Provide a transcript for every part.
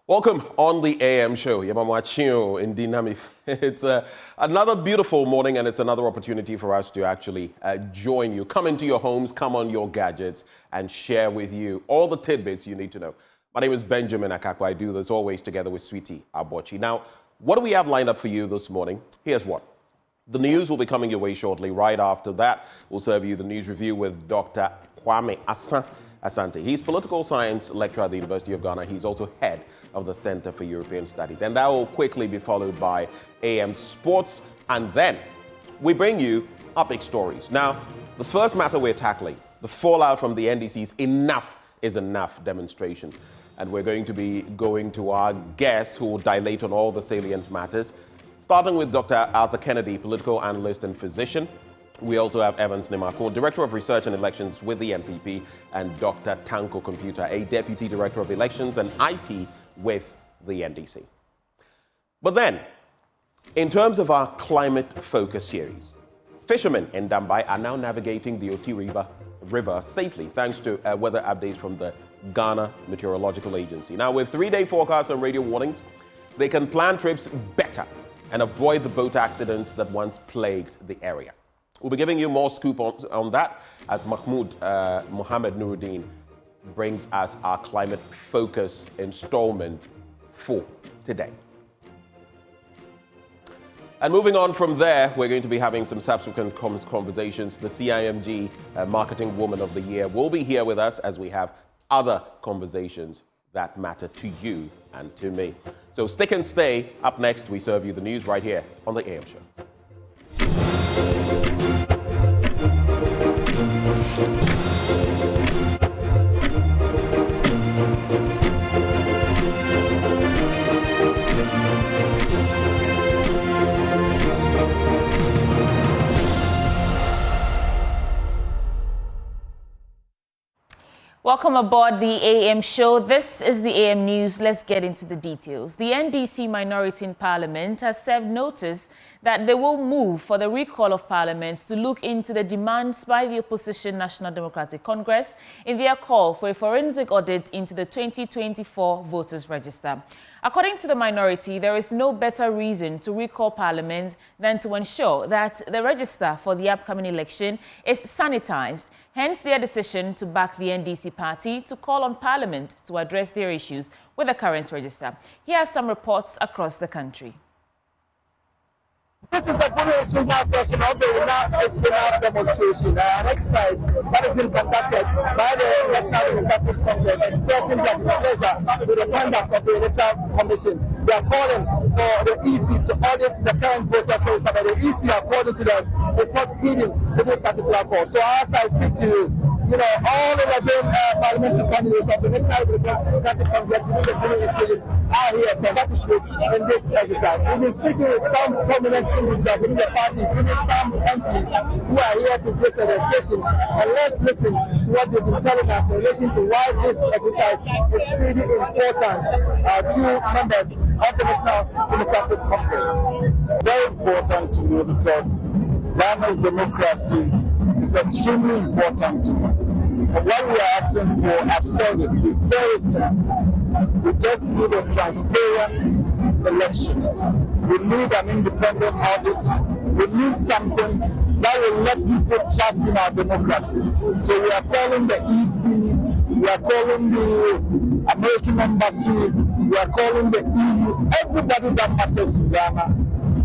Welcome on the AM show. Yamamwachio in Dinamif. It's another beautiful morning, and it's another opportunity for us to actually join you. Come into your homes, come on your gadgets, and share with you all the tidbits you need to know. My name is Benjamin Akakwa. I do this always together with Sweetie Abochi. Now, what do we have lined up for you this morning? Here's what. The news will be coming your way shortly. Right after that, we'll serve you the news review with Dr. Kwame Asanti. He's political science lecturer at the University of Ghana. He's also head of the Center for European Studies. And that will quickly be followed by AM Sports. And then we bring you our big stories. Now, the first matter we're tackling, the fallout from the NDC's Enough is Enough demonstration. And we're going to be going to our guests who will dilate on all the salient matters, starting with Dr. Arthur Kennedy, political analyst and physician. We also have Evans Nemako, Director of Research and Elections with the NPP, and Dr. Tanko Computer, a Deputy Director of Elections and IT with the NDC. But then, in terms of our climate focus series, fishermen in Dambai are now navigating the Oti River safely thanks to weather updates from the Ghana Meteorological Agency. Now, with 3-day forecasts and radio warnings, they can plan trips better and avoid the boat accidents that once plagued the area. We'll be giving you more scoop on that as Mohammed Nuruddin brings us our climate focus installment for today. And moving on from there, we're going to be having some subsequent conversations. The CIMG Marketing Woman of the Year will be here with us as we have other conversations that matter to you and to me. So stick and stay. Up next, we serve you the news right here on the AM Show. Welcome aboard the AM show. This is the AM News. Let's get into the details. The NDC minority in Parliament has served notice that they will move for the recall of Parliament to look into the demands by the opposition National Democratic Congress in their call for a forensic audit into the 2024 voters register. According to the minority, there is no better reason to recall Parliament than to ensure that the register for the upcoming election is sanitized. Hence their decision to back the NDC party to call on Parliament to address their issues with the current register. Here are some reports across the country. This is the Bundesliga version of the Enough demonstration, an exercise that has been conducted by the National Democratic Congress, expressing their displeasure with the conduct of the Electoral Commission. They are calling for the EC to audit the current voters register, but the EC, according to them, is not heeding to this particular call. So as I speak to you, all 11 parliamentary candidates of the National Democratic Congress within the Premix are here to participate in this exercise. We've been speaking with some prominent individuals within the party, including some MPs who are here to place an education. And let's listen to what they've been telling us in relation to why this exercise is really important to members of the National Democratic Congress. Very important to me because Ghana's democracy is extremely important to me. And what we are asking for, I've said it, is very simple. We just need a transparent election. We need an independent audit. We need something that will let people trust in our democracy. So we are calling the EC, we are calling the American Embassy, we are calling the EU. Everybody that matters in Ghana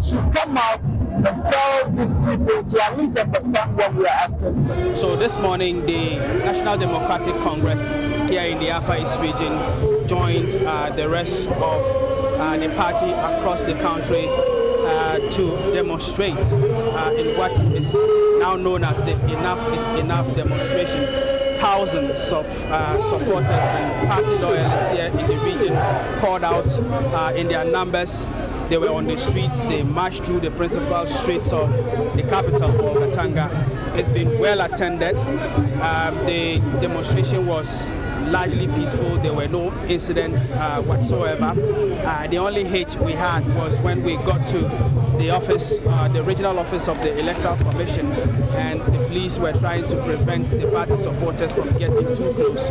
should come out and tell these people to at least understand what we are asking for. So this morning, the National Democratic Congress here in the Upper East region joined the rest of the party across the country to demonstrate in what is now known as the Enough is Enough demonstration. Thousands of supporters and party loyalists here in the region poured out in their numbers. They were on the streets, they marched through the principal streets of the capital, Katanga. It's been well attended. The demonstration was largely peaceful. There were no incidents whatsoever. The only hitch we had was when we got to the office, the regional office of the Electoral Commission, and the police were trying to prevent the party supporters from getting too close.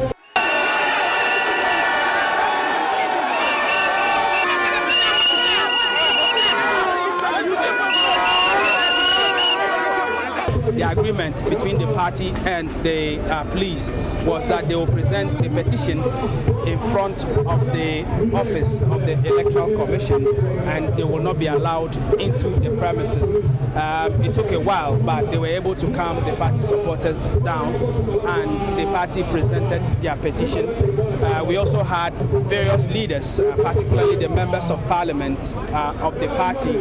the agreement between the party and the police was that they will present a petition in front of the office of the Electoral Commission, and they will not be allowed into the premises. It took a while, but they were able to calm the party supporters down, and the party presented their petition. We also had various leaders, particularly the members of parliament of the party,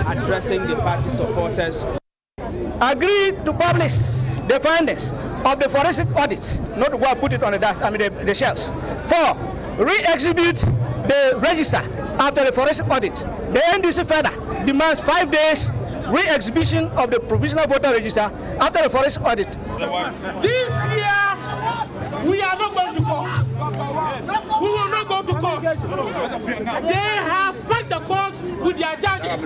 addressing the party supporters. Agreed to publish the findings of the forensic audit, not to go and put it on the shelves. 4, re-exhibit the register after the forensic audit. The NDC further demands 5 days re-exhibition of the provisional voter register after the forensic audit. This year, we are not going to court. We will not go to court. They have packed the court with their judges,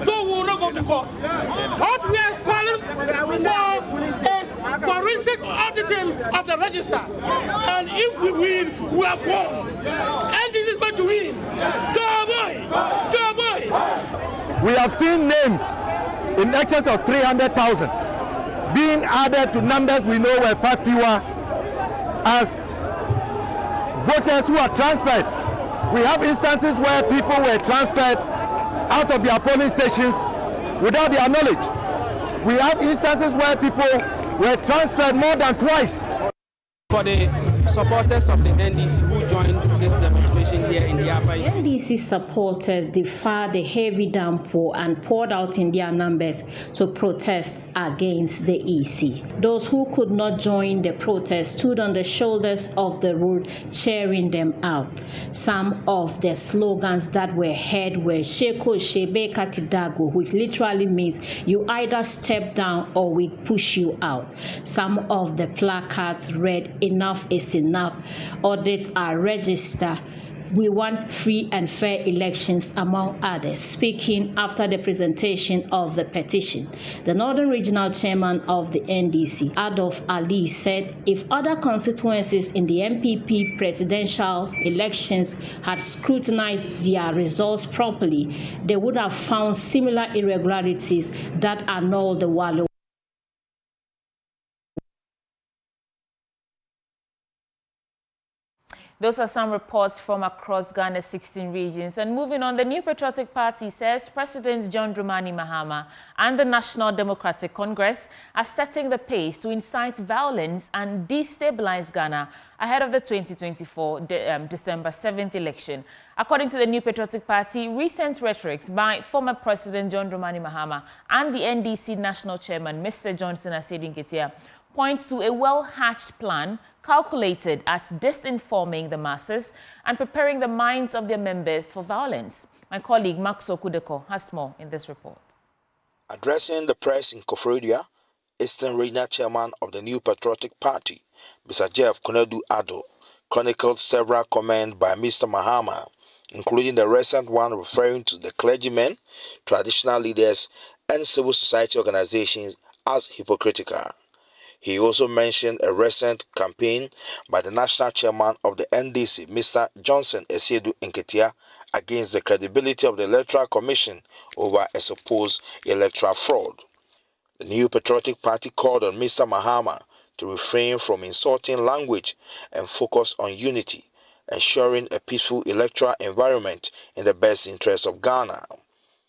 so we will not go to court. What we are calling for is forensic auditing of the register. And if we win, we have won. And this is going to win. Go boy! Go boy! We have seen names in excess of 300,000 being added to numbers we know were far fewer as voters who are transferred. We have instances where people were transferred out of their polling stations without their knowledge. We have instances where people were transferred more than twice. For the supporters of the NDC who joined this demonstration here in the Upper East. NDC supporters defied the heavy downpour and poured out in their numbers to protest against the EC. Those who could not join the protest stood on the shoulders of the road cheering them out. Some of the slogans that were heard were Sheko Shebe Katidago, which literally means you either step down or we push you out. Some of the placards read enough is enough. Audits are registered. We want free and fair elections, among others. Speaking after the presentation of the petition, the Northern Regional Chairman of the NDC, Adolf Ali, said if other constituencies in the MPP presidential elections had scrutinized their results properly, they would have found similar irregularities that annulled the Wallo. Those are some reports from across Ghana's 16 regions. And moving on, the New Patriotic Party says President John Mahama and the National Democratic Congress are setting the pace to incite violence and destabilize Ghana ahead of the 2024 December 7th election. According to the New Patriotic Party, recent rhetorics by former President John Mahama and the NDC National Chairman, Mr. Johnson Asiedu Nketia, points to a well-hatched plan calculated at disinforming the masses and preparing the minds of their members for violence. My colleague Maxo Kudeko has more in this report. Addressing the press in Koforidua, Eastern Regional Chairman of the New Patriotic Party, Mr. Jeff Konedu Addo, chronicled several comments by Mr. Mahama, including the recent one referring to the clergymen, traditional leaders, and civil society organizations as hypocritical. He also mentioned a recent campaign by the national chairman of the NDC, Mr. Johnson Asiedu Nketia, against the credibility of the Electoral Commission over a supposed electoral fraud. The New Patriotic Party called on Mr. Mahama to refrain from insulting language and focus on unity, ensuring a peaceful electoral environment in the best interest of Ghana.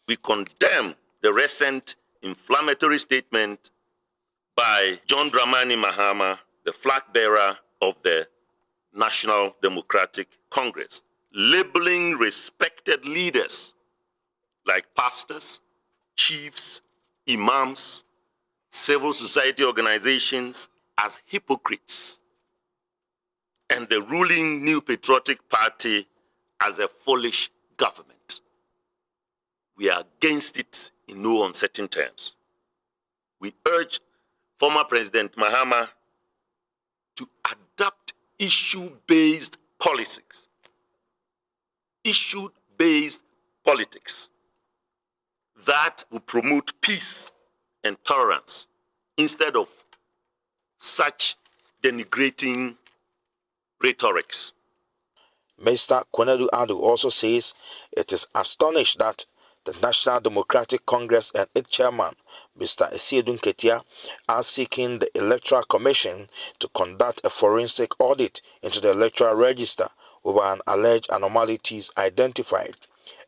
We condemn the recent inflammatory statement by John Dramani Mahama, the flag bearer of the National Democratic Congress, labeling respected leaders like pastors, chiefs, imams, civil society organizations as hypocrites, and the ruling New Patriotic Party as a foolish government. We are against it in no uncertain terms. We urge former President Mahama to adopt issue-based policies, issue-based politics that will promote peace and tolerance instead of such denigrating rhetorics. Mr. Konedu Addo also says it is astonished that The National Democratic Congress and its chairman, Mr. Educat, are seeking the Electoral Commission to conduct a forensic audit into the electoral register over an alleged anomalies identified,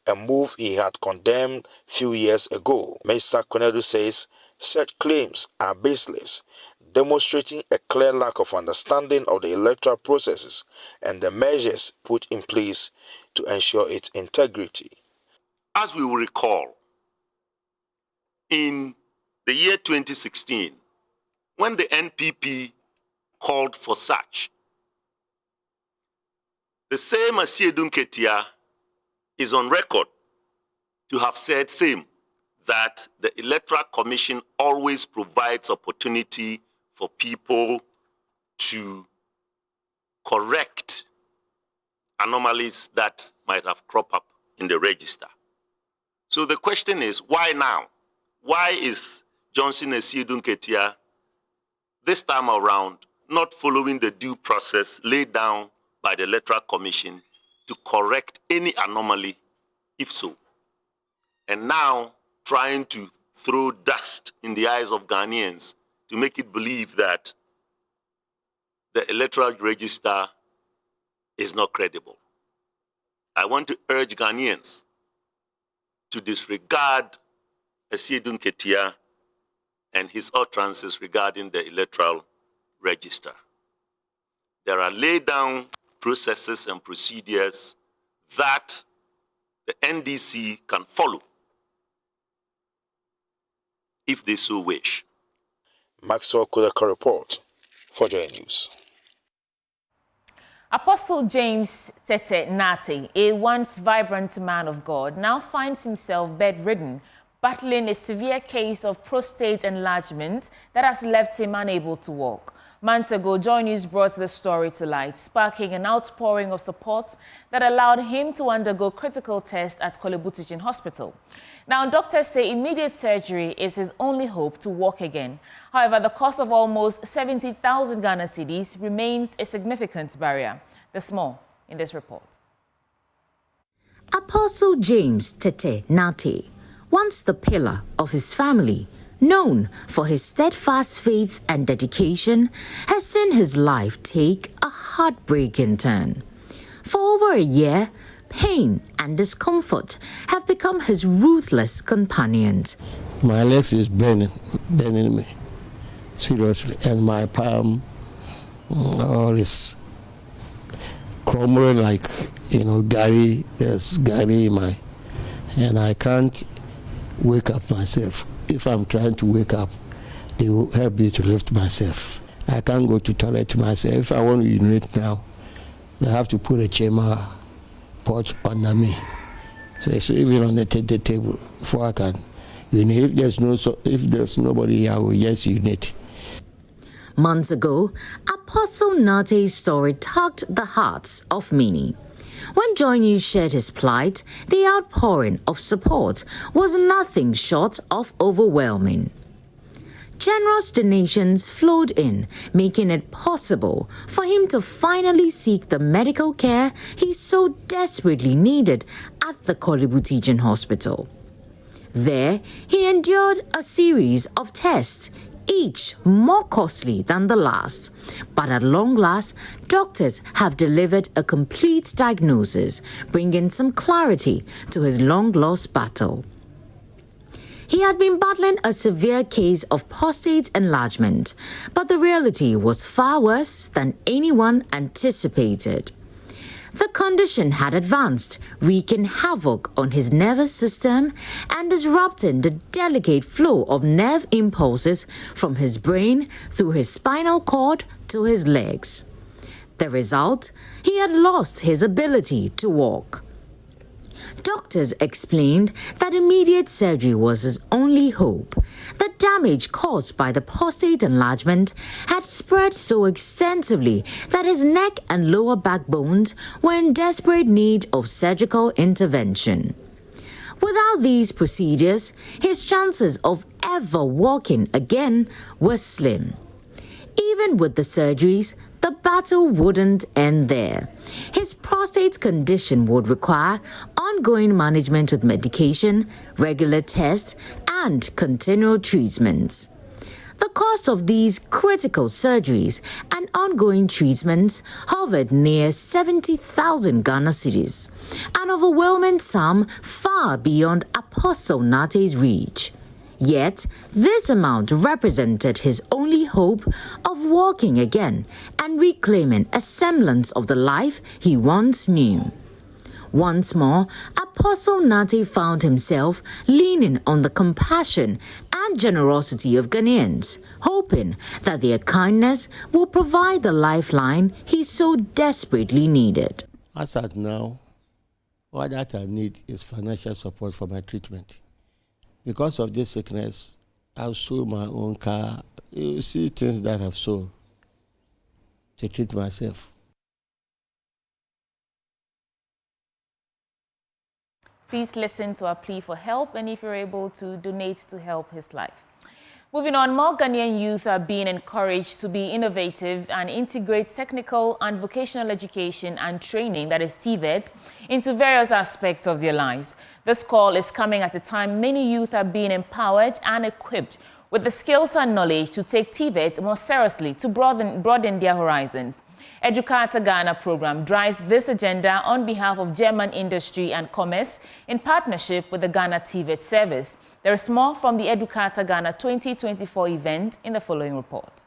a move he had condemned few years ago. Mr. Konedu says such claims are baseless, demonstrating a clear lack of understanding of the electoral processes and the measures put in place to ensure its integrity. As we will recall, in the year 2016, when the NPP called for such, the same Asiedu Nketia is on record to have said same, that the Electoral Commission always provides opportunity for people to correct anomalies that might have cropped up in the register. So the question is, why now? Why is Johnson Asiedu Nketia this time around not following the due process laid down by the Electoral Commission to correct any anomaly, if so, and now trying to throw dust in the eyes of Ghanaians to make it believe that the electoral register is not credible? I want to urge Ghanaians to disregard Asiedu Nketia and his utterances regarding the electoral register. There are laid down processes and procedures that the NDC can follow if they so wish. Maxwell Kudaka report for Joy News. Apostle James Tete Nate, a once vibrant man of God, now finds himself bedridden, battling a severe case of prostate enlargement that has left him unable to walk. Months ago, Joy News brought the story to light, sparking an outpouring of support that allowed him to undergo critical tests at Korle-Bu Teaching Hospital. Now, doctors say immediate surgery is his only hope to walk again. However, the cost of almost 70,000 Ghana cedis remains a significant barrier. There's more in this report. Apostle James Tete Nate, once the pillar of his family, known for his steadfast faith and dedication, has seen his life take a heartbreaking turn. For over a year, pain and discomfort have become his ruthless companions. My legs is burning me, seriously, and my palm all is crumbling like, Gary, there's Gary in my, and I can't wake up myself. If I'm trying to wake up, they will help me to lift myself. I can't go to toilet myself. If I want to urinate now, they have to put a chamber pot under me. So even on the table, before I can urinate, if there's nobody here, I will just urinate. Months ago, Apostle Nate's story tugged the hearts of many. When Joy News shared his plight, the outpouring of support was nothing short of overwhelming. Generous donations flowed in, making it possible for him to finally seek the medical care he so desperately needed at the Korle-Bu Teaching Hospital. There, he endured a series of tests, each more costly than the last. But at long last, doctors have delivered a complete diagnosis, bringing some clarity to his long-lost battle. He had been battling a severe case of prostate enlargement, but the reality was far worse than anyone anticipated. The condition had advanced, wreaking havoc on his nervous system and disrupting the delicate flow of nerve impulses from his brain through his spinal cord to his legs. The result? He had lost his ability to walk. Doctors explained that immediate surgery was his only hope. The damage caused by the prostate enlargement had spread so extensively that his neck and lower back bones were in desperate need of surgical intervention. Without these procedures, his chances of ever walking again were slim. Even with the surgeries, the battle wouldn't end there. His prostate condition would require ongoing management with medication, regular tests, and continual treatments. The cost of these critical surgeries and ongoing treatments hovered near 70,000 Ghana cedis, an overwhelming sum far beyond Apostle Nate's reach. Yet, this amount represented his only hope of walking again and reclaiming a semblance of the life he once knew. Once more, Apostle Nate found himself leaning on the compassion and generosity of Ghanaians, hoping that their kindness will provide the lifeline he so desperately needed. As at now, all that I need is financial support for my treatment. Because of this sickness, I've sold my own car. You see things that I've sold to treat myself. Please listen to our plea for help, and if you're able to donate to help his life. Moving on, more Ghanaian youth are being encouraged to be innovative and integrate technical and vocational education and training, that is TVET, into various aspects of their lives. This call is coming at a time many youth are being empowered and equipped with the skills and knowledge to take TVET more seriously to broaden their horizons. Educat Ghana program drives this agenda on behalf of German Industry and Commerce in partnership with the Ghana TVET service. There is more from the Educat Ghana 2024 event in the following report.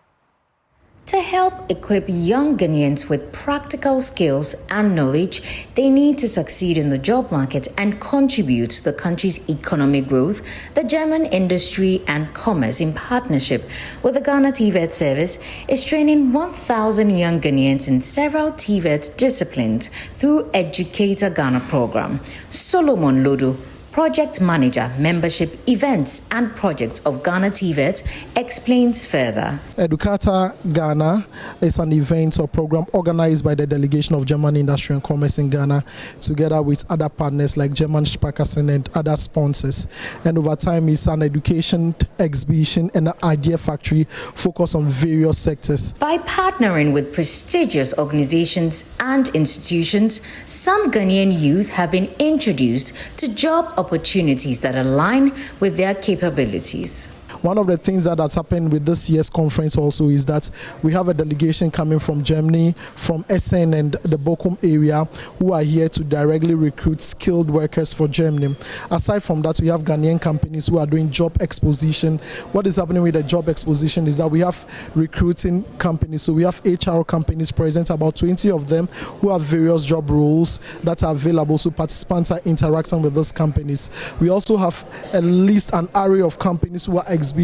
To help equip young Ghanaians with practical skills and knowledge they need to succeed in the job market and contribute to the country's economic growth, the German Industry and Commerce, in partnership with the Ghana TVET service, is training 1,000 young Ghanaians in several TVET disciplines through Educator Ghana program. Solomon Lodo, Project Manager, Membership, Events and Projects of Ghana TVET, explains further. Educata Ghana is an event or program organized by the delegation of German Industry and Commerce in Ghana, together with other partners like German Sparkassen and other sponsors. And over time, it's an education exhibition and an idea factory focused on various sectors. By partnering with prestigious organizations and institutions, some Ghanaian youth have been introduced to job opportunities that align with their capabilities. One of the things that has happened with this year's conference also is that we have a delegation coming from Germany, from Essen and the Bochum area, who are here to directly recruit skilled workers for Germany. Aside from that, we have Ghanaian companies who are doing job exposition. What is happening with the job exposition is that we have recruiting companies. So we have HR companies present, about 20 of them, who have various job roles that are available. So participants are interacting with those companies. We also have at least an array of companies who are exhibiting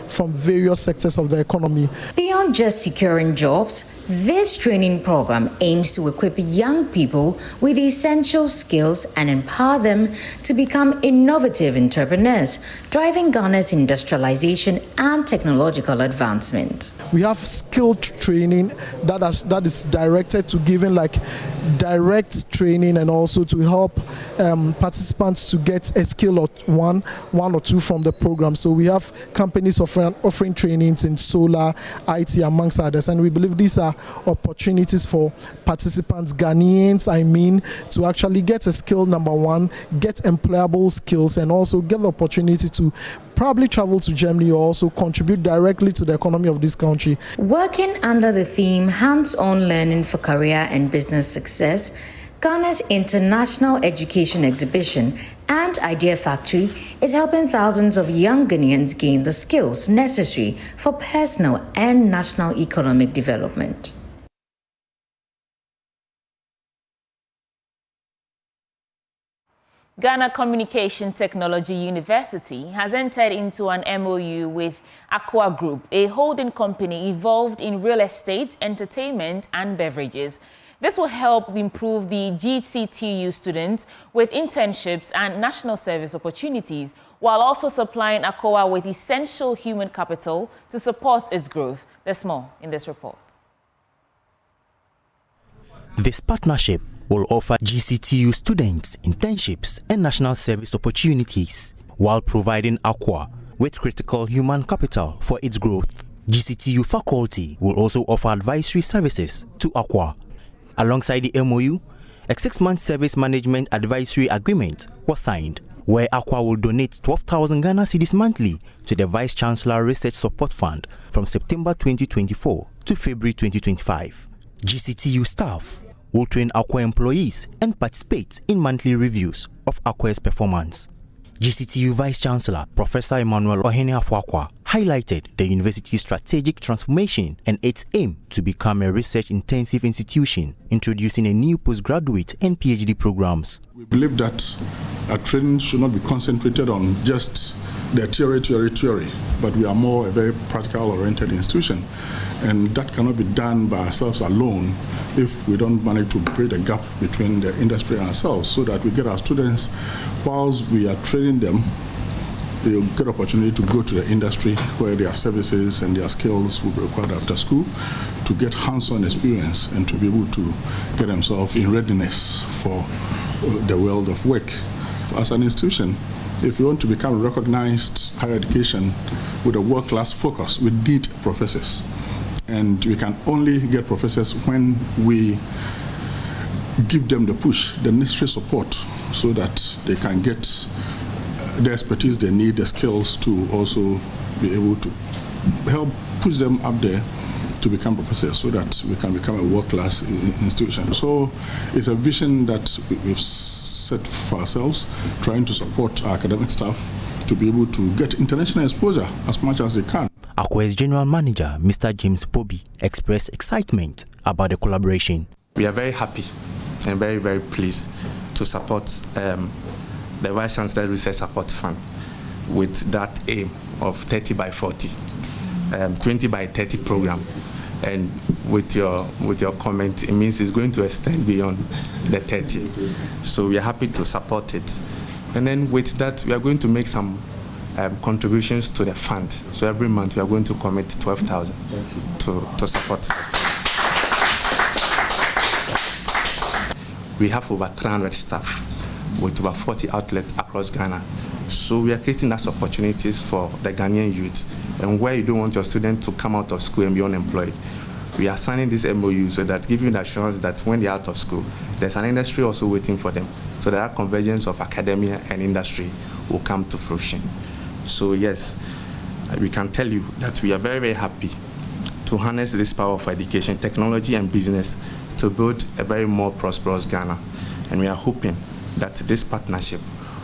from various sectors of the economy. Beyond just securing jobs, this training program aims to equip young people with essential skills and empower them to become innovative entrepreneurs, driving Ghana's industrialization and technological advancement. We have skilled training that is directed to giving direct training and also to help participants to get a skill or one or two from the program. So we have companies offering trainings in solar, IT, amongst others, and we believe these are opportunities for participants, Ghanaians, to actually get a skill, number one, get employable skills, and also get the opportunity to probably travel to Germany or also contribute directly to the economy of this country. Working under the theme Hands-on Learning for Career and Business Success, Ghana's International Education Exhibition and Idea Factory is helping thousands of young Ghanaians gain the skills necessary for personal and national economic development. Ghana Communication Technology University has entered into an MOU with Aqua Group, a holding company involved in real estate, entertainment and beverages. This will help improve the GCTU students with internships and national service opportunities, while also supplying Aqua with essential human capital to support its growth. There's more in this report. This partnership will offer GCTU students internships and national service opportunities, while providing Aqua with critical human capital for its growth. GCTU faculty will also offer advisory services to Aqua. Alongside the MOU, a 6-month service management advisory agreement was signed, where Aqua will donate 12,000 Ghana cedis monthly to the Vice Chancellor Research Support Fund from September 2024 to February 2025. GCTU staff will train Aqua employees and participate in monthly reviews of Aqua's performance. GCTU Vice Chancellor Professor Emmanuel Ohene-Afuakwa highlighted the university's strategic transformation and its aim to become a research-intensive institution, introducing a new postgraduate and PhD programs. We believe that our training should not be concentrated on just the theory, but we are more a very practical-oriented institution. And that cannot be done by ourselves alone if we don't manage to bridge the gap between the industry and ourselves, so that we get our students, whilst we are training them, they'll get opportunity to go to the industry where their services and their skills will be required after school, to get hands-on experience and to be able to get themselves in readiness for the world of work. As an institution, if we want to become recognized higher education with a world-class focus, we need professors. And we can only get professors when we give them the push, the necessary support, so that they can get the expertise they need, the skills to also be able to help push them up there to become professors, so that we can become a world-class institution. So it's a vision that we've set for ourselves, trying to support our academic staff to be able to get international exposure as much as they can. Aqua's General Manager, Mr. James Bobby, expressed excitement about the collaboration. We are very happy and very, very pleased to support the Vice Chancellor Research Support Fund with that aim of 30 by 40, 20 by 30 program. And with your comment, it means it's going to extend beyond the 30. So we are happy to support it. And then with that, we are going to make some contributions to the fund. So every month we are going to commit 12,000 to support. We have over 300 staff with over 40 outlets across Ghana. So we are creating those opportunities for the Ghanaian youth. And where you don't want your student to come out of school and be unemployed, we are signing this MOU so that giving the assurance that when they're out of school, there's an industry also waiting for them. So that convergence of academia and industry will come to fruition. So yes, we can tell you that we are very, very happy to harness this power of education, technology, and business to build a very more prosperous Ghana. And we are hoping that this partnership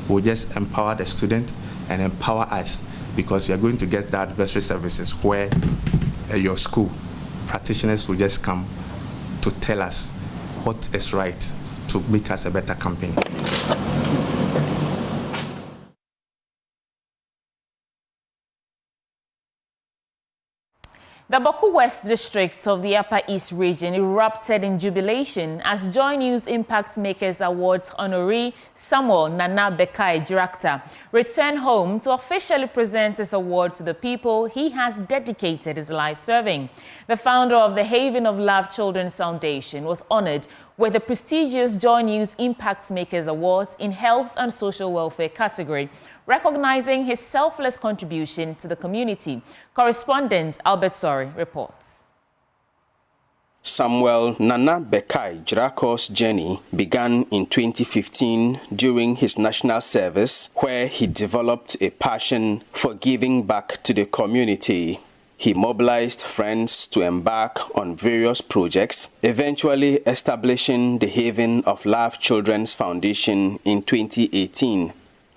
will just empower the student and empower us, because we are going to get the advisory services where your school practitioners will just come to tell us what is right to make us a better company. The Boku West District of the Upper East region erupted in jubilation as Joy News Impact Makers Awards honoree Samuel Nana Bekai Director returned home to officially present his award to the people he has dedicated his life serving. The founder of the Haven of Love Children's Foundation was honored with the prestigious Joy News Impact Makers Awards in Health and Social Welfare category, recognizing his selfless contribution to the community. Correspondent Albert Sori reports. Samuel Nana Bekai Jirako's journey began in 2015 during his national service, where he developed a passion for giving back to the community. He mobilized friends to embark on various projects, eventually establishing the Haven of Love Children's Foundation in 2018.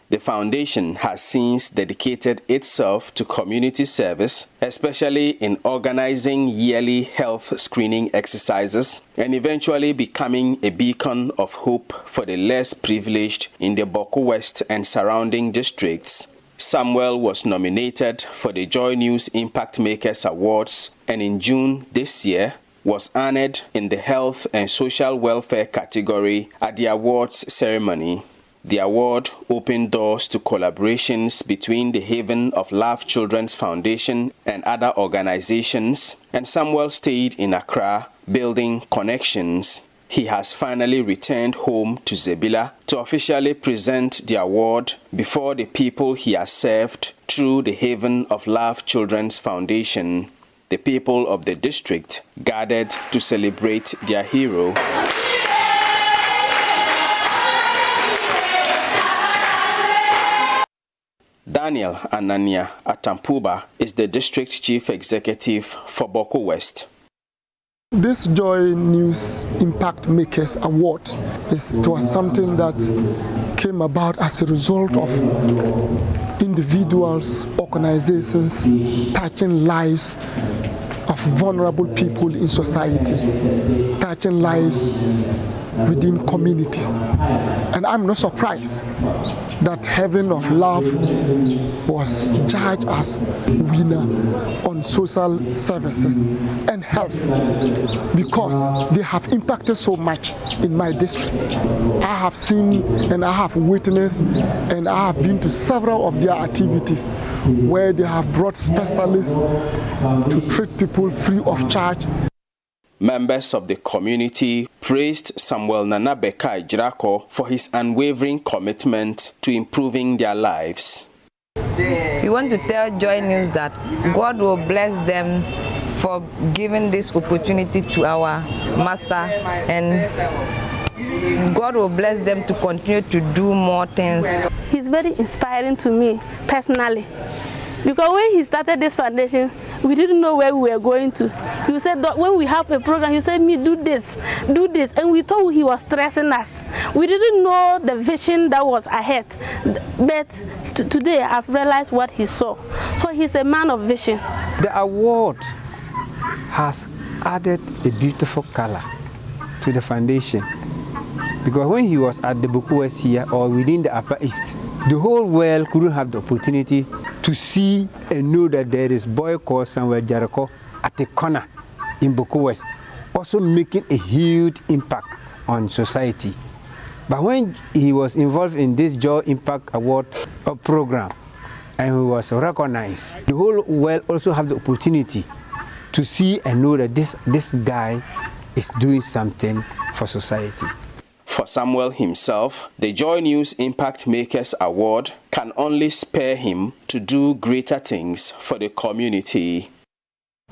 The foundation has since dedicated itself to community service, especially in organizing yearly health screening exercises and eventually becoming a beacon of hope for the less privileged in the Boku West and surrounding districts. Samuel was nominated for the Joy News Impact Makers Awards and in June this year was honored in the Health and Social Welfare category at the awards ceremony. The award opened doors to collaborations between the Haven of Love Children's Foundation and other organizations, and Samuel stayed in Accra building connections. He has finally returned home to Zebila to officially present the award before the people he has served through the Haven of Love Children's Foundation. The people of the district gathered to celebrate their hero. Daniel Anania Atampuba is the district chief executive for Boko West. This Joy News Impact Makers Award was something that came about as a result of individuals, organizations touching lives of vulnerable people in society, touching lives within communities. And I'm not surprised that Heaven of Love was judged as winner on social services and health because they have impacted so much in my district. I have seen and I have witnessed and I have been to several of their activities where they have brought specialists to treat people free of charge. Members of the community praised Samuel Nana Bekai Jirako for his unwavering commitment to improving their lives. We want to tell Joy News that God will bless them for giving this opportunity to our master, and God will bless them to continue to do more things. He's very inspiring to me personally. Because when he started this foundation, we didn't know where we were going to. He said that when we have a program, he said, "Me do this," and we thought he was stressing us. We didn't know the vision that was ahead. But today, I've realized what he saw. So he's a man of vision. The award has added a beautiful color to the foundation. Because when he was at the Boko West here or within the Upper East, the whole world couldn't have the opportunity to see and know that there is boy called Samuel Jirako at the corner in Boko West, also making a huge impact on society. But when he was involved in this Joy Impact Award program and he was recognized, the whole world also have the opportunity to see and know that this guy is doing something for society. For Samuel himself, the Joy News Impact Makers Award can only spur him to do greater things for the community.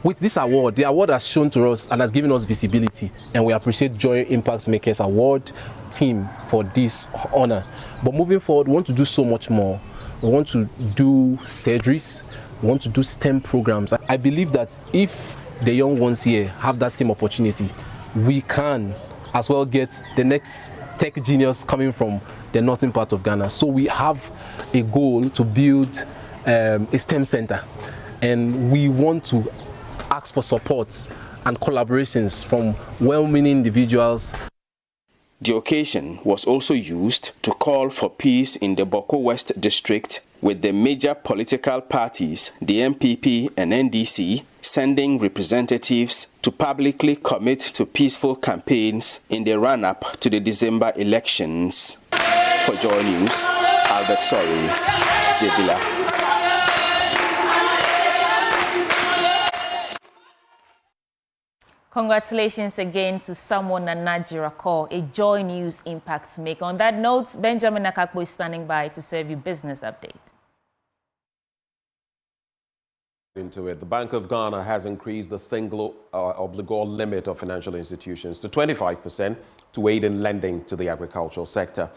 With this award, the award has shown to us and has given us visibility, and we appreciate Joy Impact Makers Award team for this honor. But moving forward, we want to do so much more. We want to do surgeries, we want to do STEM programs. I believe that if the young ones here have that same opportunity, we can as well get the next tech genius coming from the northern part of Ghana. So we have a goal to build a STEM center, and we want to ask for support and collaborations from well-meaning individuals. The occasion was also used to call for peace in the Boko West district, with the major political parties, the MPP and NDC, sending representatives to publicly commit to peaceful campaigns in the run-up to the December elections. For Joy News, Albert Sori, Zebila. Congratulations again to Samuel Nana Jirako, a Joy News Impact Maker. On that note, Benjamin Nakakbo is standing by to serve you business update. Into it, the Bank of Ghana has increased the single obligor limit of financial institutions to 25% to aid in lending to the agricultural sector.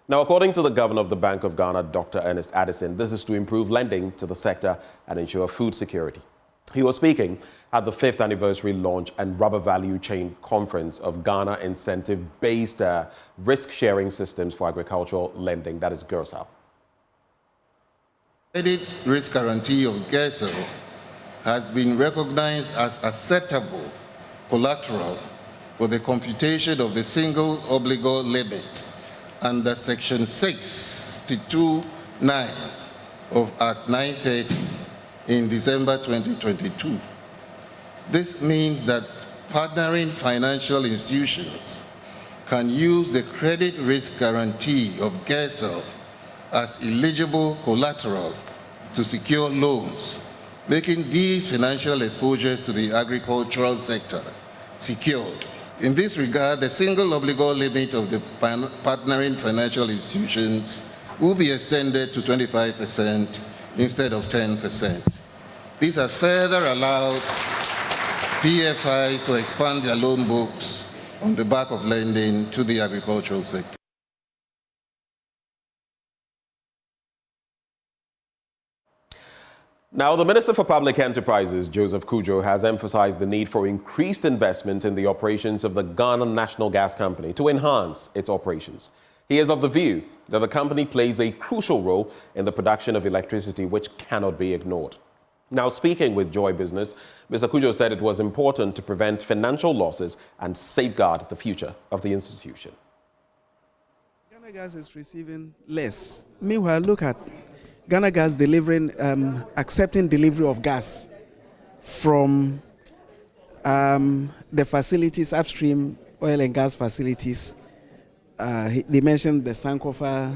Now, according to the governor of the Bank of Ghana, Dr. Ernest Addison, this is to improve lending to the sector and ensure food security. He was speaking at the 5th anniversary launch and rubber value chain conference of Ghana incentive-based risk-sharing systems for agricultural lending, that is GIRSAL. Credit risk guarantee of GIRSAL has been recognized as acceptable collateral for the computation of the single obligor limit under Section 6.2.9 of Act 930 in December 2022. This means that partnering financial institutions can use the credit risk guarantee of GIRSAL as eligible collateral to secure loans, making these financial exposures to the agricultural sector secured. In this regard, the single obligor limit of the partnering financial institutions will be extended to 25% instead of 10%. This has further allowed PFIs to expand their loan books on the back of lending to the agricultural sector. Now, the Minister for Public Enterprises, Joseph Kujo, has emphasized the need for increased investment in the operations of the Ghana National Gas Company to enhance its operations. He is of the view that the company plays a crucial role in the production of electricity, which cannot be ignored. Now, speaking with Joy Business, Mr. Kujo said it was important to prevent financial losses and safeguard the future of the institution. Ghana Gas is receiving less. Meanwhile, look at Ghana Gas delivering, accepting delivery of gas from the facilities, upstream oil and gas facilities. They mentioned the Sankofa,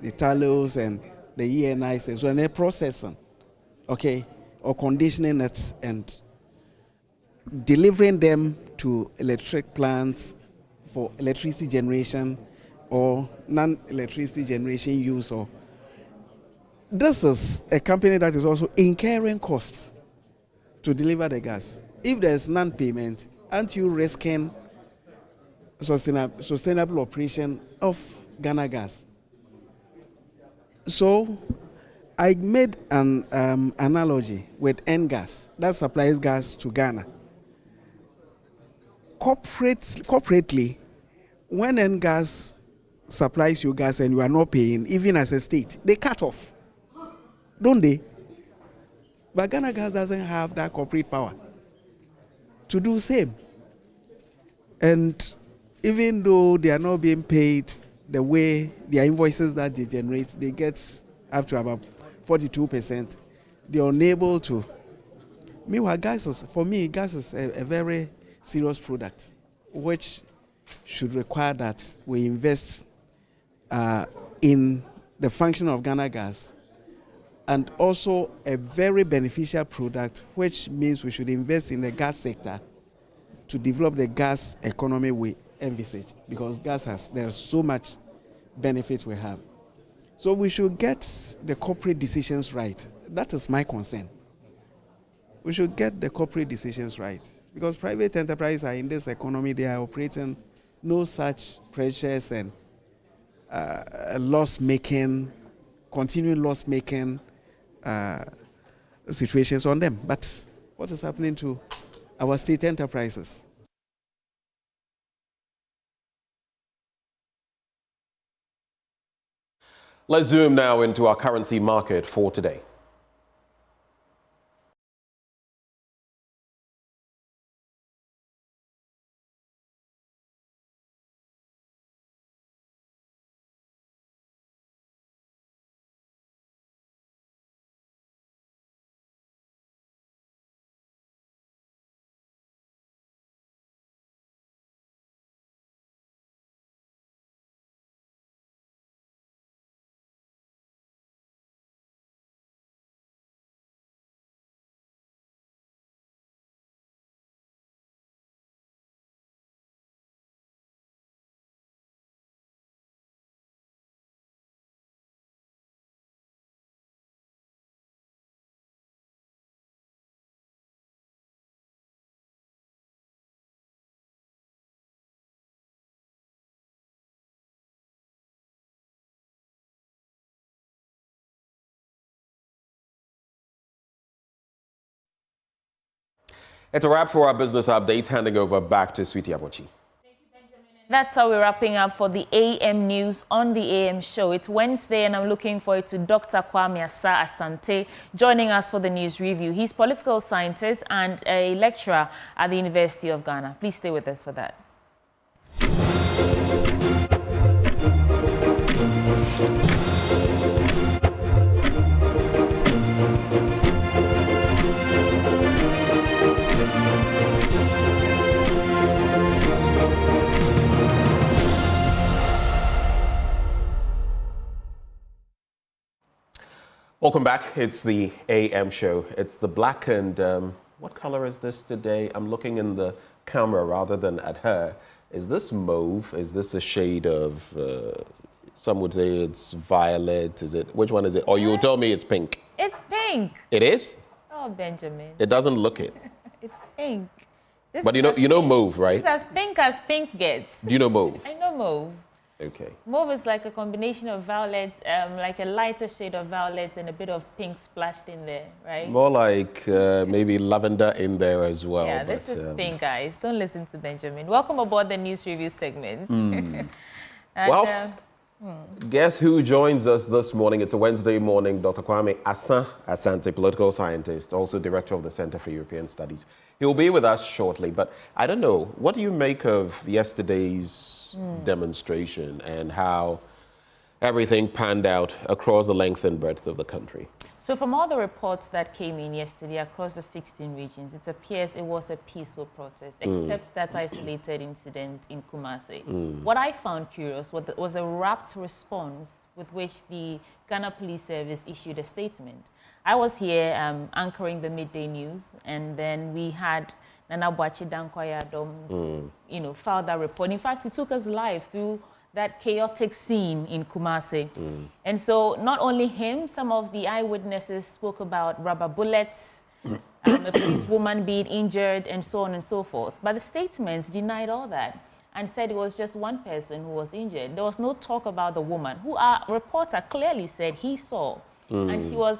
the Talos, and the ENIs, so they're processing, okay, or conditioning it and delivering them to electric plants for electricity generation or non-electricity generation use. Or this is a company that is also incurring costs to deliver the gas. If there is non-payment, aren't you risking sustainable operation of Ghana Gas? So I made an analogy with NGAS that supplies gas to Ghana. Corporately, when NGAS supplies you gas and you are not paying, even as a state, they cut off, don't they? But Ghana Gas doesn't have that corporate power to do the same. And even though they are not being paid the way their invoices that they generate, they get up to about 42%. They are unable to. Meanwhile, gas is, for me, gas is a very serious product, which should require that we invest in the function of Ghana Gas, and also a very beneficial product, which means we should invest in the gas sector to develop the gas economy we envisage, because there's so much benefit we have. So we should get the corporate decisions right. That is my concern. We should get the corporate decisions right, because private enterprises are in this economy, they are operating no such pressures and loss-making, continuing loss-making situations on them. But what is happening to our state enterprises? Let's zoom now into our currency market for today. It's a wrap for our business updates. Handing over back to Sweetie Abochi. That's how we're wrapping up for the AM News on the AM Show. It's Wednesday, and I'm looking forward to Dr. Kwame Asa Asante joining us for the news review. He's political scientist and a lecturer at the University of Ghana. Please stay with us for that. Welcome back. It's the AM Show. It's the black and, what color is this today? I'm looking in the camera rather than at her. Is this mauve? Is this a shade of, some would say it's violet? Is it, which one is it? Or you'll tell me it's pink. It's pink. It is? Oh, Benjamin. It doesn't look it. It's pink. But you know mauve, right? It's as pink gets. Do you know mauve? I know mauve. Okay. Mauve is like a combination of violet, like a lighter shade of violet and a bit of pink splashed in there, right? More like maybe lavender in there as well. Yeah, this is pink, guys. Don't listen to Benjamin. Welcome aboard the news review segment. And, well, guess who joins us this morning? It's a Wednesday morning. Dr. Kwame Asanti, political scientist, also director of the Center for European Studies. He'll be with us shortly, but I don't know, what do you make of yesterday's demonstration and how everything panned out across the length and breadth of the country? So from all the reports that came in yesterday across the 16 regions, it appears it was a peaceful protest, except that isolated incident in Kumasi. What I found curious was the rapt response with which the Ghana Police Service issued a statement. I was here anchoring the midday news, and then we had Nana Boachi Dankoya filed that report. In fact, he took us live through that chaotic scene in Kumasi. And so not only him, some of the eyewitnesses spoke about rubber bullets, a policewoman being injured, and so on and so forth. But the statements denied all that and said it was just one person who was injured. There was no talk about the woman, who our reporter clearly said he saw. And she was,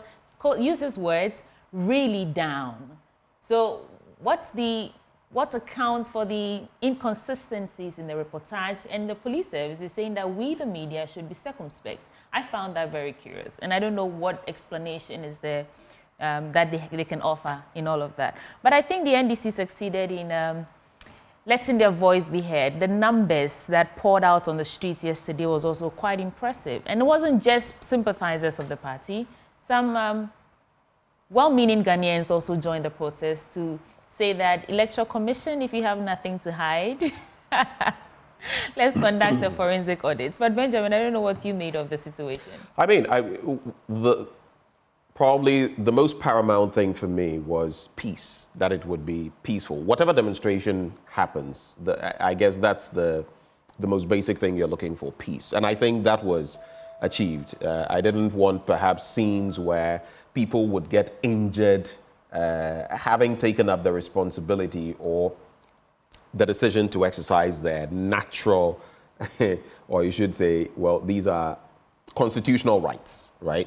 uses words, really down. So what accounts for the inconsistencies in the reportage? And the police service is saying that we, the media, should be circumspect. I found that very curious. And I don't know what explanation is there that they can offer in all of that. But I think the NDC succeeded in letting their voice be heard. The numbers that poured out on the streets yesterday was also quite impressive. And it wasn't just sympathizers of the party. Some well-meaning Ghanaians also joined the protest to say that Electoral Commission, if you have nothing to hide, let's conduct a forensic audit. But Benjamin, I don't know what you made of the situation. I mean, probably the most paramount thing for me was peace, that it would be peaceful. Whatever demonstration happens, I guess that's the most basic thing you're looking for, peace. And I think that was achieved. I didn't want perhaps scenes where people would get injured, having taken up the responsibility or the decision to exercise their natural, or you should say, well, these are constitutional rights, right?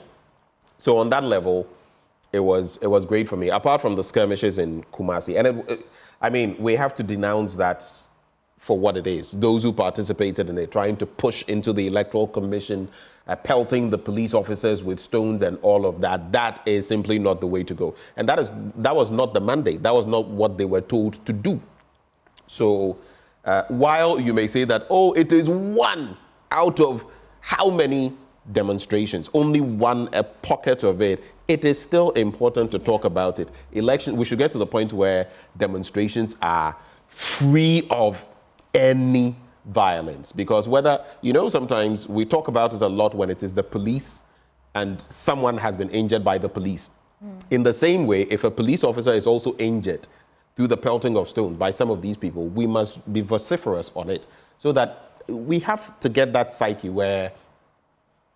So on that level, it was great for me. Apart from the skirmishes in Kumasi, and I mean, we have to denounce that for what it is. Those who participated in it, trying to push into the Electoral Commission, pelting the police officers with stones and all of that, that is simply not the way to go. And that was not the mandate. That was not what they were told to do. So while you may say that, oh, it is one out of how many demonstrations, only one, a pocket of it, it is still important to talk about it. We should get to the point where demonstrations are free of any violence, because sometimes we talk about it a lot when it is the police and someone has been injured by the police. In the same way, if a police officer is also injured through the pelting of stones by some of these people, we must be vociferous on it, so that we have to get that psyche where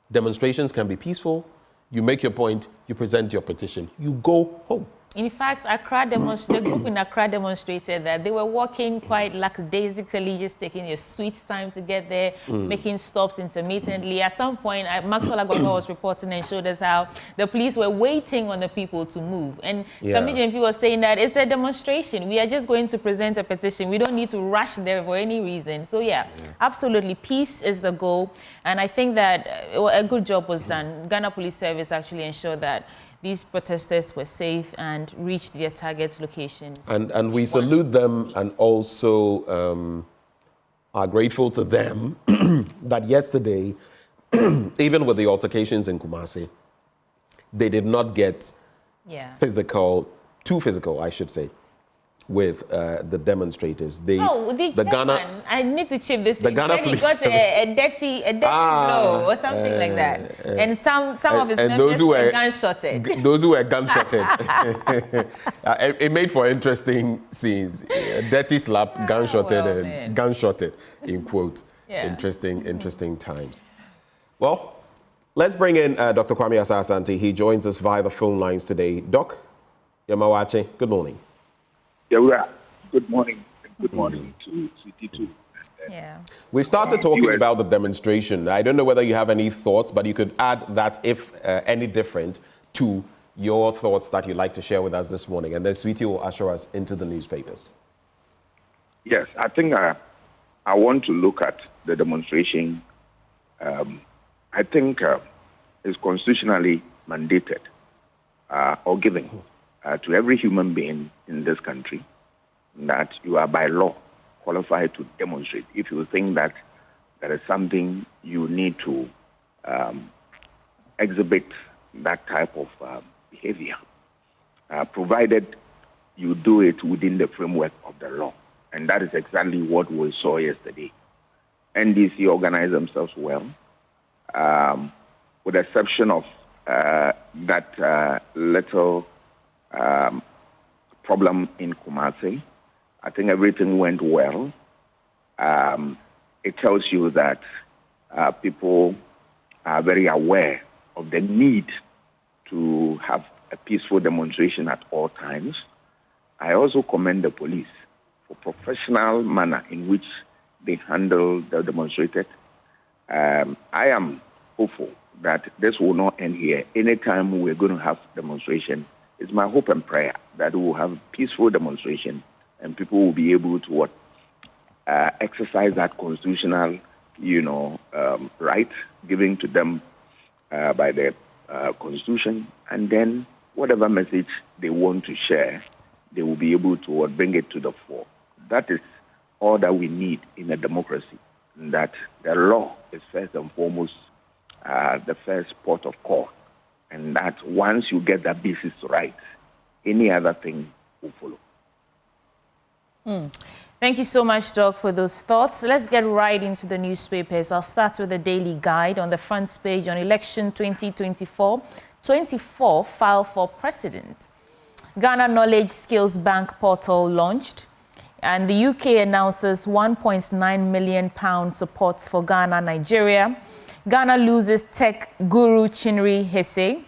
demonstrations can be peaceful, you make your point, you present your petition, you go home. In fact, the group in Accra demonstrated that they were walking quite lackadaisically, just taking a sweet time to get there, making stops intermittently. At some point, Maxwell Agwagwa was reporting and showed us how the police were waiting on the people to move. And Sami Jemfi was saying that it's a demonstration. We are just going to present a petition. We don't need to rush there for any reason. So absolutely, peace is the goal. And I think that a good job was done. Ghana Police Service actually ensured that these protesters were safe and reached their target locations. And we salute them and also are grateful to them that yesterday, even with the altercations in Kumasi, they did not get too physical, I should say, with the demonstrators. The Ghana, I need to chip this in. He got a dirty blow or something like that. And some of his members were gunshotted. Those who were gunshotted. It made for interesting scenes. A dirty slap, gunshotted, and gunshotted, in quotes. Interesting times. Well, let's bring in Dr. Kwame Asanti. He joins us via the phone lines today. Doc, Yamawache, good morning. Yeah, we are. Good morning, and good morning to CT2 and Yeah. We started talking about the demonstration. I don't know whether you have any thoughts, but you could add that if any different to your thoughts that you'd like to share with us this morning. And then Sweetie will usher us into the newspapers. Yes, I think I want to look at the demonstration. I think it's constitutionally mandated or given to every human being in this country that you are by law qualified to demonstrate. If you think that there is something you need to exhibit that type of behavior, provided you do it within the framework of the law. And that is exactly what we saw yesterday. NDC organized themselves well, with the exception of that little problem in Kumasi. I think everything went well. It tells you that people are very aware of the need to have a peaceful demonstration at all times. I also commend the police for professional manner in which they handle the demonstrators. I am hopeful that this will not end here. Anytime we're going to have demonstration, it's my hope and prayer that we will have peaceful demonstration and people will be able to exercise that constitutional, right given to them by the Constitution, and then whatever message they want to share, they will be able to bring it to the fore. That is all that we need in a democracy, that the law is first and foremost the first port of call, and that once you get that basis right, any other thing will follow. Thank you so much, Doc, for those thoughts. Let's get right into the newspapers. I'll start with the Daily Guide. On the front page, on election 2024, 24 file for president. Ghana Knowledge Skills Bank portal launched. And the UK announces £1.9 million support for Ghana, Nigeria. Ghana loses tech guru Chinri Hesse.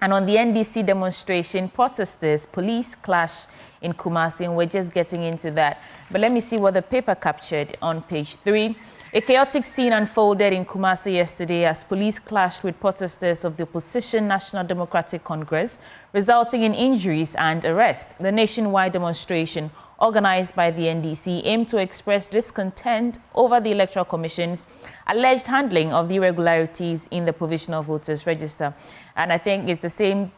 And on the NDC demonstration, protesters, police clash in Kumasi, and we're just getting into that. But let me see what the paper captured on page 3. A chaotic scene unfolded in Kumasi yesterday as police clashed with protesters of the opposition National Democratic Congress, resulting in injuries and arrest. The nationwide demonstration, organized by the NDC, aimed to express discontent over the Electoral Commission's alleged handling of the irregularities in the provisional voters register. And I think it's the same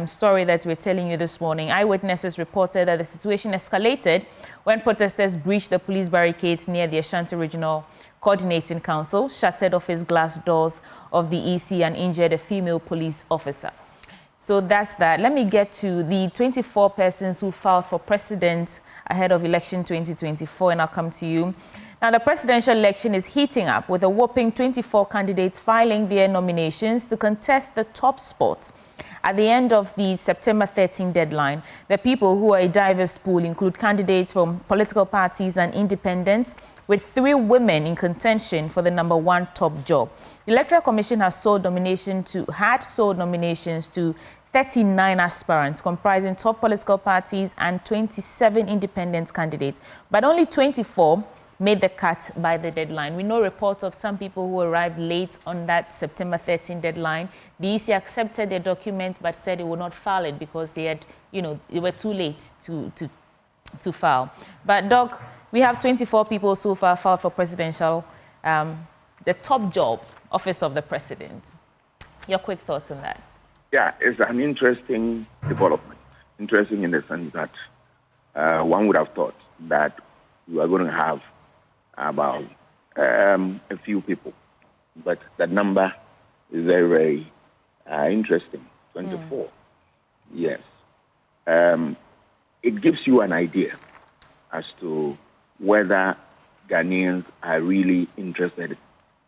story that we're telling you this morning. Eyewitnesses reported that the situation escalated when protesters breached the police barricades near the Ashanti Regional Coordinating Council, shattered office glass doors of the EC, and injured a female police officer. So that's that. Let me get to the 24 persons who filed for president ahead of election 2024, and I'll come to you. Now, the presidential election is heating up with a whopping 24 candidates filing their nominations to contest the top spot. At the end of the September 13 deadline, the people who are a diverse pool include candidates from political parties and independents, with 3 women in contention for the #1 top job. The Electoral Commission had sold nominations to 39 aspirants, comprising top political parties and 27 independent candidates, but only 24 made the cut by the deadline. We know reports of some people who arrived late on that September 13 deadline. The EC accepted their documents but said it would not file it because they had, they were too late to file. But Doc, we have 24 people so far filed for presidential, the top job, office of the president. Your quick thoughts on that? Yeah, it's an interesting development. Interesting in the sense that one would have thought that you are going to have about a few people, but the number is very, very interesting. 24. Yes. It gives you an idea as to whether Ghanaians are really interested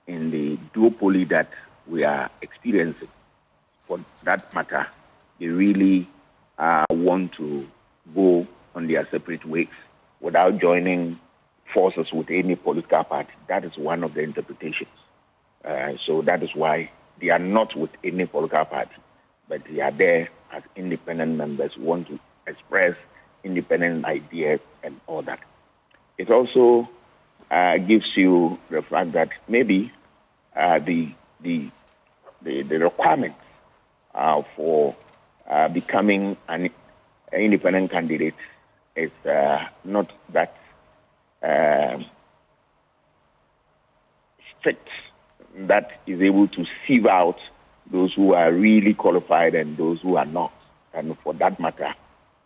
in the duopoly that we are experiencing. For that matter, they really want to go on their separate ways without joining forces with any political party. That is one of the interpretations. So that is why they are not with any political party, but they are there as independent members who want to express independent ideas and all that. It also gives you the fact that maybe the requirements for becoming an independent candidate is not that strict, that is able to sieve out those who are really qualified and those who are not. And for that matter,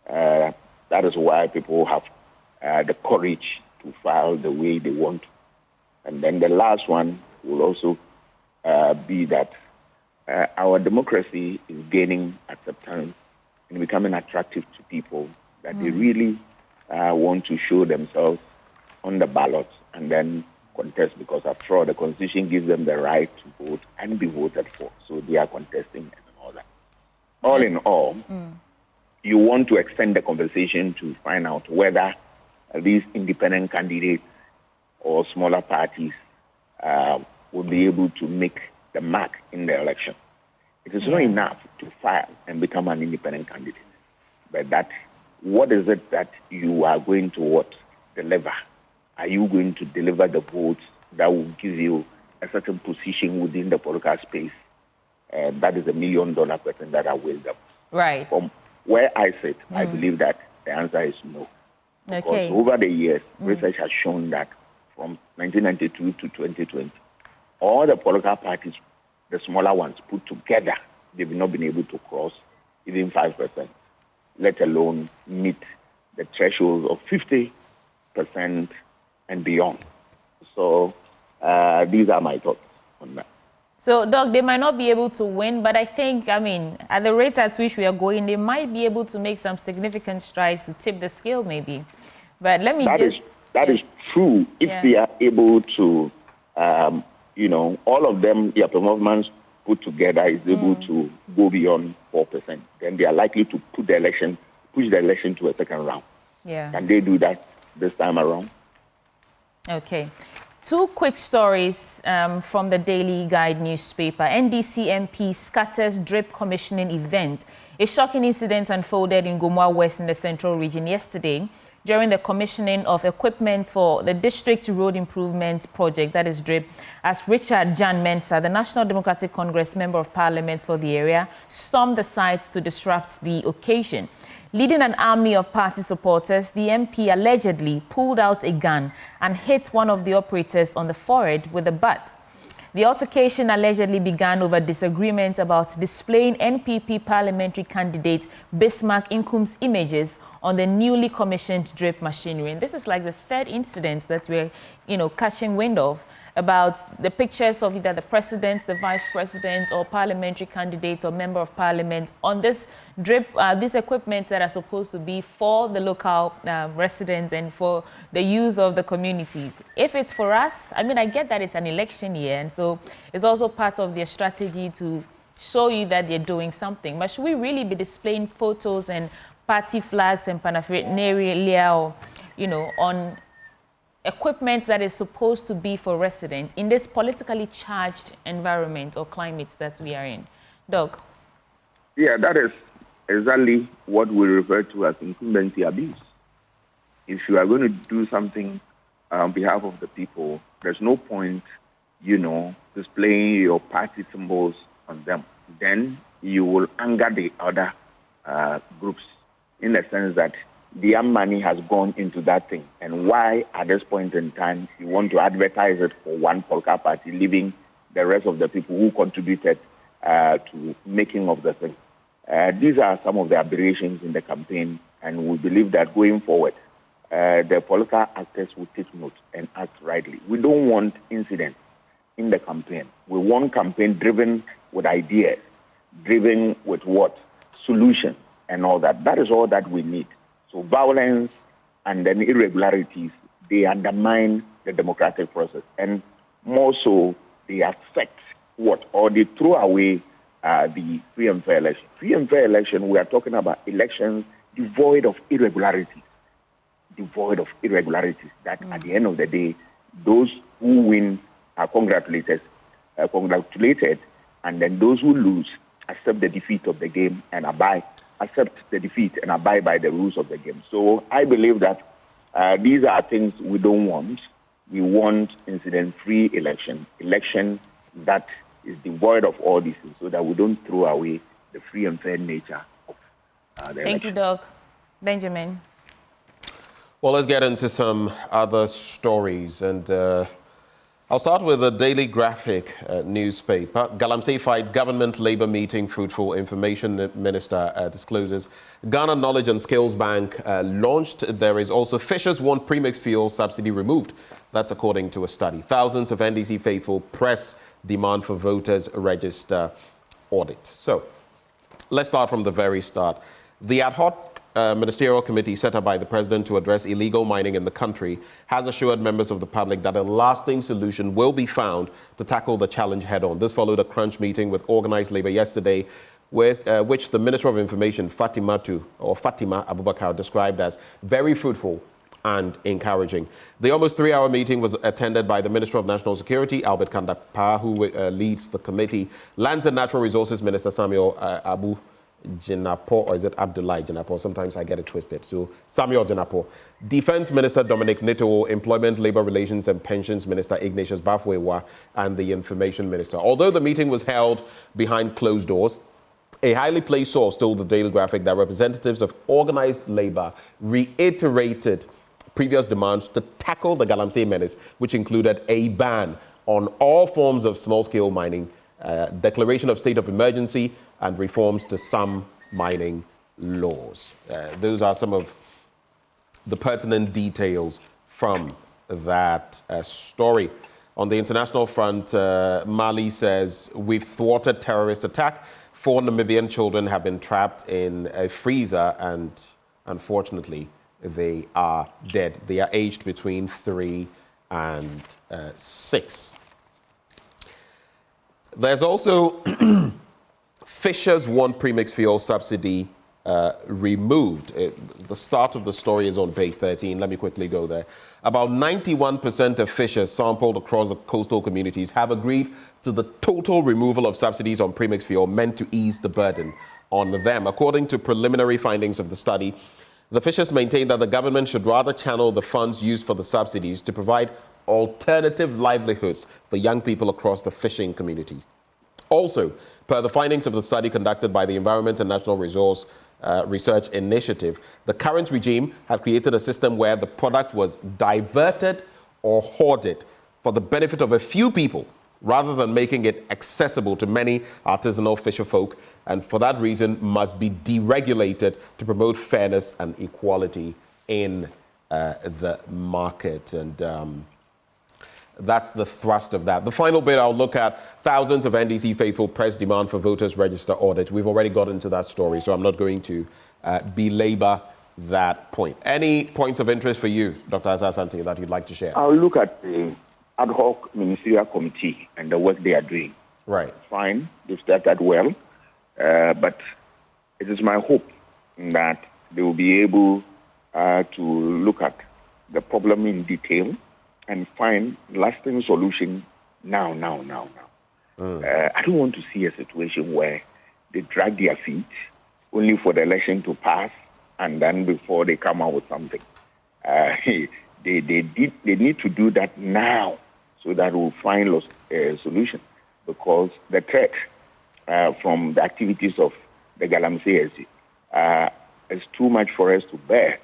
that is why people have the courage to file the way they want. And then the last one will also be that our democracy is gaining acceptance and becoming attractive to people, that they really want to show themselves on the ballot and then contest, because after all, the Constitution gives them the right to vote and be voted for. So they are contesting and all that. All in all, you want to extend the conversation to find out whether these independent candidates or smaller parties will be able to make the mark in the election. It is not enough to file and become an independent candidate, but that what is it that you are going to deliver? Are you going to deliver the votes that will give you a certain position within the political space? That is $1 million question that I will them. Right. From where I sit, I believe that the answer is no. Because Okay. over the years, research has shown that from 1992 to 2020, all the political parties, the smaller ones put together, they've not been able to cross even 5%, let alone meet the threshold of 50% and beyond. So these are my thoughts on that. So, Doc, they might not be able to win, but I think, I mean, at the rate at which we are going, they might be able to make some significant strides to tip the scale, maybe. But let me That is true if they are able to, all of them, their performance put together is able to go beyond 4%. Then they are likely to push the election to a second round. Yeah. Can they do that this time around? Okay. Two quick stories from the Daily Guide newspaper. NDC MP scatters drip commissioning event. A shocking incident unfolded in Gomwa West in the Central Region yesterday during the commissioning of equipment for the district road improvement project, that is DRIP, as Richard Jan Mensah, the National Democratic Congress Member of Parliament for the area, stormed the site to disrupt the occasion. Leading an army of party supporters, the MP allegedly pulled out a gun and hit one of the operators on the forehead with a butt. The altercation allegedly began over disagreement about displaying NPP parliamentary candidate Bismarck Inkum's images on the newly commissioned drip machinery. And this is like the third incident that we're, catching wind of, about the pictures of either the president, the vice president, or parliamentary candidate or member of parliament on this drip, these equipment that are supposed to be for the local residents and for the use of the communities. If it's for us, I mean, I get that it's an election year, and so it's also part of their strategy to show you that they're doing something. But should we really be displaying photos and party flags and paraphernalia, on equipment that is supposed to be for residents in this politically charged environment or climate that we are in? Doug? Yeah, that is exactly what we refer to as incumbency abuse. If you are going to do something on behalf of the people, there's no point, displaying your party symbols on them. Then you will anger the other groups in the sense that their money has gone into that thing. And why, at this point in time, you want to advertise it for one political party, leaving the rest of the people who contributed to making of the thing. These are some of the aberrations in the campaign, and we believe that going forward, the political actors will take note and act rightly. We don't want incidents in the campaign. We want campaign driven with ideas, driven with what? Solutions and all that. That is all that we need. So violence and then irregularities, they undermine the democratic process. And more so, they affect what? Or they throw away the free and fair election. Free and fair election, we are talking about elections devoid of irregularities. Devoid of irregularities. That at the end of the day, those who win are congratulated, and then those who lose accept the defeat of the game and accept the defeat and abide by the rules of the game. So I believe that these are things we don't want. we want incident-free election that is devoid of all these things, so that we don't throw away the free and fair nature of the election. Thank you, Doug. Benjamin. Well, let's get into some other stories, and I'll start with the Daily Graphic newspaper. Galamsey fight government labor meeting fruitful. Information Minister discloses. Ghana Knowledge and Skills Bank launched. There is also Fishers want Premix fuel subsidy removed. That's according to a study. Thousands of NDC faithful press demand for voters register audit. So let's start from the very start. The ad hoc ministerial committee set up by the president to address illegal mining in the country has assured members of the public that a lasting solution will be found to tackle the challenge head-on. This followed a crunch meeting with organized labor yesterday, with which the Minister of Information, Fatima Abubakar, described as very fruitful and encouraging. The almost 3-hour meeting was attended by the Minister of National Security, Albert Kandapa, who leads the committee, Lands and Natural Resources Minister Samuel Abu Jinapo, or is it Abdullahi Jinapo? Sometimes I get it twisted. So Samuel Jinapo. Defense Minister Dominic Nito, Employment, Labor Relations and Pensions Minister Ignatius Bafwewa, and the Information Minister. Although the meeting was held behind closed doors, a highly placed source told the Daily Graphic that representatives of organized labor reiterated previous demands to tackle the Galamsey menace, which included a ban on all forms of small-scale mining, declaration of state of emergency, and reforms to some mining laws. Those are some of the pertinent details from that story. On the international front, Mali says, we've thwarted terrorist attack. 4 Namibian children have been trapped in a freezer, and unfortunately, they are dead. They are aged between 3 and 6. There's also Fishers want Premix fuel subsidy removed. The start of the story is on page 13. Let me quickly go there. About 91% of fishers sampled across the coastal communities have agreed to the total removal of subsidies on Premix fuel meant to ease the burden on them. According to preliminary findings of the study, the fishers maintain that the government should rather channel the funds used for the subsidies to provide alternative livelihoods for young people across the fishing communities. Also, per the findings of the study conducted by the Environment and National Resource Research Initiative, the current regime had created a system where the product was diverted or hoarded for the benefit of a few people, rather than making it accessible to many artisanal fisher folk, and for that reason must be deregulated to promote fairness and equality in the market. And that's the thrust of that. The final bit I'll look at, thousands of NDC faithful press demand for voters register audit. We've already got into that story, so I'm not going to belabor that point. Any points of interest for you, Dr. Asanti, that you'd like to share? I'll look at the ad hoc ministerial committee and the work they are doing. Right. Fine, they've started well, but it is my hope that they will be able to look at the problem in detail and find lasting solution now. I don't want to see a situation where they drag their feet only for the election to pass and then before they come out with something. They need to do that now so that we'll find a solution, because the threat from the activities of the Galamsey is too much for us to bear,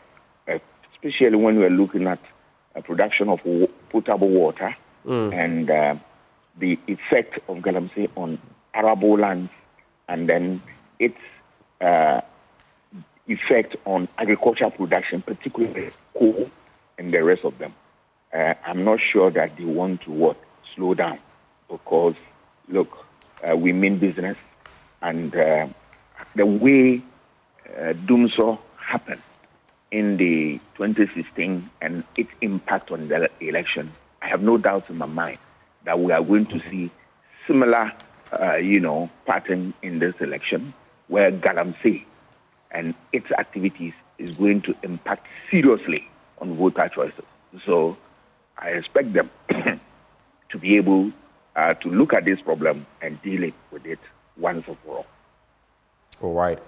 especially when we're looking at a production of potable water and the effect of Galamsey on arable lands, and then its effect on agricultural production, particularly coal and the rest of them. I'm not sure that they want to slow down, because, look, we mean business, and the way Doomso happened in the 2016 and its impact on the election, I have no doubt in my mind that we are going to see similar, pattern in this election, where Galamsey and its activities is going to impact seriously on voter choices. So I expect them to be able to look at this problem and deal with it once and for all. All right.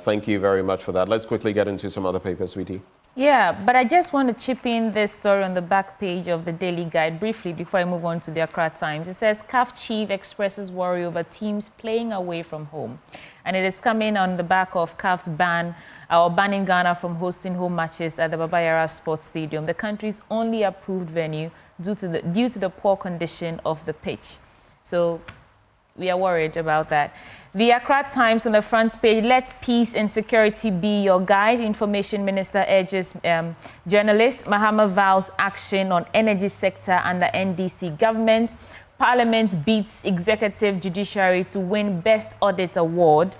Thank you very much for that. Let's quickly get into some other papers, sweetie. Yeah, but I just want to chip in this story on the back page of the Daily Guide briefly before I move on to the Accra Times. It says CAF chief expresses worry over teams playing away from home. And it is coming on the back of CAF's banning Ghana from hosting home matches at the Baba Yara Sports Stadium, the country's only approved venue due to the poor condition of the pitch. So we are worried about that. The Accra Times on the front page, let peace and security be your guide. Information Minister urges journalist. Mahama vows action on energy sector under NDC government. Parliament beats executive judiciary to win Best Audit Award.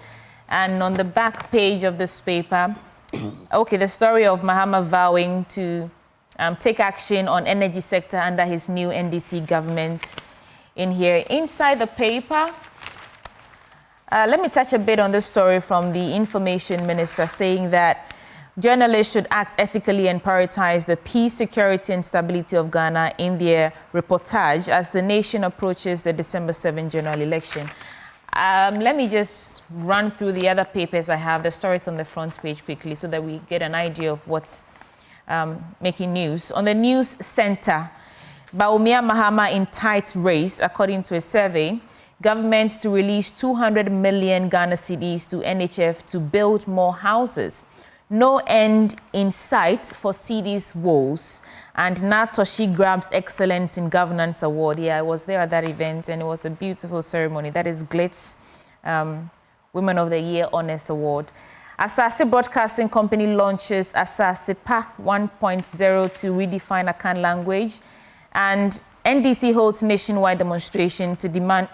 And on the back page of this paper, okay, the story of Mahama vowing to take action on energy sector under his new NDC government in here. Inside the paper, let me touch a bit on this story from the Information Minister saying that journalists should act ethically and prioritize the peace, security and stability of Ghana in their reportage as the nation approaches the December 7 general election. Let me just run through the other papers I have, the stories on the front page quickly so that we get an idea of what's making news. On the news center, Bawumia Mahama in tight race, according to a survey. Government to release 200 million Ghana cedis to NHF to build more houses. No end in sight for cedis woes. And Natoshi grabs Excellence in Governance Award. Yeah, I was there at that event and it was a beautiful ceremony. That is Glitz Women of the Year Honors Award. Asase Broadcasting Company launches Asase Pa 1.0 to redefine Akan language. And NDC holds nationwide demonstration to demand,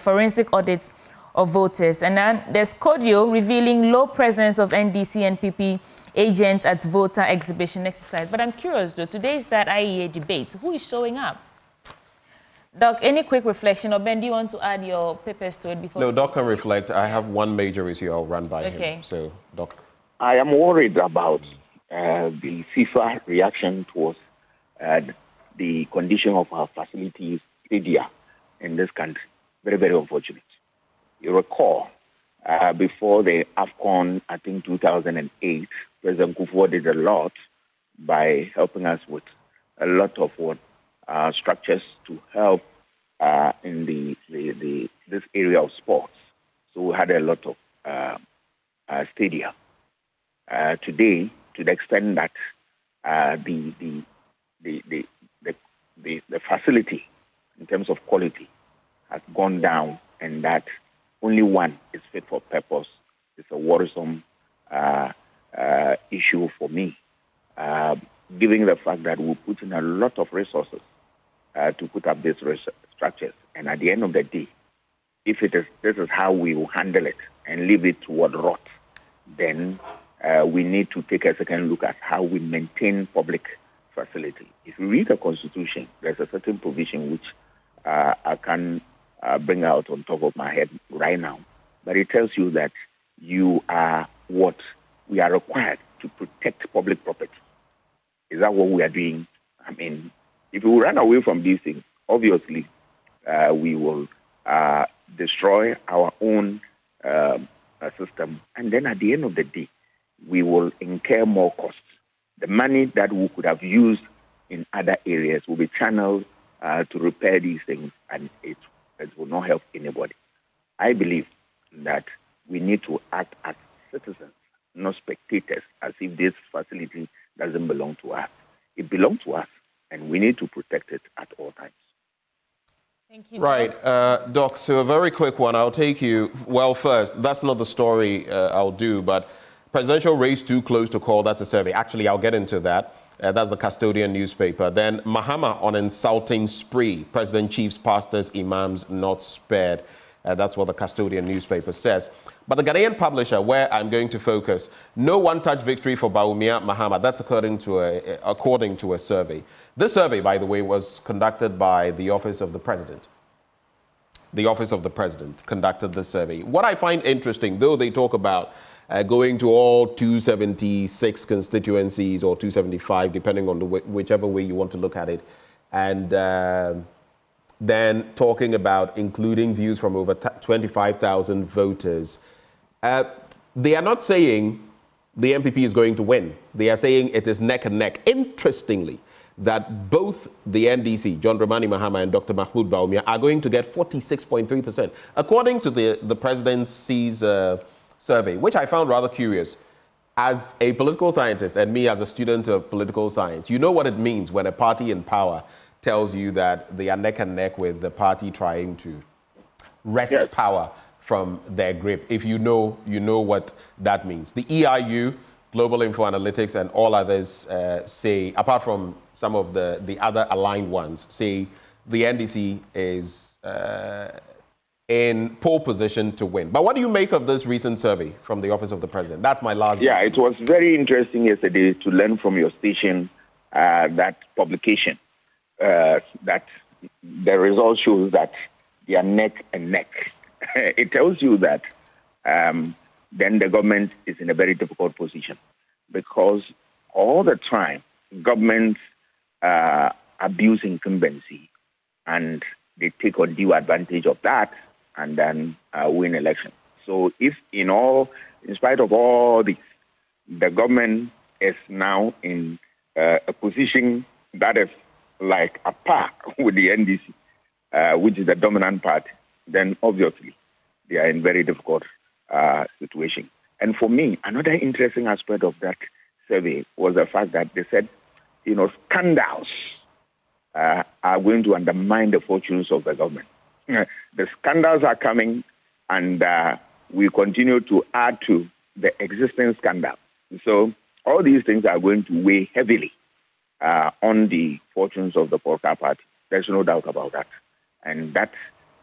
forensic audits of voters. And then there's Kodio revealing low presence of NDC and PP agents at voter exhibition exercise. But I'm curious though, today is that IEA debate. Who is showing up? Doc, any quick reflection? Or Ben, do you want to add your papers to it before? No, Doc can reflect. I have one major issue I'll run by him. So, Doc. I am worried about the FIFA reaction towards the condition of our facilities, stadia, in this country. Very, very unfortunate. You recall, before the AFCON, I think 2008, President Kufuor did a lot by helping us with a lot of structures to help in this area of sports. So we had a lot of stadia. Today, to the extent that the facility in terms of quality has gone down and that only one is fit for purpose. It's a worrisome issue for me, given the fact that we put in a lot of resources to put up these structures. And at the end of the day, if this is how we will handle it and leave it toward rot, then we need to take a second look at how we maintain public facility. If you read the Constitution, there's a certain provision which I can bring out on top of my head right now, but it tells you that we are required to protect public property. Is that what we are doing? I mean, if we run away from these things, obviously we will destroy our own system, and then at the end of the day, we will incur more costs. The money that we could have used in other areas will be channeled to repair these things, and it will not help anybody. I believe that we need to act as citizens, not spectators, as if this facility doesn't belong to us. It belongs to us, and we need to protect it at all times. Thank you, right, Doc, so a very quick one. I'll take you. Well, first, that's not the story I'll do, but presidential race too close to call. That's a survey. Actually, I'll get into that. That's the Custodian newspaper. Then Mahama on insulting spree. President chiefs, pastors, imams not spared. That's what the Custodian newspaper says. But the Ghanaian publisher, where I'm going to focus, no one-touch victory for Bawumia Mahama. That's according to a survey. This survey, by the way, was conducted by the Office of the President. The Office of the President conducted this survey. What I find interesting, though they talk about going to all 276 constituencies or 275, depending on whichever way you want to look at it, and then talking about including views from over 25,000 voters. They are not saying the MPP is going to win. They are saying it is neck and neck. Interestingly, that both the NDC, John Mahama and Dr. Mahmoud Bawumia, are going to get 46.3%. According to the presidency's survey, which I found rather curious, as a political scientist and me as a student of political science, you know what it means when a party in power tells you that they are neck and neck with the party trying to wrest power from their grip. If you know, you know what that means. The EIU, Global Info Analytics, and all others say, apart from some of the other aligned ones, say the NDC is in pole position to win. But what do you make of this recent survey from the Office of the President? That's my last. Yeah, it was very interesting yesterday to learn from your station that publication, that the result shows that they are neck and neck. It tells you that then the government is in a very difficult position, because all the time governments abuse incumbency and they take undue advantage of that and then win elections. So if in spite of all this, the government is now in a position that is like a par with the NDC, which is the dominant party, then obviously they are in very difficult situation. And for me, another interesting aspect of that survey was the fact that they said, scandals are going to undermine the fortunes of the government. The scandals are coming, and we continue to add to the existing scandal. So all these things are going to weigh heavily on the fortunes of the Polka Party. There's no doubt about that. And that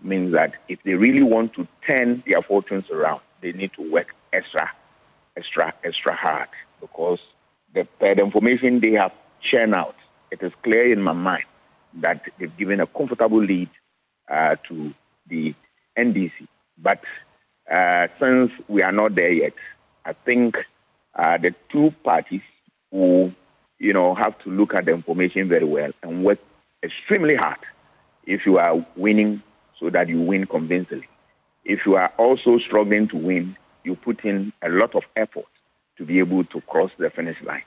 means that if they really want to turn their fortunes around, they need to work extra hard, because the information they have churned out, it is clear in my mind that they've given a comfortable lead to the NDC. But since we are not there yet, I think the two parties will, have to look at the information very well and work extremely hard if you are winning, so that you win convincingly. If you are also struggling to win, you put in a lot of effort to be able to cross the finish line.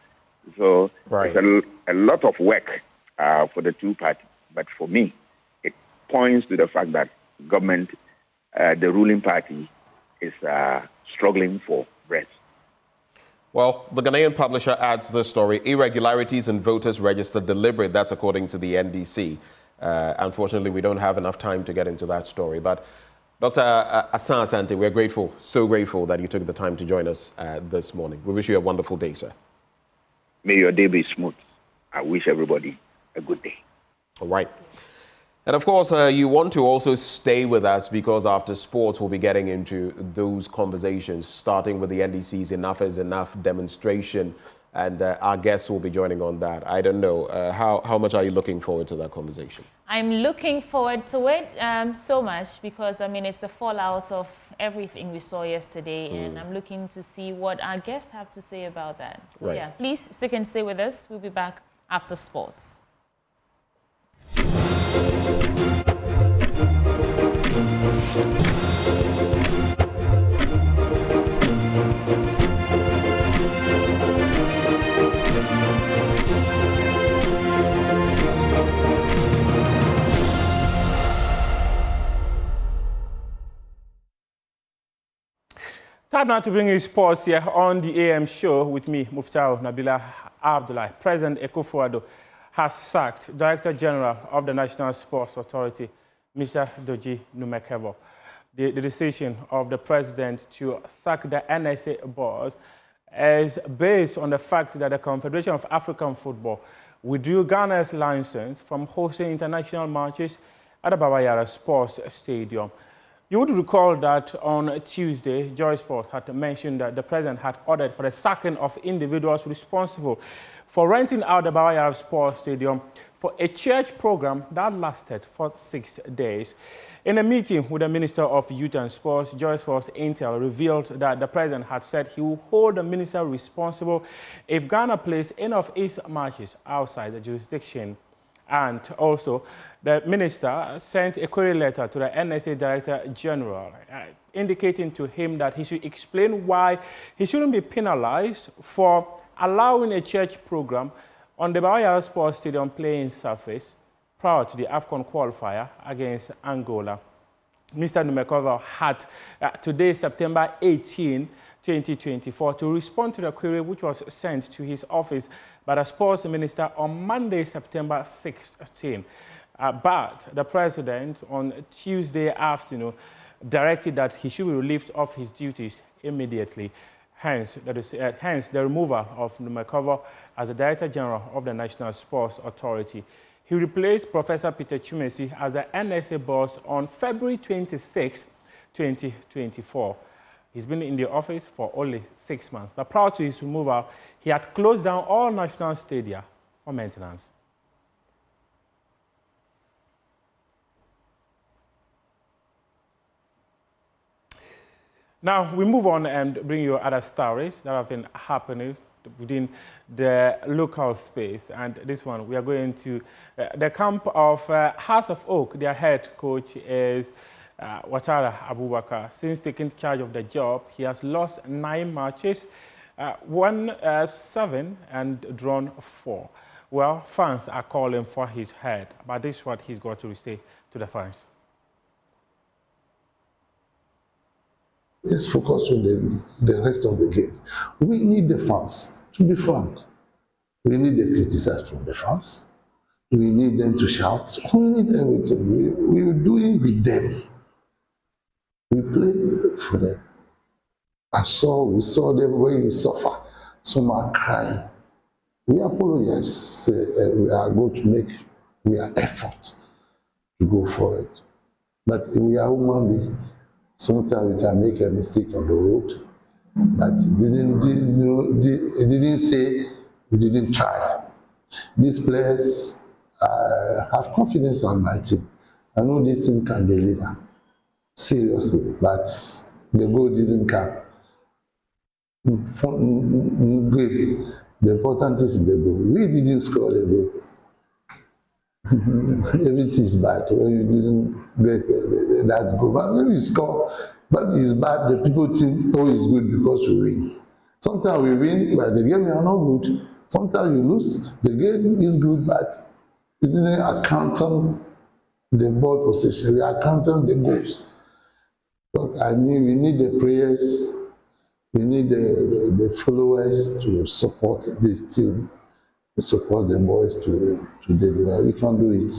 So it's a lot of work for the two parties. But for me, it points to the fact that government, the ruling party, is struggling for breath. Well, the Ghanaian publisher adds this story: irregularities in voters registered deliberate. That's according to the NDC. Unfortunately, we don't have enough time to get into that story. But Dr. Asanti, we're grateful, so grateful that you took the time to join us this morning. We wish you a wonderful day, sir. May your day be smooth. I wish everybody a good day. All right. And of course, you want to also stay with us, because after sports, we'll be getting into those conversations, starting with the NDC's Enough is Enough demonstration. And our guests will be joining on that. I don't know, how much are you looking forward to that conversation? I'm looking forward to it so much, because, it's the fallout of everything we saw yesterday. And I'm looking to see what our guests have to say about that. So, yeah, please stick and stay with us. We'll be back after sports. Time now to bring you sports here on the AM show with me, Muftau Nabila Abdullah. President Akufo-Addo has sacked Director General of the National Sports Authority, Mr. Doji Numekebo. The decision of the president to sack the NSA boss is based on the fact that the Confederation of African Football withdrew Ghana's license from hosting international matches at the Baba Yara Sports Stadium. You would recall that on Tuesday, Joy Sports had mentioned that the president had ordered for the sacking of individuals responsible for renting out the Baba Yara Sports Stadium for a church program that lasted for 6 days. In a meeting with the Minister of Youth and Sports, Joy Sports Intel revealed that the president had said he will hold the minister responsible if Ghana plays any of its matches outside the jurisdiction. And also, the minister sent a query letter to the NSA Director General, indicating to him that he should explain why he shouldn't be penalized for allowing a church program on the Bayara Sports Stadium playing surface prior to the AFCON qualifier against Angola. Mr. Numekova had today, September 18, 2024, to respond to the query which was sent to his office by the sports minister on Monday, September 16. But the president on Tuesday afternoon directed that he should be relieved of his duties immediately. Hence, the removal of Numekova as the Director General of the National Sports Authority. He replaced Professor Peter Chumesi as the NSA boss on February 26, 2024. He's been in the office for only 6 months. But prior to his removal, he had closed down all national stadia for maintenance. Now, we move on and bring you other stories that have been happening within the local space. And this one, we are going to the camp of House of Oak. Their head coach is Watara Abubakar. Since taking charge of the job, he has lost 9 matches, won 7 and drawn 4. Well, fans are calling for his head, but this is what he's got to say to the fans. Let's focus on the rest of the games. We need the fans, to be frank. We need the criticism from the fans. We need them to shout. We need everything. We do it with them. We play for them. We saw them when we suffer. Some are crying. We apologize. We are going to make effort to go forward. But we are human beings. Sometimes we can make a mistake on the road, but it didn't say we didn't try. These players have confidence on my team. I know this team can deliver, seriously, but the goal didn't come. The important is the goal. We didn't score the goal. Everything is bad when you didn't get that goal. But when you score, but it's bad, the people think, oh, it's good because we win. Sometimes we win, but the game is not good. Sometimes you lose, the game is good, but you didn't account on the ball position, we account on the goals. But I mean, we need the prayers, we need the followers to support this team. To support the boys to deliver. We can do it.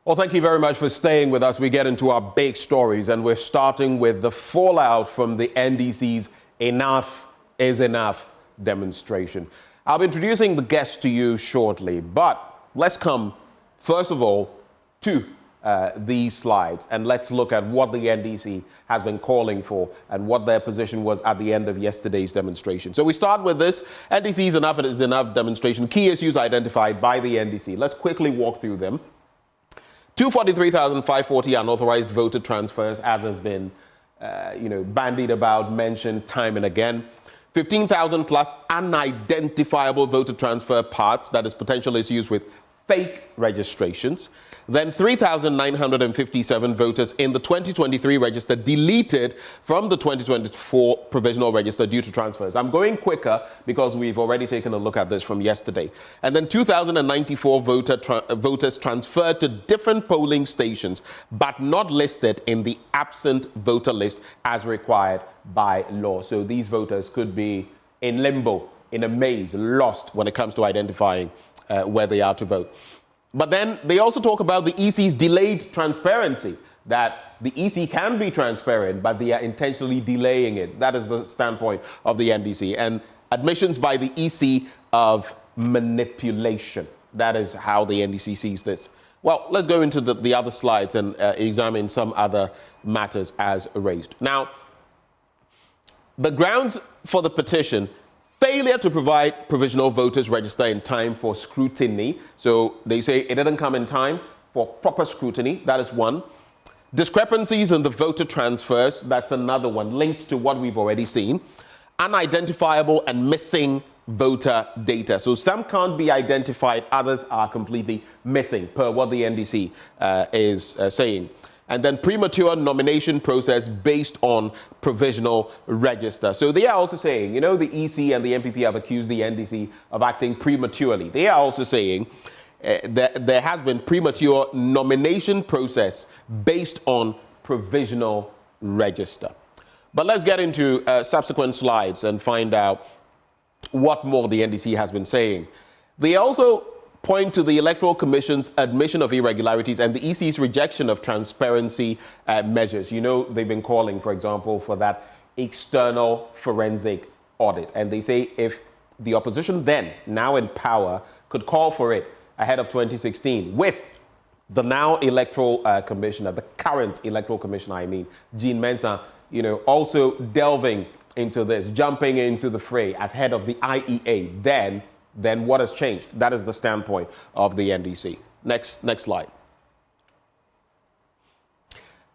Well, thank you very much for staying with us. We get into our big stories, and we're starting with the fallout from the NDC's Enough is Enough demonstration. I'll be introducing the guests to you shortly, but let's come, first of all, to these slides, and let's look at what the NDC has been calling for and what their position was at the end of yesterday's demonstration. So we start with this NDC's Enough is Enough demonstration, key issues identified by the NDC. Let's quickly walk through them. 243,540 unauthorized voter transfers, as has been, bandied about, mentioned time and again. 15,000 plus unidentifiable voter transfer parts, that is potential issues with fake registrations. Then 3,957 voters in the 2023 register deleted from the 2024 provisional register due to transfers. I'm going quicker because we've already taken a look at this from yesterday. And then 2,094 voters transferred to different polling stations, but not listed in the absent voter list as required by law. So these voters could be in limbo, in a maze, lost when it comes to identifying where they are to vote. But then they also talk about the EC's delayed transparency, that the EC can be transparent, but they are intentionally delaying it. That is the standpoint of the NDC. And admissions by the EC of manipulation. That is how the NDC sees this. Well, let's go into the other slides and examine some other matters as raised. Now, The grounds for the petition: failure to provide provisional voters register in time for scrutiny. So they say it didn't come in time for proper scrutiny. That is one. Discrepancies in the voter transfers. That's another one, linked to what we've already seen. Unidentifiable and missing voter data. So some can't be identified, others are completely missing, per what the NDC is saying. And then premature nomination process based on provisional register. So they are also saying, you know, the EC and the MPP have accused the NDC of acting prematurely. They are also saying that there has been premature nomination process based on provisional register. But let's get into subsequent slides and find out what more the NDC has been saying. They also point to the Electoral Commission's admission of irregularities and the EC's rejection of transparency measures. You know, they've been calling, for example, for that external forensic audit. And they say if the opposition then, now in power, could call for it ahead of 2016 with the now Electoral Commissioner, the current Electoral Commissioner, I mean, Jean Mensah, you know, also delving into this, jumping into the fray as head of the IEA, then what has changed? That is the standpoint of the NDC. Next slide.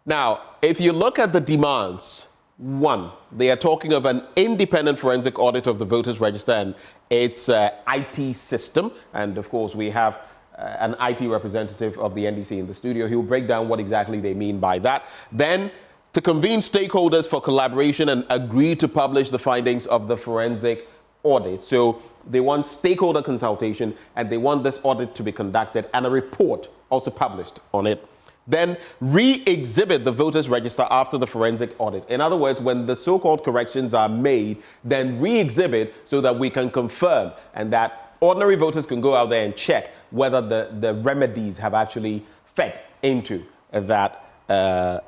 Now, if you look at the demands, one, they are talking of an independent forensic audit of the voters register and its IT system. And of course, we have an IT representative of the NDC in the studio. He will break down what exactly they mean by that. Then, to convene stakeholders for collaboration and agree to publish the findings of the forensic audit. So they want stakeholder consultation and they want this audit to be conducted and a report also published on it. Then re-exhibit the voters register after the forensic audit. In other words, when the so-called corrections are made, then re-exhibit so that we can confirm and that ordinary voters can go out there and check whether the remedies have actually fed into that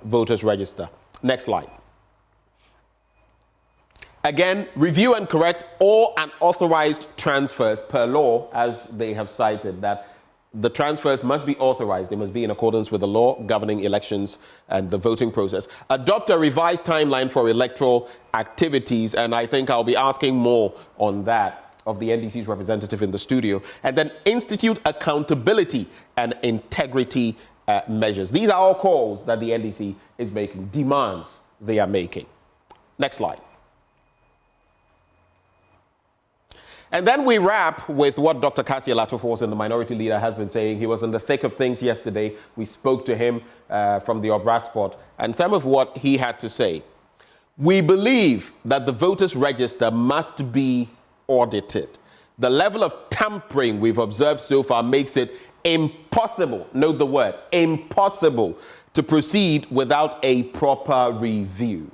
voters register. Next slide. Again, review and correct all unauthorized transfers per law, as they have cited that the transfers must be authorized. They must be in accordance with the law governing elections and the voting process. Adopt a revised timeline for electoral activities, and I think I'll be asking more on that of the NDC's representative in the studio. And then institute accountability and integrity measures. These are all calls that the NDC is making, demands they are making. Next slide. And then we wrap with what Dr. Cassiel Latto-Forson, the minority leader, has been saying. He was in the thick of things yesterday. We spoke to him from the Obra spot, and some of what he had to say. We believe that the voters register must be audited. The level of tampering we've observed so far makes it impossible, note the word, impossible, to proceed without a proper review.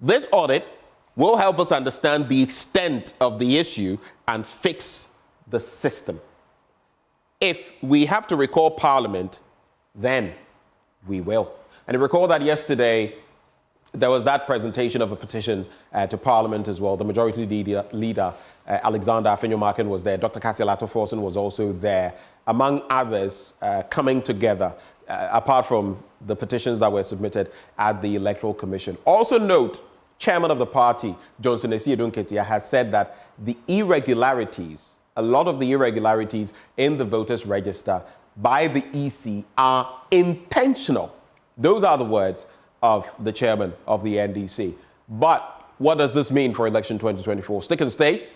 This audit will help us understand the extent of the issue and fix the system. If we have to recall Parliament, then we will. And recall that yesterday, there was that presentation of a petition to Parliament as well. The majority leader, Alexander Afenyo-Markin, was there. Dr. Cassiel Latto-Forson was also there, among others, coming together, apart from the petitions that were submitted at the Electoral Commission. Also note, Chairman of the party, Johnson Esiedun-Ketia, has said that the irregularities, a lot of the irregularities in the voters register by the EC are intentional. Those are the words of the chairman of the NDC. But what does this mean for election 2024? Stick and stay.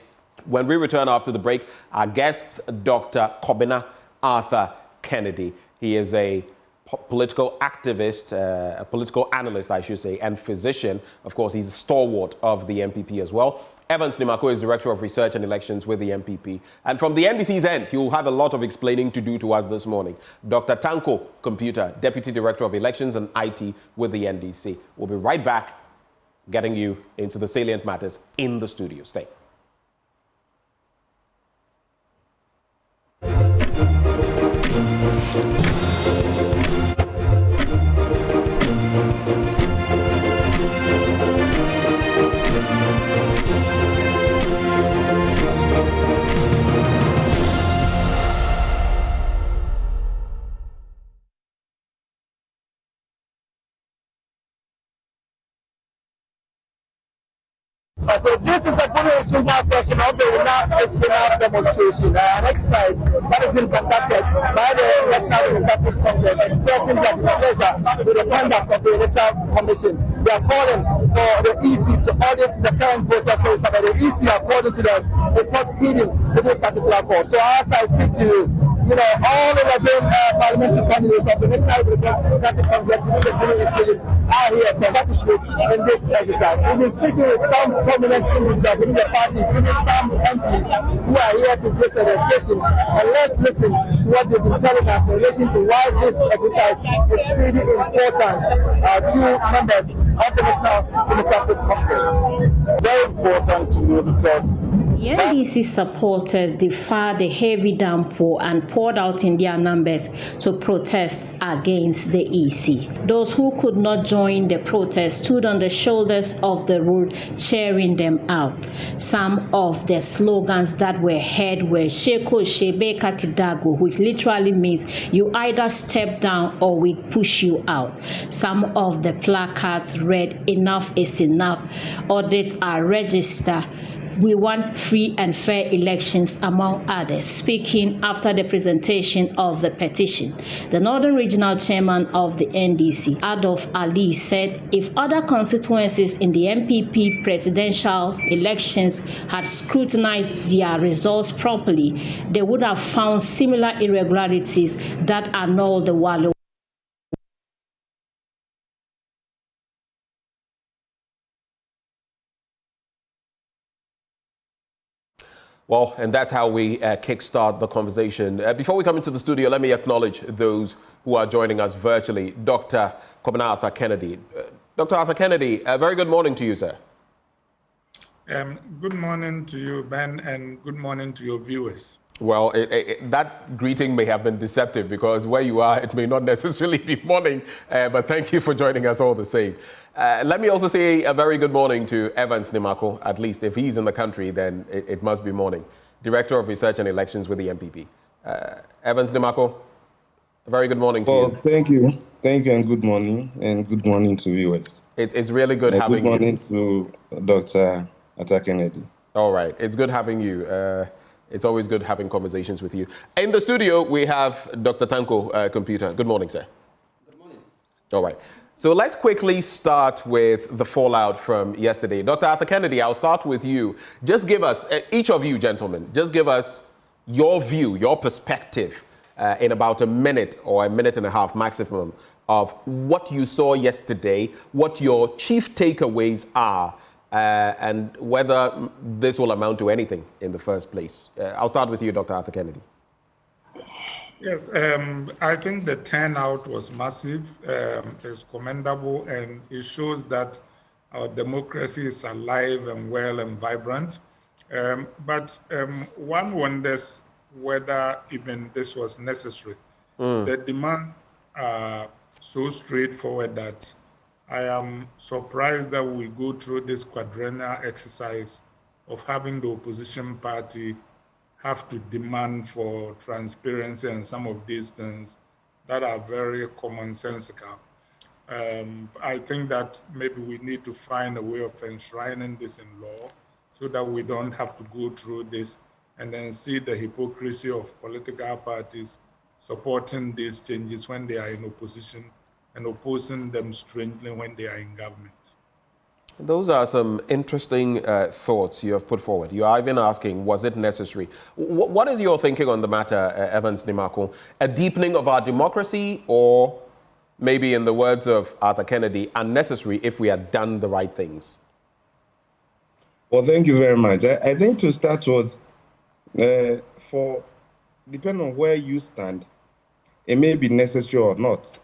When we return after the break, our guests, Dr. Kobina Arthur Kennedy. He is a political activist, a political analyst, I should say, and physician. Of course, he's a stalwart of the MPP as well. Evans Nimako is Director of Research and Elections with the MPP. And from the NDC's end, he will have a lot of explaining to do to us this morning. Dr. Tanko Computer, Deputy Director of Elections and IT with the NDC. We'll be right back, getting you into the salient matters in the studio. Stay. So this is the Premix regional version of the enough demonstration, an exercise that has been conducted by the National Democratic Congress, expressing their displeasure with the conduct of the Electoral Commission. They are calling for the EC to audit the current voters register, but the EC, according to them, is not heeding to this particular call. So as I speak to you, all 11 parliamentary candidates of the National Democratic Congress within the Premix region are here to participate in this exercise. We've been speaking with some prominent individuals within the party, including some MPs who are here to place an education. And let's listen to what they've been telling us in relation to why this exercise is pretty important to members of the National Democratic Congress. Very important to me because the NDC supporters defied the heavy downpour and poured out in their numbers to protest against the EC. Those who could not join the protest stood on the shoulders of the road cheering them out. Some of the slogans that were heard were Sheko Shebe Katidago, which literally means you either step down or we push you out. Some of the placards read enough is enough, audits are registered, we want free and fair elections, among others. Speaking after the presentation of the petition, the Northern Regional Chairman of the NDC, Adolf Ali, said if other constituencies in the MPP presidential elections had scrutinized their results properly, they would have found similar irregularities that annul the Wallo. Well, and that's how we kickstart the conversation. Before we come into the studio, let me acknowledge those who are joining us virtually. Dr. Kwabena Arthur Kennedy. Dr. Arthur Kennedy, a very good morning to you, sir. Good morning to you, Ben, and good morning to your viewers. Well, that greeting may have been deceptive because where you are, it may not necessarily be morning, but thank you for joining us all the same. Let me also say a very good morning to Evans Nimako. At least if he's in the country, then it must be morning. Director of Research and Elections with the MPP. Evans Nimako, a very good morning to you. Thank you. Thank you and good morning to viewers. It's really good having you. Good morning to Dr. Arthur Kennedy. All right, it's good having you. It's always good having conversations with you. In the studio, we have Dr. Tanko Computer. Good morning, sir. Good morning. All right. So let's quickly start with the fallout from yesterday. Dr. Arthur Kennedy, I'll start with you. Just give us, each of you gentlemen, just give us your view, your perspective in about a minute or a minute and a half maximum of what you saw yesterday, what your chief takeaways are, and whether this will amount to anything in the first place. I'll start with you, Dr. Arthur Kennedy. Yes, I think the turnout was massive, it's commendable, and it shows that our democracy is alive and well and vibrant. But one wonders whether even this was necessary. The demand are so straightforward that I am surprised that we go through this quadrennial exercise of having the opposition party have to demand for transparency and some of these things that are very commonsensical. I think that maybe we need to find a way of enshrining this in law so that we don't have to go through this and then see the hypocrisy of political parties supporting these changes when they are in opposition and opposing them strangely when they are in government. Those are some interesting thoughts you have put forward. You are even asking, was it necessary? What is your thinking on the matter, Evans Nimako? A deepening of our democracy, or maybe in the words of Arthur Kennedy, unnecessary if we had done the right things? Well, thank you very much. I think to start with, depending on where you stand, it may be necessary or not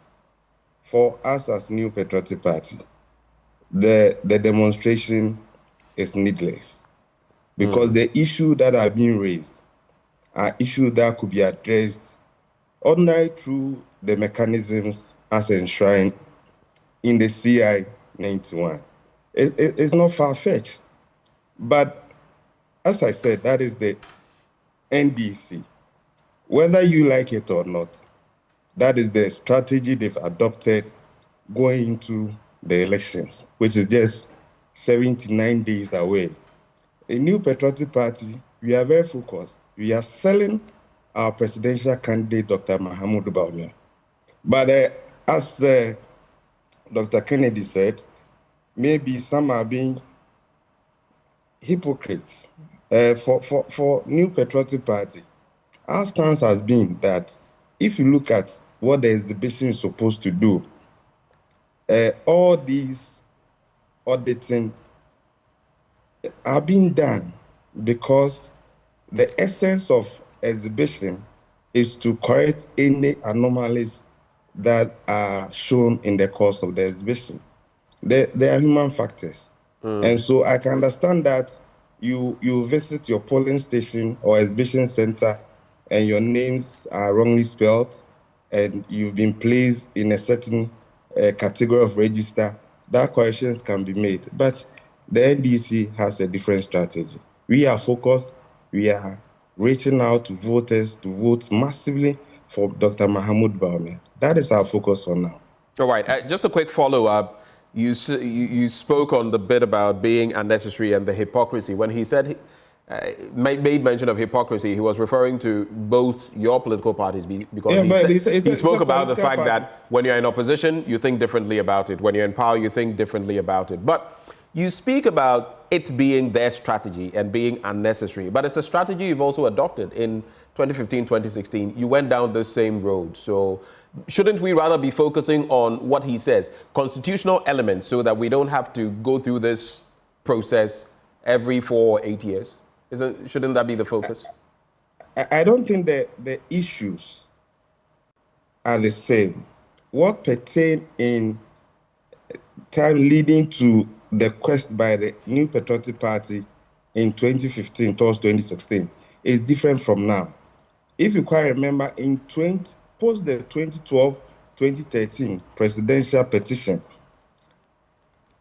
for us as New Patriotic Party. The demonstration is needless because the issues that are being raised are issues that could be addressed ordinarily through the mechanisms as enshrined in the CI 91. It's not far-fetched. But as I said, that is the NDC. Whether you like it or not, that is the strategy they've adopted going into the elections, which is just 79 days away a new Patriotic Party, we are very focused. We are selling our presidential candidate, Dr. Mahama Bawumia. But as Dr. Kennedy said, maybe some are being hypocrites. For New Patriotic Party, our stance has been that if you look at what the exhibition is supposed to do, all these auditing are being done because the essence of exhibition is to correct any anomalies that are shown in the course of the exhibition. There are human factors. And so I can understand that you visit your polling station or exhibition center and your names are wrongly spelled and you've been placed in a certain category of register. That corrections can be made. But the NDC has a different strategy. We are focused. We are reaching out to voters to vote massively for Dr. Mahama Bawumia. That is our focus for now. All right. Just a quick follow-up. You spoke on the bit about being unnecessary and the hypocrisy. When he said, made mention of hypocrisy, he was referring to both your political parties because he spoke about the fact that when you're in opposition, you think differently about it. When you're in power, you think differently about it. But you speak about it being their strategy and being unnecessary. But it's a strategy you've also adopted in 2015, 2016. You went down the same road. So shouldn't we rather be focusing on what he says, constitutional elements, so that we don't have to go through this process every 4 or 8 years? Shouldn't that be the focus? I don't think that the issues are the same. What pertained in time leading to the quest by the New Patriotic Party in 2015 towards 2016 is different from now. If you quite remember, in post the 2012-2013 presidential petition,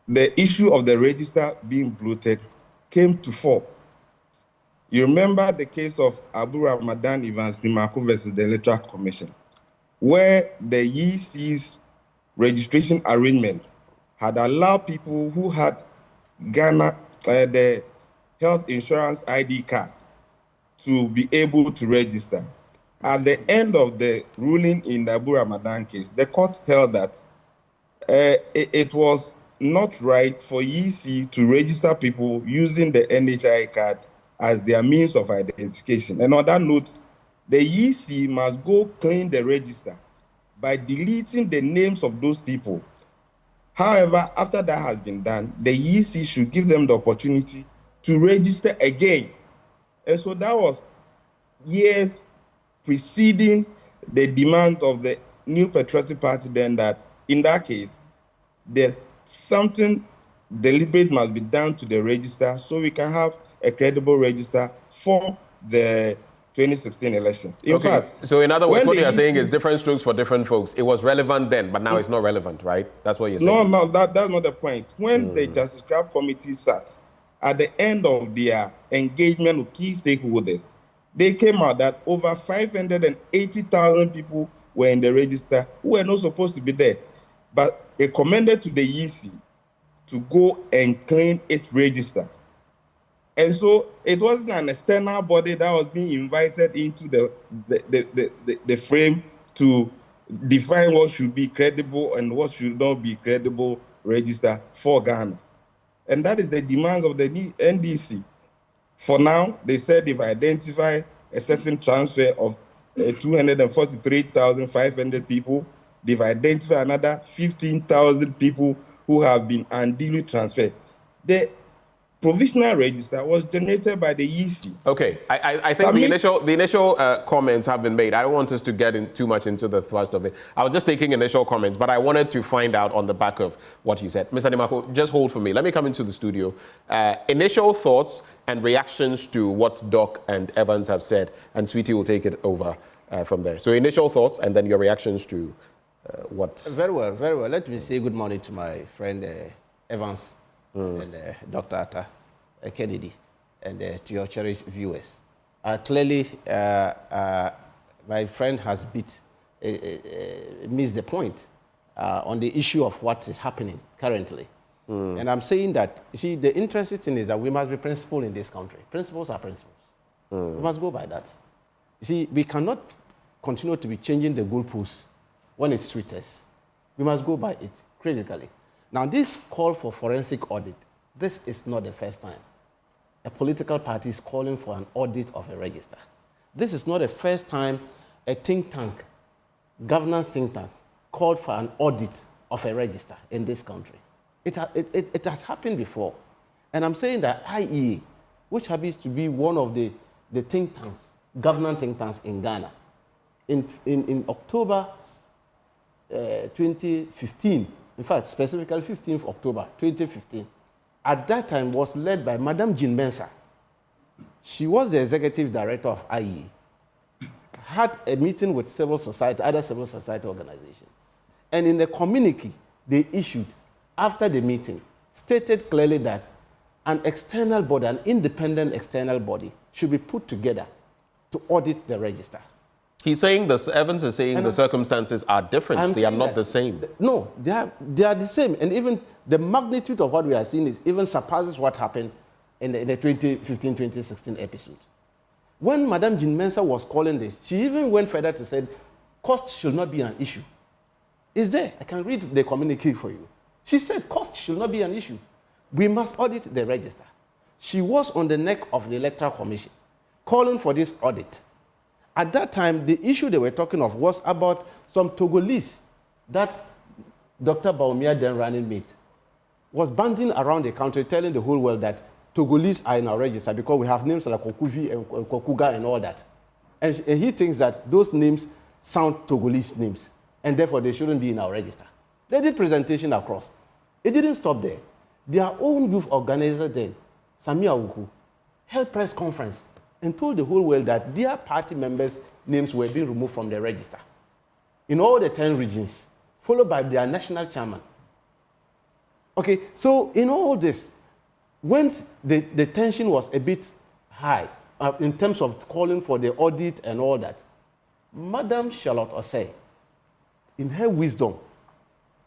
the issue of the register being bloated came to fore. You remember the case of Abu Ramadan Evans Dimako versus the Electoral Commission, where the EC's registration arrangement had allowed people who had Ghana, the health insurance ID card, to be able to register. At the end of the ruling in the Abu Ramadan case, the court held that it was not right for EC to register people using the NHI card as their means of identification. And on that note, the EC must go clean the register by deleting the names of those people. However, after that has been done, the EC should give them the opportunity to register again. And so that was years preceding the demand of the New Patriotic Party then that, in that case, that something deliberate must be done to the register so we can have a credible register for the 2016 elections. In fact, so in other words, what you're saying is different strokes for different folks. It was relevant then, but now it's not relevant, right? That's what you're saying. No, that's not the point. When the Justice Crab Committee sat, at the end of their engagement with key stakeholders, they came out that over 580,000 people were in the register who were not supposed to be there, but recommended to the EC to go and clean its register. And so it wasn't an external body that was being invited into the frame to define what should be credible and what should not be credible register for Ghana. And that is the demands of the NDC. For now, they said they've identified a certain transfer of 243,500 people. They've identified another 15,000 people who have been unduly transferred. The provisional register was generated by the EC. Okay, I think the initial comments have been made. I don't want us to get too much into the thrust of it. I was just taking initial comments, but I wanted to find out on the back of what you said. Mr. Dimako, just hold for me. Let me come into the studio. Initial thoughts and reactions to what Doc and Evans have said, and Sweetie will take it over from there. So initial thoughts and then your reactions to what... Very well, very well. Let me say good morning to my friend Evans. And Dr. Atta Kennedy, and to your cherished viewers. Clearly, my friend has missed the point on the issue of what is happening currently. And I'm saying that, you see, the interesting thing is that we must be principled in this country. Principles are principles. We must go by that. You see, we cannot continue to be changing the goalposts when it suits us. We must go by it critically. Now, this call for forensic audit, this is not the first time a political party is calling for an audit of a register. This is not the first time a think tank, governance think tank, called for an audit of a register in this country. It has happened before. And I'm saying that IEA, which happens to be one of the think tanks, governance think tanks in Ghana, in October 2015, in fact, specifically 15th October 2015, at that time was led by Madam Jean Mensah. She was the executive director of IEA, had a meeting with civil society, other civil society organizations. And in the communique they issued after the meeting, stated clearly that an external body, an independent external body, should be put together to audit the register. He's saying this, Evans is saying the circumstances are different. They are not the same. No, they are the same. And even the magnitude of what we are seeing is even surpasses what happened in the 2015-2016 episode. When Madam Jean Mensah was calling this, she even went further to say, cost should not be an issue. It's there. I can read the communique for you. She said cost should not be an issue. We must audit the register. She was on the neck of the Electoral Commission, calling for this audit. At that time, the issue they were talking of was about some Togolese that Dr. Baumia, then running mate, was banding around the country, telling the whole world that Togolese are in our register because we have names like Kokuvi and Kokuga and all that. And he thinks that those names sound Togolese names, and therefore they shouldn't be in our register. They did presentation across. It didn't stop there. Their own youth organizer then, Samia Wuku, held press conference and told the whole world that their party members' names were being removed from the register in all the 10 regions, followed by their national chairman. Okay, so in all this, when the tension was a bit high in terms of calling for the audit and all that, Madam Charlotte Osei, in her wisdom,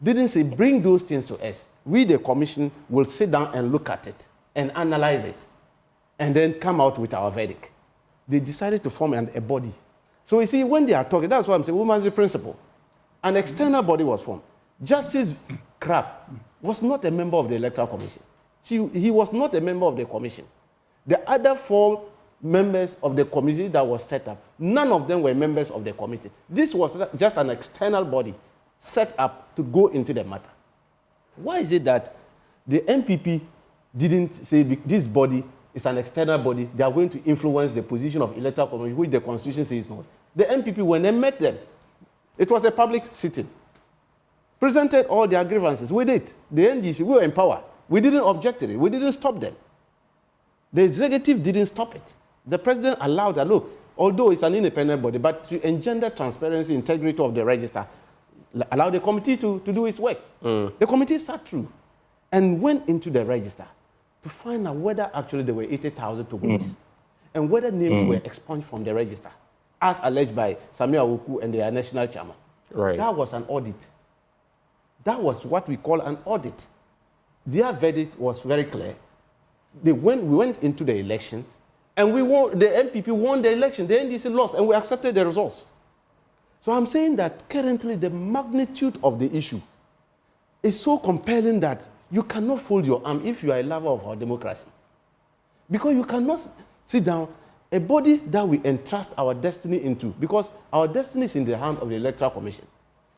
didn't say, bring those things to us. We, the commission, will sit down and look at it and analyze it and then come out with our verdict. They decided to form a body. So you see, when they are talking, that's why I'm saying women's principle. An external body was formed. Justice Crabb was not a member of the Electoral Commission. He was not a member of the commission. The other 4 members of the committee that was set up, none of them were members of the committee. This was just an external body set up to go into the matter. Why is it that the MPP didn't say this body is an external body, they are going to influence the position of Electoral Commission, which the Constitution says not? The MPP, when they met them, it was a public sitting, presented all their grievances. We did. The NDC, we were in power. We didn't object to it. We didn't stop them. The executive didn't stop it. The president allowed that, look, although it's an independent body, but to engender transparency, integrity of the register, allow the committee to do its work. The committee sat through and went into the register to find out whether actually there were 80,000 Togolese and whether names were expunged from the register, as alleged by Samia Wuku and their national chairman. Right. That was an audit. That was what we call an audit. Their verdict was very clear. We went into the elections, and we won. The MPP won the election. The NDC lost, and we accepted the results. So I'm saying that currently the magnitude of the issue is so compelling that you cannot fold your arm if you are a lover of our democracy. Because you cannot sit down, a body that we entrust our destiny into, because our destiny is in the hand of the Electoral Commission.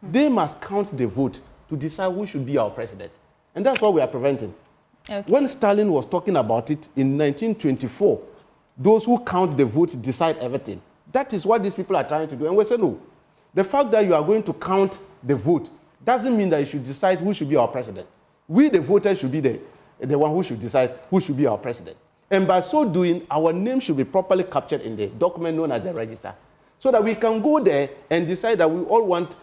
They must count the vote to decide who should be our president. And that's what we are preventing. Okay. When Stalin was talking about it in 1924, those who count the vote decide everything. That is what these people are trying to do. And we say, no. The fact that you are going to count the vote doesn't mean that you should decide who should be our president. We, the voters, should be the one who should decide who should be our president. And by so doing, our name should be properly captured in the document known as the register, so that we can go there and decide that we all want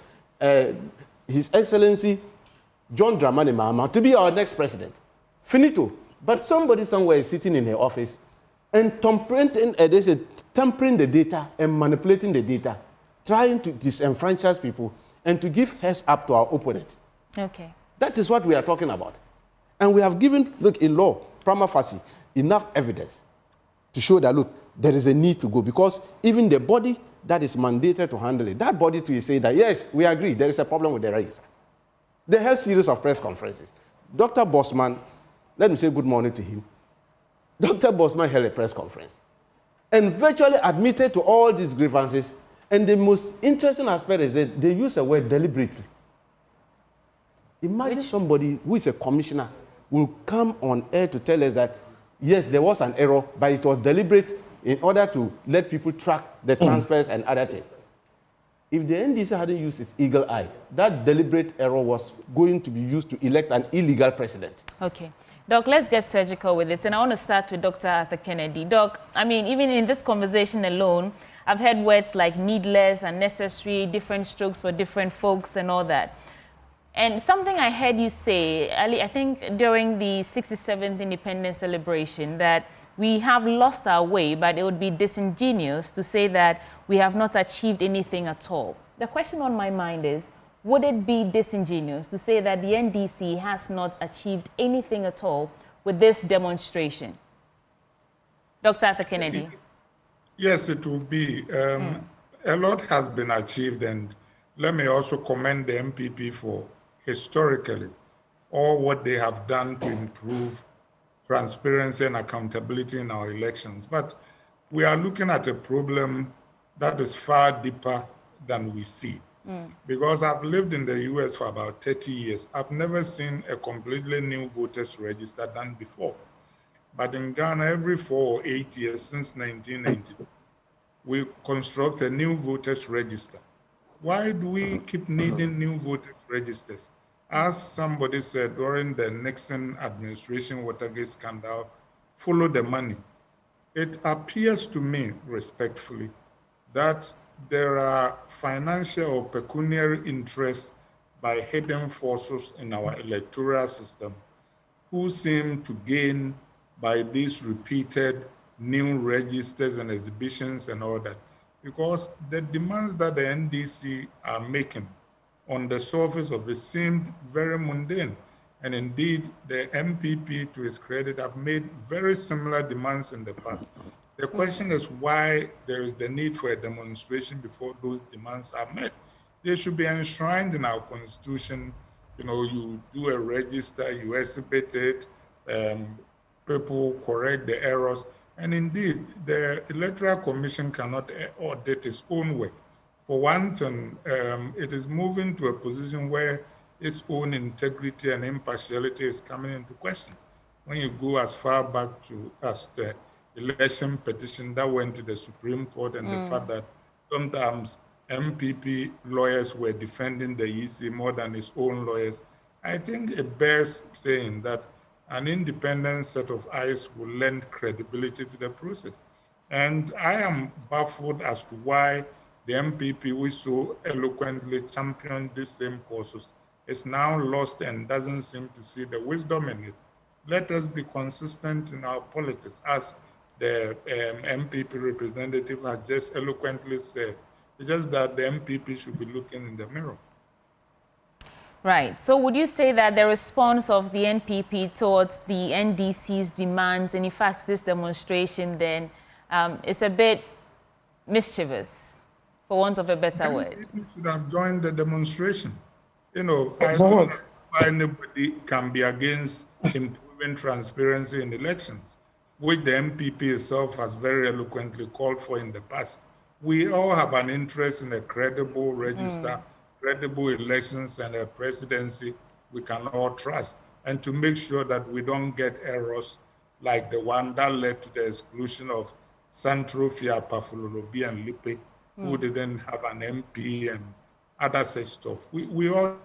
His Excellency John Dramani Mahama to be our next president. Finito. But somebody somewhere is sitting in her office and tampering the data and manipulating the data, trying to disenfranchise people and to give heads up to our opponent. Okay. That is what we are talking about. And we have given, look, in law, prima facie, enough evidence to show that, look, there is a need to go, because even the body that is mandated to handle it, that body too is saying that, yes, we agree, there is a problem with the register. They held series of press conferences. Dr. Bosman, let me say good morning to him. Dr. Bosman held a press conference and virtually admitted to all these grievances. And the most interesting aspect is that they use the word deliberately. Imagine somebody who is a commissioner will come on air to tell us that, yes, there was an error, but it was deliberate in order to let people track the transfers and other things. If the NDC hadn't used its eagle eye, that deliberate error was going to be used to elect an illegal president. Okay. Doc, let's get surgical with it. And I want to start with Dr. Arthur Kennedy. Doc, I mean, even in this conversation alone, I've heard words like needless, unnecessary, different strokes for different folks and all that. And something I heard you say, Ali, I think during the 67th independence celebration, that we have lost our way, but it would be disingenuous to say that we have not achieved anything at all. The question on my mind is, would it be disingenuous to say that the NDC has not achieved anything at all with this demonstration? Dr. Arthur Kennedy. Yes, it will be. A lot has been achieved, and let me also commend the MPP for historically all what they have done to improve transparency and accountability in our elections. But we are looking at a problem that is far deeper than we see. Because I've lived in the US for about 30 years. I've never seen a completely new voters register done before. But in Ghana, every 4 or 8 years since 1992, we construct a new voters register. Why do we keep needing new voters registers? As somebody said during the Nixon administration Watergate scandal, follow the money. It appears to me, respectfully, that there are financial or pecuniary interests by hidden forces in our electoral system who seem to gain by these repeated new registers and exhibitions and all that. Because the demands that the NDC are making on the surface of it seemed very mundane. And indeed, the MPP, to his credit, have made very similar demands in the past. The question is why there is the need for a demonstration before those demands are met. They should be enshrined in our constitution. You know, you do a register, you exhibit it, people correct the errors. And indeed, the Electoral Commission cannot audit its own work. For one thing, it is moving to a position where its own integrity and impartiality is coming into question. When you go as far back to as the election petition that went to the Supreme Court and the fact that sometimes MPP lawyers were defending the EC more than its own lawyers, I think it bears saying that an independent set of eyes will lend credibility to the process. And I am baffled as to why the MPP, which so eloquently championed these same causes, is now lost and doesn't seem to see the wisdom in it. Let us be consistent in our politics, as the MPP representative has just eloquently said. It's just that the MPP should be looking in the mirror. Right. So would you say that the response of the NPP towards the NDC's demands, and in fact this demonstration then, is a bit mischievous, for want of a better word? People should have joined the demonstration. You know, I don't know why anybody can be against improving transparency in elections, which the MPP itself has very eloquently called for in the past. We all have an interest in a credible register, credible elections, and a presidency we can all trust, and to make sure that we don't get errors like the one that led to the exclusion of Santrofia, Pafulolobi, and Lipe, who didn't have an MP and other such stuff. We all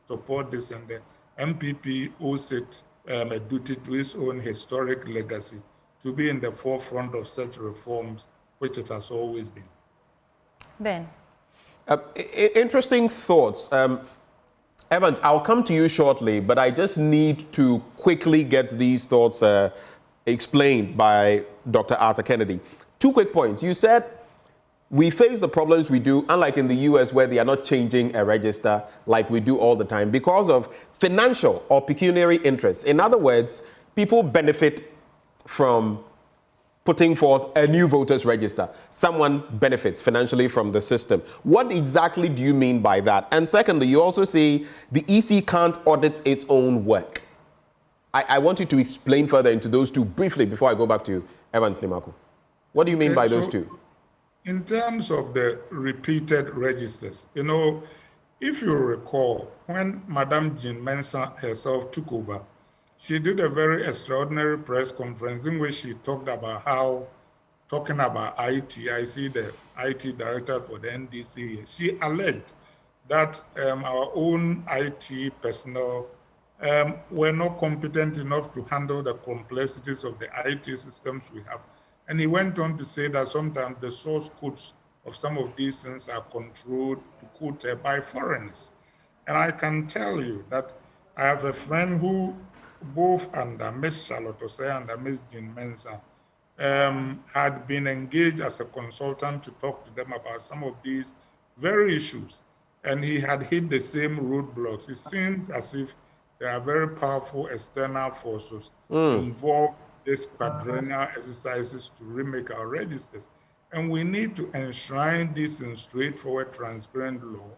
support this, and the MPP owes it a duty to its own historic legacy to be in the forefront of such reforms, which it has always been. Ben. Interesting thoughts. Evans, I'll come to you shortly, but I just need to quickly get these thoughts explained by Dr. Arthur Kennedy. 2 quick points. You said we face the problems we do, unlike in the US where they are not changing a register like we do all the time because of financial or pecuniary interests. In other words, people benefit from putting forth a new voters register. Someone benefits financially from the system. What exactly do you mean by that? And secondly, you also say the EC can't audit its own work. I want you to explain further into those two briefly before I go back to Evans Nimako. What do you mean by those two? In terms of the repeated registers, you know, if you recall, when Madame Jean Mensah herself took over, she did a very extraordinary press conference in which she talked about how, talking about IT, I see the IT director for the NDC, she alleged that our own IT personnel were not competent enough to handle the complexities of the IT systems we have. And he went on to say that sometimes the source codes of some of these things are controlled, to quote, by foreigners. And I can tell you that I have a friend who, both under Ms. Charlotte Osei and under Ms. Jean Mensah, had been engaged as a consultant to talk to them about some of these very issues. And he had hit the same roadblocks. It seems as if there are very powerful external forces involved in these quadrennial exercises to remake our registers. And we need to enshrine this in straightforward, transparent law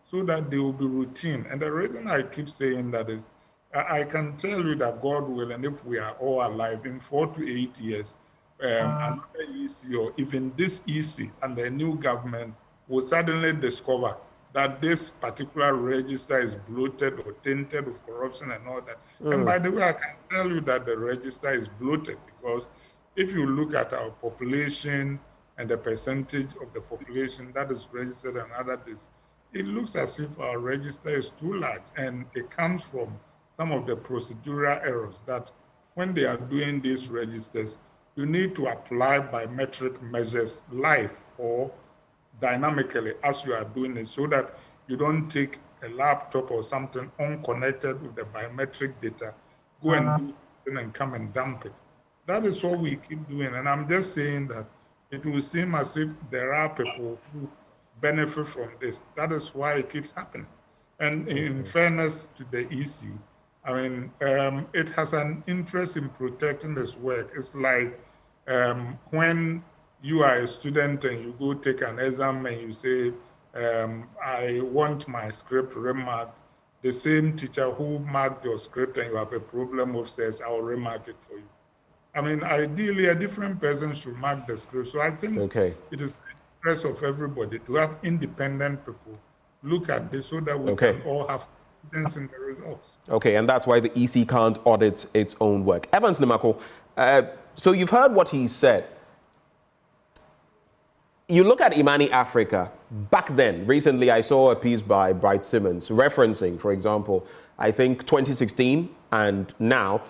so that they will be routine. And the reason I keep saying that is, I can tell you that God will, and if we are all alive, in 4 to 8 years, another EC or even this EC and the new government will suddenly discover that this particular register is bloated or tainted with corruption and all that. And by the way, I can tell you that the register is bloated because if you look at our population and the percentage of the population that is registered and other things, it looks as if our register is too large, and it comes from some of the procedural errors that when they are doing these registers, you need to apply biometric measures live or dynamically as you are doing it so that you don't take a laptop or something unconnected with the biometric data, go and do something and come and dump it. That is what we keep doing. And I'm just saying that it will seem as if there are people who benefit from this. That is why it keeps happening. And in fairness to the EC, I mean, it has an interest in protecting this work. It's like when you are a student and you go take an exam and you say, I want my script remarked. The same teacher who marked your script and you have a problem with says, I'll remark it for you. I mean, ideally, a different person should mark the script. So I think it is the interest of everybody to have independent people look at this so that we can all have confidence in the results. Okay, and that's why the EC can't audit its own work. Evans Nimako, so you've heard what he said. You look at Imani Africa, back then, recently I saw a piece by Bright Simmons referencing, for example, I think 2016 and now,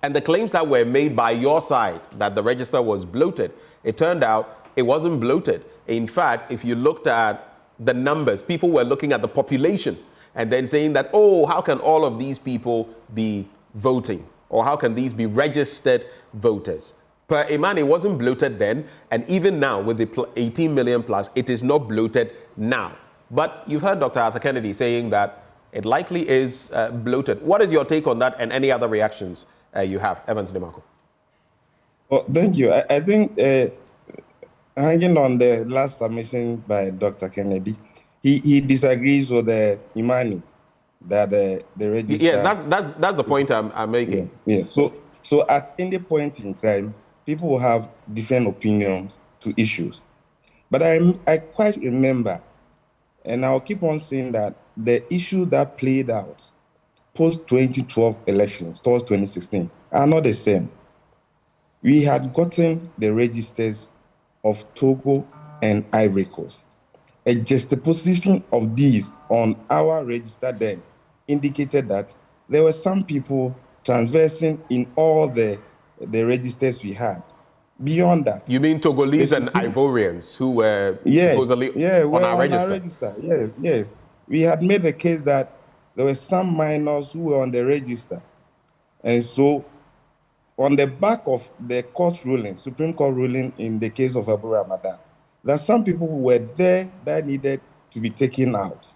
and the claims that were made by your side that the register was bloated. It turned out it wasn't bloated. In fact, if you looked at the numbers, people were looking at the population and then saying that, oh, how can all of these people be voting? Or how can these be registered voters? Per Imani, it wasn't bloated then, and even now with the 18 million plus, it is not bloated now. But you've heard Dr. Arthur Kennedy saying that it likely is bloated. What is your take on that and any other reactions you have? Evans Nimako. Well, thank you. I think hanging on the last submission by Dr. Kennedy, he disagrees with Imani that the register... Yes, that's the point I'm making. Yes. So at any point in time, people will have different opinions to issues. But I quite remember, and I'll keep on saying that the issue that played out post-2012 elections, towards 2016, are not the same. We had gotten the registers of Togo and Ivory Coast. A juxtaposition of these on our register then indicated that there were some people transversing in all the registers we had. Beyond that. You mean Togolese and Ivorians who were supposedly on our register? Yes. We had made the case that there were some minors who were on the register. And so, on the back of the court ruling, Supreme Court ruling in the case of Abu Ramadan, that some people who were there that needed to be taken out,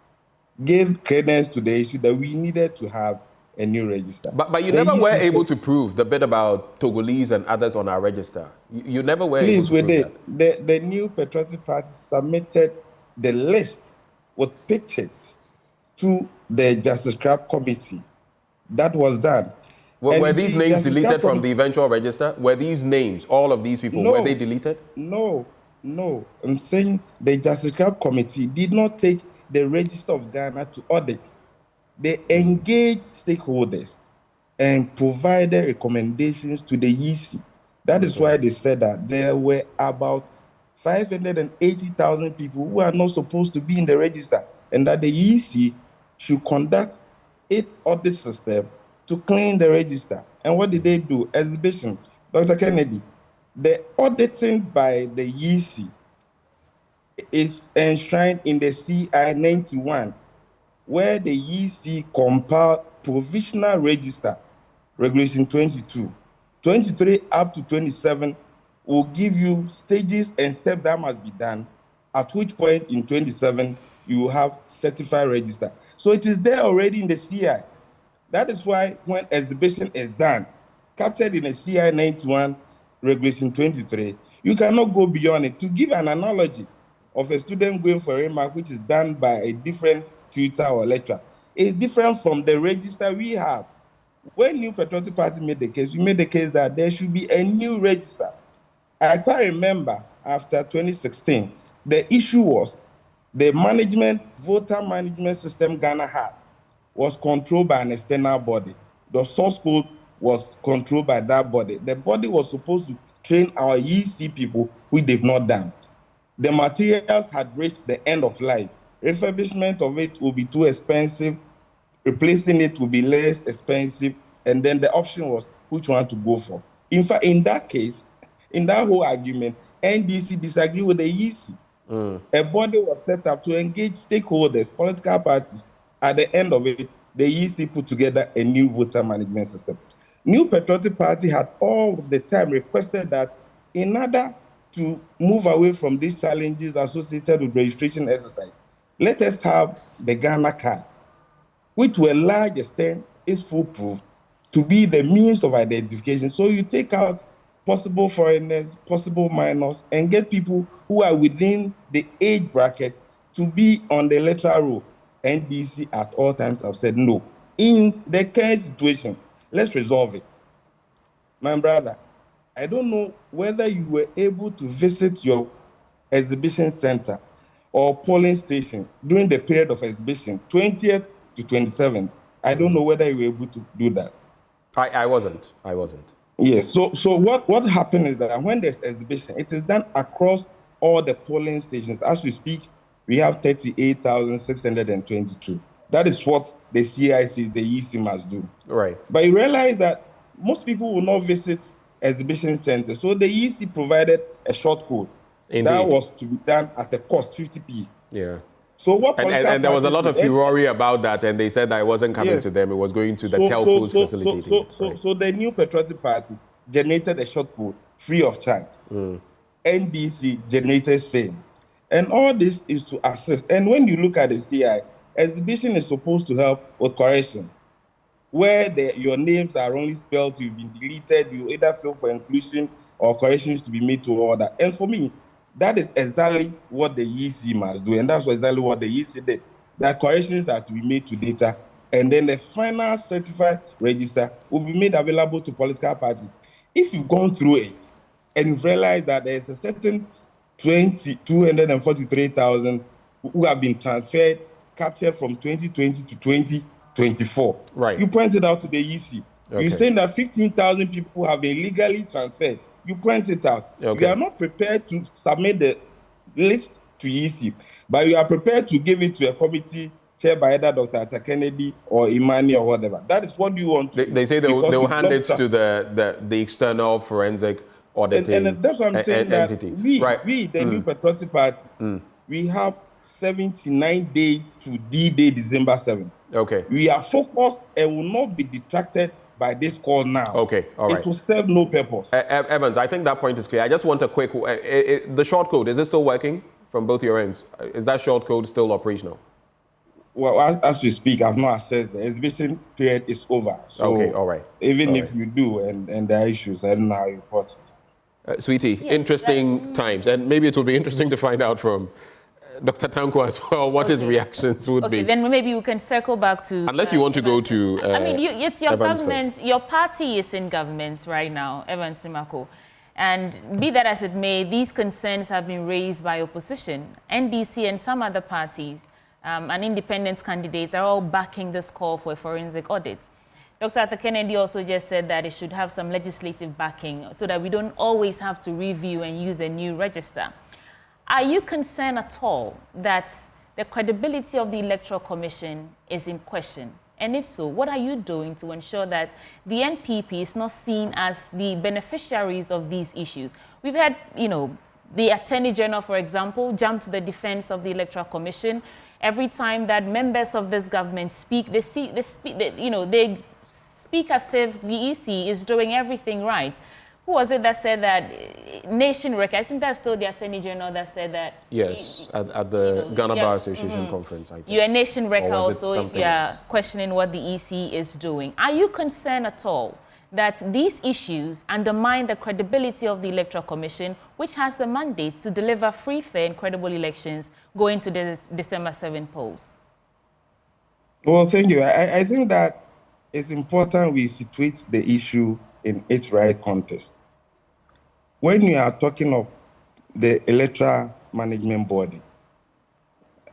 gave credence to the issue that we needed to have a new register. But you never were able to prove the bit about Togolese and others on our register. You never were able to prove that. The new Patriotic Party submitted the list with pictures to the Justice Crab Committee. That was done. Were these names deleted from the eventual register? Were these names, all of these people, were they deleted? No. I'm saying the Justice Crab Committee did not take the Register of Ghana to audit. They engaged stakeholders and provided recommendations to the EC. That is why they said that there were about 580,000 people who are not supposed to be in the register, and that the EC should conduct its audit system to clean the register. And what did they do? Exhibition. Dr. Kennedy, the auditing by the EC is enshrined in the CI 91, where the EC compiled provisional register, Regulation 22. 23 up to 27 will give you stages and steps that must be done, at which point in 27 you will have certified register. So it is there already in the CI. That is why when exhibition is done, captured in a CI 91, Regulation 23, you cannot go beyond it. To give an analogy of a student going for a remark which is done by a different tutor or lecturer, it's different from the register we have. When New Patriotic Party made the case, we made the case that there should be a new register. I quite remember after 2016, the issue was the voter management system Ghana had was controlled by an external body. The source code was controlled by that body. The body was supposed to train our EC people, which they've not done. The materials had reached the end of life. Refurbishment of it will be too expensive. Replacing it will be less expensive. And then the option was which one to go for. In fact, in that case, in that whole argument, NDC disagreed with the EC. A body was set up to engage stakeholders, political parties. At the end of it, the EC put together a new voter management system. New Patriotic Party had all the time requested that in order to move away from these challenges associated with registration exercise, let us have the Ghana card, which to a large extent is foolproof to be the means of identification. So you take out possible foreigners, possible minors, and get people who are within the age bracket to be on the electoral roll. NDC at all times have said no. In the current situation, let's resolve it. My brother, I don't know whether you were able to visit your exhibition center or polling station during the period of exhibition, 20th to 27th. I don't know whether you were able to do that. I wasn't. Yes. So what happened is that when there's exhibition, it is done across all the polling stations. As we speak, we have 38,622. That is what the CIC, the EC must do. Right. But you realize that most people will not visit exhibition centers. So the EC provided a short code. Indeed. That was to be done at a cost, 50p. Yeah. So what? And there was a lot of furore about that, and they said that it wasn't coming to them; it was going to the telcos facilitating. So the New Patriotic Party generated a short code free of charge. NDC generated same, and all this is to assist. And when you look at the CI, exhibition is supposed to help with corrections, where your names are only spelled, you've been deleted, you either fill for inclusion or corrections to be made to order. And for me, that is exactly what the EC must do, and that's exactly what the EC did. That corrections are to be made to data, and then the final certified register will be made available to political parties. If you've gone through it and you've realized that there's a certain 243,000 who have been captured from 2020 to 2024, right? You pointed out to the EC. Okay. You're saying that 15,000 people have been legally transferred. You point it out. Okay. You are not prepared to submit the list to EC, but you are prepared to give it to a committee chaired by either Dr. Kennedy or Imani or whatever. That is what you want to do. They say they'll hand it to the external forensic auditing and that's what I'm saying, entity. That we, the New Patriotic Party, we have 79 days to D-Day, December 7th. Okay. We are focused and will not be detracted by this call now, okay, all right, it will serve no purpose. Evans, I think that point is clear. I just want a quick, the short code, is it still working from both your ends? Is that short code still operational? Well, as we speak, I've not assessed. The exhibition period is over. So okay, all right. Even if you do and there are issues, I don't know how you report it. Sweetie, interesting times. And maybe it will be interesting to find out from Dr. Tanko as well what his reactions would be. Then maybe we can circle back to... Unless you want to go to I mean, it's your Evans government, first. your party is in government right now, Evans Nimako. And be that as it may, these concerns have been raised by opposition. NDC and some other parties and independent candidates are all backing this call for a forensic audit. Dr. Arthur Kennedy also just said that it should have some legislative backing so that we don't always have to review and use a new register. Are you concerned at all that the credibility of the Electoral Commission is in question? And if so, what are you doing to ensure that the NPP is not seen as the beneficiaries of these issues? We've had, the Attorney General, for example, jump to the defense of the Electoral Commission. Every time that members of this government speak, they speak as if the EC is doing everything right. Who was it that said that nation record? I think that's still the Attorney General that said that. Yes, at the Ghana Bar Association conference, I think. You're a nation record also if you're else? questioning what the EC is doing. Are you concerned at all that these issues undermine the credibility of the Electoral Commission, which has the mandate to deliver free, fair and credible elections going to the December 7 polls? Well, thank you. I think that it's important we situate the issue in its right context. When you are talking of the Electoral Management Body,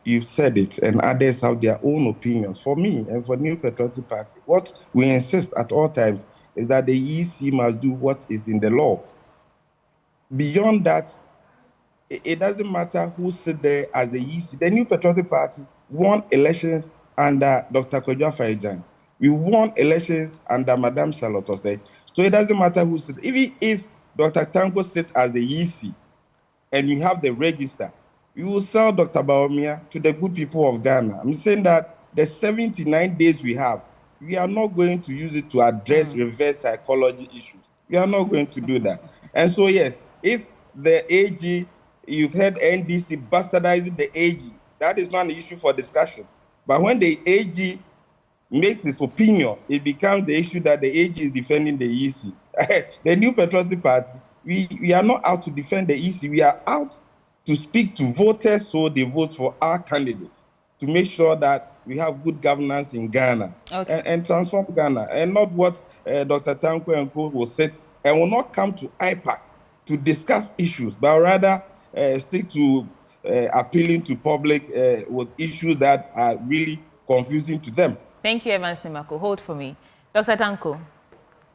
you've said it, and others have their own opinions. For me and for New Patriotic Party, what we insist at all times is that the EC must do what is in the law. Beyond that, it doesn't matter who sit there as the EC. The New Patriotic Party won elections under Dr. Kojo Afai-Gyan. We won elections under Madame Charlotte Osei. So it doesn't matter who sits. Even if Dr. Tanko sits as the EC and we have the register, we will sell Dr. Baumia to the good people of Ghana. I'm saying that the 79 days we have, we are not going to use it to address reverse psychology issues. We are not going to do that. And so, yes, if the AG, you've heard NDC bastardizing the AG, that is not an issue for discussion. But when the AG makes his opinion, it becomes the issue that the AG is defending the EC. The New Patriotic Party, we are not out to defend the EC. We are out to speak to voters so they vote for our candidates, to make sure that we have good governance in Ghana and transform Ghana, and not what Dr. Tanko and Co will sit and will not come to IPAC to discuss issues, but rather stick to appealing to public with issues that are really confusing to them. Thank you, Evans Nimako. Hold for me. Dr. Tanko.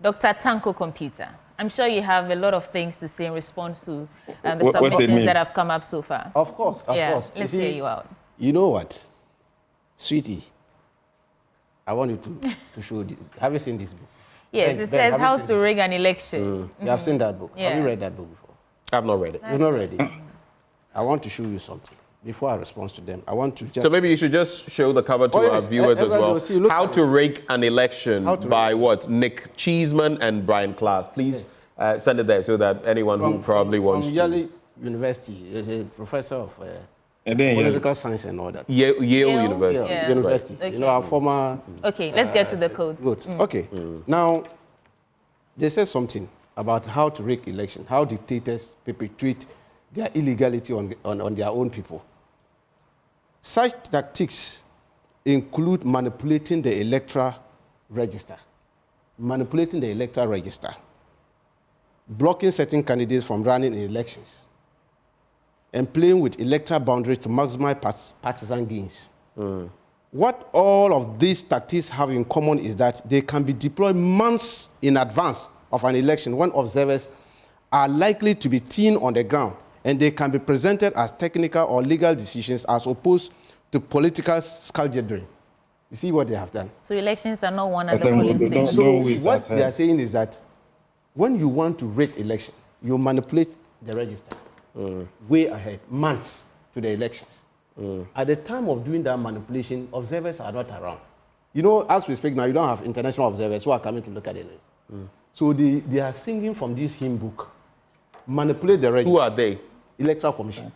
Dr. Tanko Computer. I'm sure you have a lot of things to say in response to the submissions that have come up so far. Of course, of course. Let's hear you out. You know what? Sweetie, I want you to show this. Have you seen this book? Yes, it says How to Rig an Election. You have seen that book? Have you read that book before? I've not read it. You've not read it? I want to show you something. Before I respond to them, I want to just... So maybe you should just show the cover to our viewers as well. How to Rig an Election by what? Nick Cheeseman and Brian Klaas. Please send it there so that anyone who probably wants to... From Yale University, is a professor of political science and all that. Yale University. Yeah. University. Okay. You know, our former... Okay, let's get to the code. Good. Okay. Now, they said something about how to rig election, how dictators perpetrate their illegality on their own people. Such tactics include manipulating the electoral register, blocking certain candidates from running in elections, and playing with electoral boundaries to maximize partisan gains. What all of these tactics have in common is that they can be deployed months in advance of an election when observers are likely to be seen on the ground, and they can be presented as technical or legal decisions as opposed to political skullduggery. You see what they have done? So elections are not won at the polling station. So what they are saying is that when you want to rig election, you manipulate the register way ahead, months to the elections. At the time of doing that manipulation, observers are not around. You know, as we speak now, you don't have international observers who are coming to look at the list. So they are singing from this hymn book, manipulate the register. Who are they? Electoral Commission.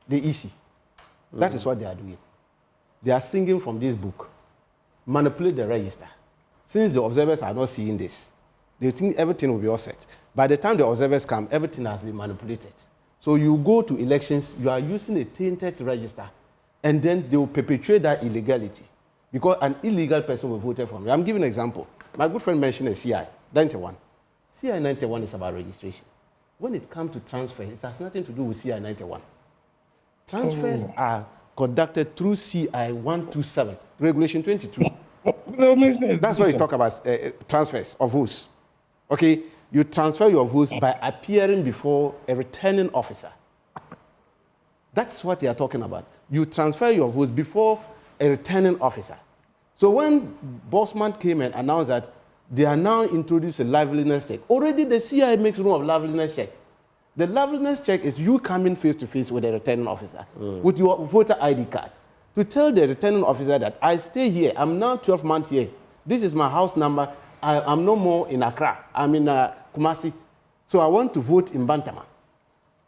The EC. That is what they are doing. They are singing from this book, manipulate the register. Since the observers are not seeing this, they think everything will be all set. By the time the observers come, everything has been manipulated. So you go to elections, you are using a tainted register, and then they will perpetuate that illegality because an illegal person will vote for me. I'm giving an example. My good friend mentioned a CI 91. CI 91 is about registration. When it comes to transfer, it has nothing to do with CI 91. Transfers are conducted through CI 127, Regulation 22. That's why you talk about transfers of votes. Okay, you transfer your votes by appearing before a returning officer. That's what they are talking about. You transfer your votes before a returning officer. So when Bosman came and announced that they are now introducing a liveliness check, already the CI makes room of liveliness check. The liveliness check is you coming face to face with a returning officer with your voter ID card to tell the returning officer that I stay here, I'm now 12 months here. This is my house number. I'm no more in Accra. I'm in Kumasi. So I want to vote in Bantama.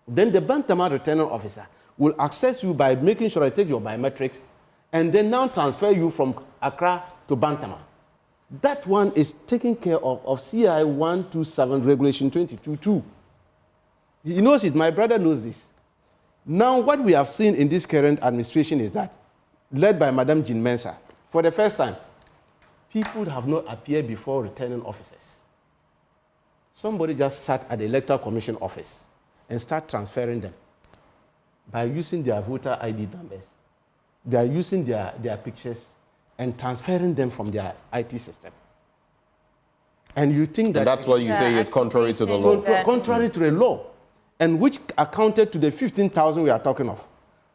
Then the Bantama returning officer will access you by making sure I take your biometrics and then now transfer you from Accra to Bantama. That one is taken care of CI 127 Regulation 22.2. He knows it. My brother knows this. Now, what we have seen in this current administration is that, led by Madam Jean Mensah, for the first time, people have not appeared before returning officers. Somebody just sat at the Electoral Commission office and start transferring them by using their voter ID numbers. They are using their pictures and transferring them from their IT system. And you think that... And that's what you say is contrary to the law. Contrary to the law. And which accounted to the 15,000 we are talking of.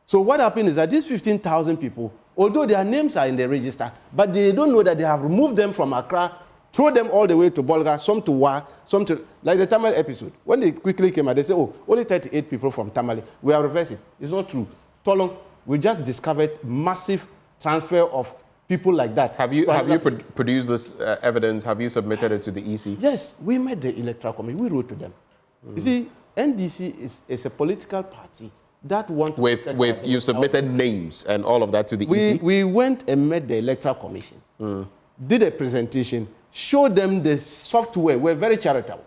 So what happened is that these 15,000 people, although their names are in the register, but they don't know that they have removed them from Accra, throw them all the way to Bolga, some to Wa, some to... Like the Tamale episode. When they quickly came out, they said, oh, only 38 people from Tamale. We are reversing. It's not true. Tolong, we just discovered massive transfer of people like that. Have you produced this evidence? Have you submitted it to the EC? Yes, we met the Electoral Commission. We wrote to them. You see, NDC is a political party that want to... You submitted names and all of that to the EC? We went and met the Electoral Commission, did a presentation, showed them the software. We're very charitable.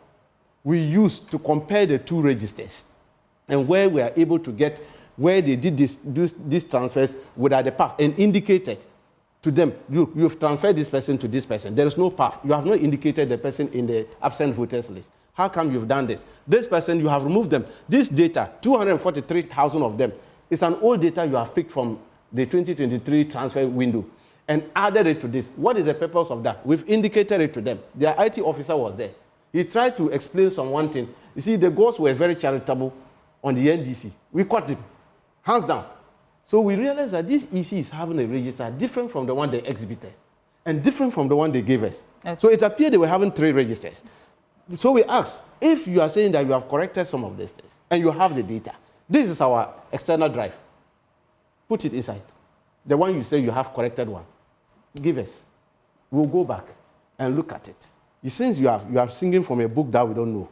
We used to compare the two registers and where we are able to get where they did these transfers without the path and indicated to them, you've transferred this person to this person. There is no path. You have not indicated the person in the absent voters list. How come you've done this? This person, you have removed them. This data, 243,000 of them, is an old data you have picked from the 2023 transfer window and added it to this. What is the purpose of that? We've indicated it to them. Their IT officer was there. He tried to explain one thing. You see, the girls were very charitable on the NDC. We caught him, hands down. So we realized that this EC is having a register different from the one they exhibited and different from the one they gave us. Okay. So it appeared they were having 3 registers. So we asked, if you are saying that you have corrected some of these things and you have the data, this is our external drive. Put it inside. The one you say you have corrected one. Give us. We'll go back and look at it. Since you are singing from a book that we don't know.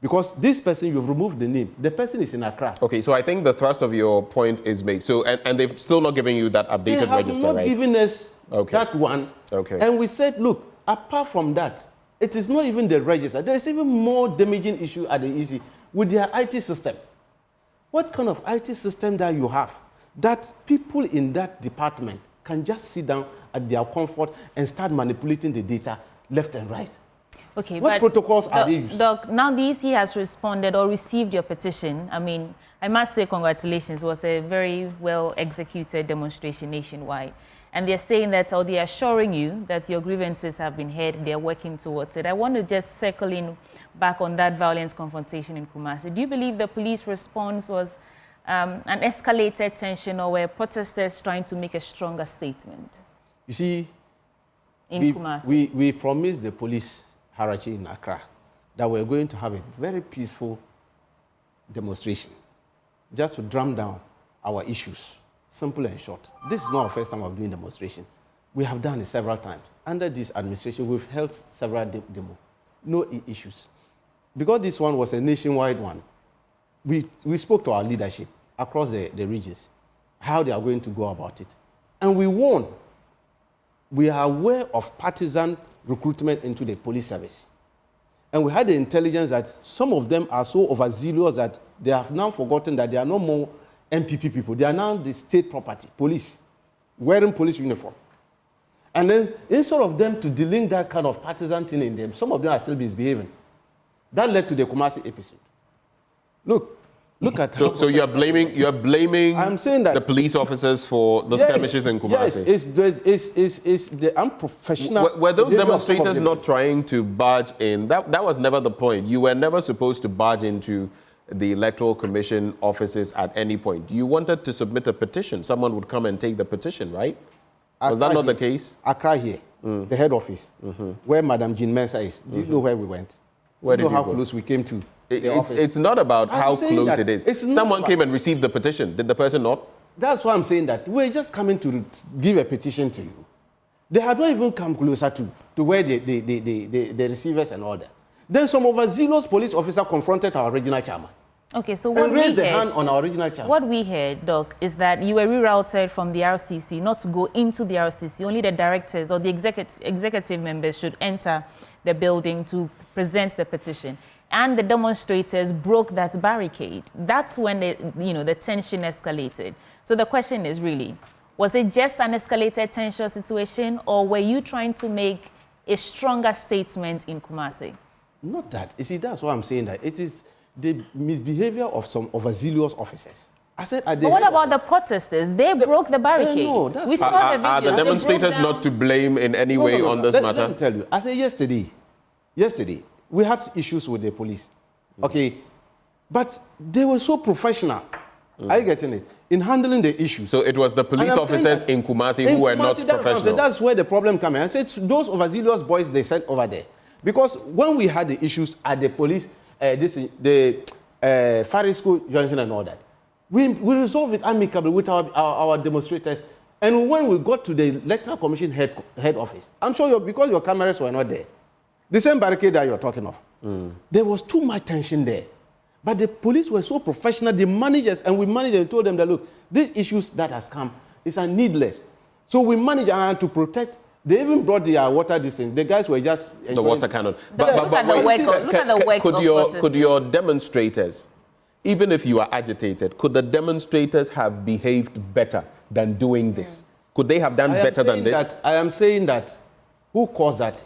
Because this person, you've removed the name. The person is in Accra. Okay, so I think the thrust of your point is made. So, and they've still not given you that updated register, right? They have not given us that one. Okay. And we said, look, apart from that, it is not even the register. There is even more damaging issue at the EC with their IT system. What kind of IT system that you have that people in that department can just sit down at their comfort and start manipulating the data left and right? Okay, what protocols are they using? Doc, now the EC has responded or received your petition. I mean, I must say congratulations. It was a very well-executed demonstration nationwide. And they're saying that, or they're assuring you that your grievances have been heard, they're working towards it. I want to just circle in back on that violence confrontation in Kumasi. Do you believe the police response was an escalated tension, or were protesters trying to make a stronger statement? You see, Kumasi, we promised the police hierarchy in Accra that we're going to have a very peaceful demonstration just to drum down our issues. Simple and short. This is not our first time of doing demonstration. We have done it several times. Under this administration, we've held several demos. No issues. Because this one was a nationwide one, we spoke to our leadership across the regions, how they are going to go about it. And we warned. We are aware of partisan recruitment into the police service. And we had the intelligence that some of them are so overzealous that they have now forgotten that they are no more MPP people. They are now the state property, police, wearing police uniform. And then instead of them to delink that kind of partisan thing in them, some of them are still misbehaving. That led to the Kumasi episode. Look at so you are blaming I'm saying that the police officers for the skirmishes in Kumasi. Yes, it's the unprofessional. Were those demonstrators not trying to barge in? That was never the point. You were never supposed to barge into the Electoral Commission offices at any point. You wanted to submit a petition. Someone would come and take the petition, right? Was that not the case? Accra here, the head office, where Madam Jean Mensah is. Do you know where we went? Where Do you did know you how go? close we came to? It's not about how close it is. Someone came and received the petition. Did the person not? That's why I'm saying that we're just coming to give a petition to you. They had not even come closer to where the receivers and all that. Then some overzealous police officer confronted our regional chairman. Okay, so what and raised the hand on our regional chairman. What we heard, Doc, is that you were rerouted from the RCC, not to go into the RCC. Only the directors or the executive members should enter the building to present the petition. And the demonstrators broke that barricade. That's when the tension escalated. So the question is really, was it just an escalated tension situation, or were you trying to make a stronger statement in Kumasi? Not that. You see, that's why I'm saying that it is the misbehavior of some overzealous officers. I said, but what about the protesters? They broke the barricade. No, we saw the video. Are the demonstrators not to blame in any way on this matter? Let me tell you. I said yesterday, we had issues with the police. Okay, but they were so professional. Are you getting it? In handling the issue. So it was the police officers in Kumasi who were not professional. That's where the problem came in. I said those overzealous boys they sent over there. Because when we had the issues at the police, Faris School Junction and all that, we resolved it amicably with our demonstrators. And when we got to the Electoral Commission head office, I'm sure because your cameras were not there, the same barricade that you're talking of, there was too much tension there. But the police were so professional, the managers, and we managed and told them that, look, these issues that has come is needless. So we managed to protect. They even brought the water distance. The guys were just... The water cannon. Could your demonstrators, even if you are agitated, could the demonstrators have behaved better than doing this? Could they have done better than this? I am saying that who caused that?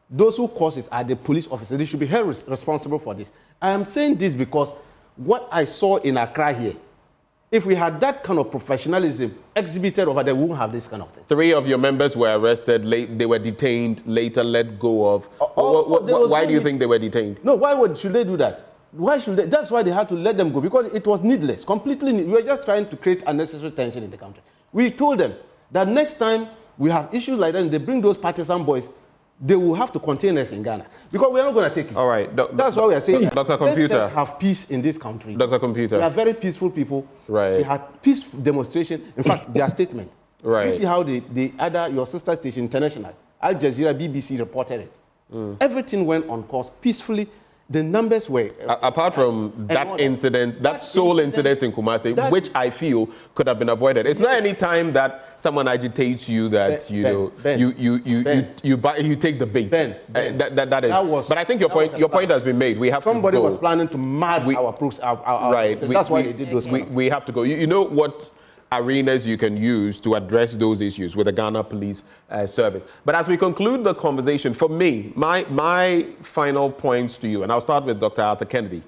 Those who caused it are the police officers. They should be held responsible for this. I am saying this because what I saw in Accra here, if we had that kind of professionalism exhibited over there, we wouldn't have this kind of thing. 3 of your members were arrested, they were detained, later let go of. Why do you think they were detained? No, should they do that? Why should they? That's why they had to let them go, because it was needless, completely needless. We were just trying to create unnecessary tension in the country. We told them that next time we have issues like that and they bring those partisan boys, they will have to contain us in Ghana, because we are not going to take it. All right. That's why we are saying, Dr. Computer. Let's have peace in this country. Dr. Computer. We are very peaceful people. Right. We had peaceful demonstration. In fact, their statement. Right. You see how your sister station, International, Al Jazeera, BBC reported it. Everything went on course peacefully. The numbers were... apart from that incident, that sole incident in Kumasi, which I feel could have been avoided. It's not any time that someone agitates you that you take the bait. That is. But I think your point has been made. We have somebody to go. was planning to mad our troops. Right. That's why they did those. We have to go. You know what arenas you can use to address those issues with the Ghana Police Service. But as we conclude the conversation, for me, my final points to you, and I'll start with Dr. Arthur Kennedy.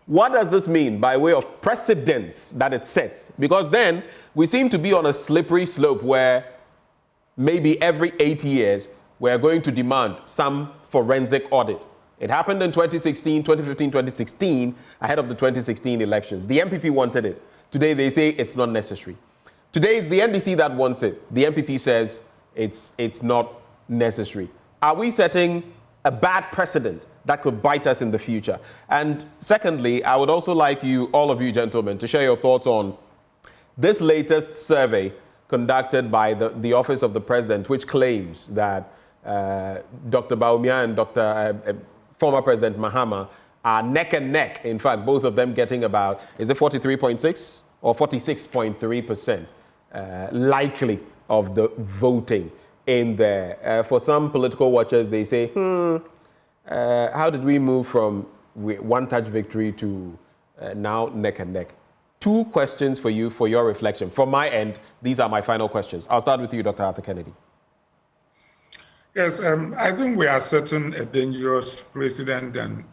What does this mean by way of precedents that it sets? Because then we seem to be on a slippery slope where maybe every 8 years we're going to demand some forensic audit. It happened in 2016, 2015, 2016, ahead of the 2016 elections. The MPP wanted it. Today they say it's not necessary. Today it's the NDC that wants it. The MPP says it's not necessary. Are we setting a bad precedent that could bite us in the future? And secondly, I would also like all of you gentlemen, to share your thoughts on this latest survey conducted by the Office of the President, which claims that Dr. Bawumia and former President Mahama are neck and neck. In fact, both of them getting about, is it 43.6 or 46.3% likely of the voting in there. For some political watchers, they say, how did we move from one-touch victory to now neck and neck? Two questions for you for your reflection. From my end, these are my final questions. I'll start with you, Dr. Arthur Kennedy. Yes, I think we are setting a dangerous precedent, and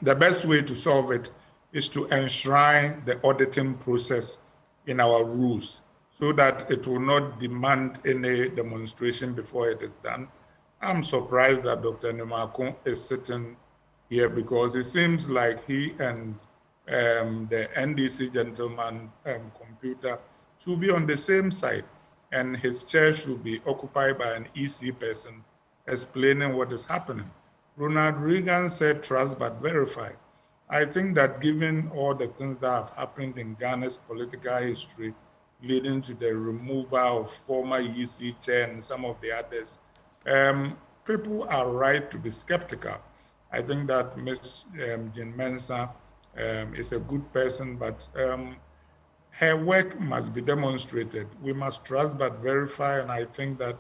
the best way to solve it is to enshrine the auditing process in our rules so that it will not demand any demonstration before it is done. I'm surprised that Dr. Nemako is sitting here because it seems like he and the NDC gentleman computer should be on the same side, and his chair should be occupied by an EC person explaining what is happening. Ronald Reagan said, trust but verify. I think that given all the things that have happened in Ghana's political history, leading to the removal of former EC chair and some of the others, people are right to be skeptical. I think that Ms. Jean Mensah is a good person, but her work must be demonstrated. We must trust but verify, and I think that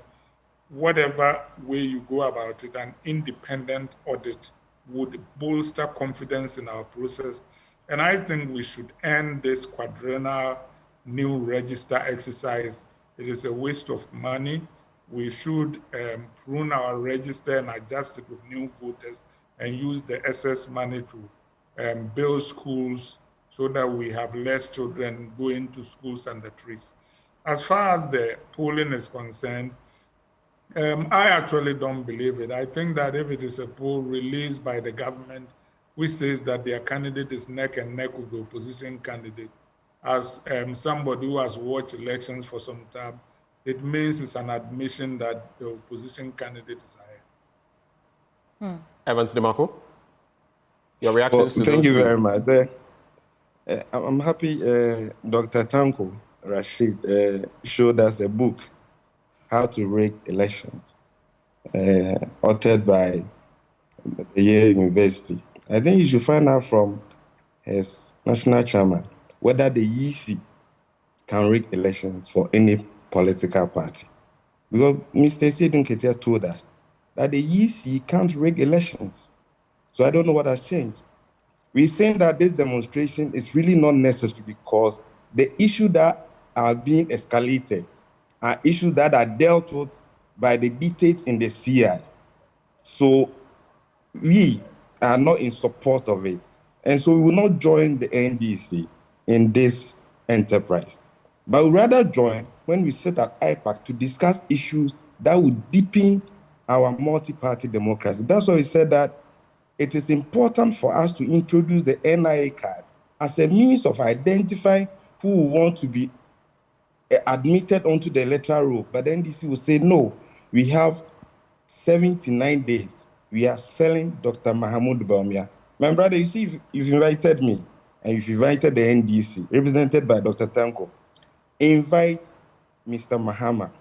whatever way you go about it, an independent audit would bolster confidence in our process. And I think we should end this quadrennial new register exercise. It is a waste of money. We should prune our register and adjust it with new voters and use the excess money to build schools so that we have less children going to schools under trees. As far as the polling is concerned, I actually don't believe it. I think that if it is a poll released by the government, which says that their candidate is neck and neck with the opposition candidate, as somebody who has watched elections for some time, it means it's an admission that the opposition candidate is ahead. Evans DeMarco, your reactions to thank those you two? very much. I'm happy Dr. Tanko Rashid showed us a book, How to Rig Elections, authored by Yale University. I think you should find out from his national chairman whether the EC can rig elections for any political party. Because Mr. Sidon Ketia told us that the EC can't rig elections. So I don't know what has changed. We're saying that this demonstration is really not necessary because the issues that are being escalated are issues that are dealt with by the dictates in the CI. So we are not in support of it. And so we will not join the NDC in this enterprise. But we rather join when we sit at IPAC to discuss issues that would deepen our multi-party democracy. That's why we said that it is important for us to introduce the NIA card as a means of identifying who want to be admitted onto the electoral roll. But the NDC will say, no, we have 79 days. We are selling Dr. Mahamudu Bawumia. My brother, you see, if you've invited me and you've invited the NDC, represented by Dr. Tanko, invite Mr. Mahama,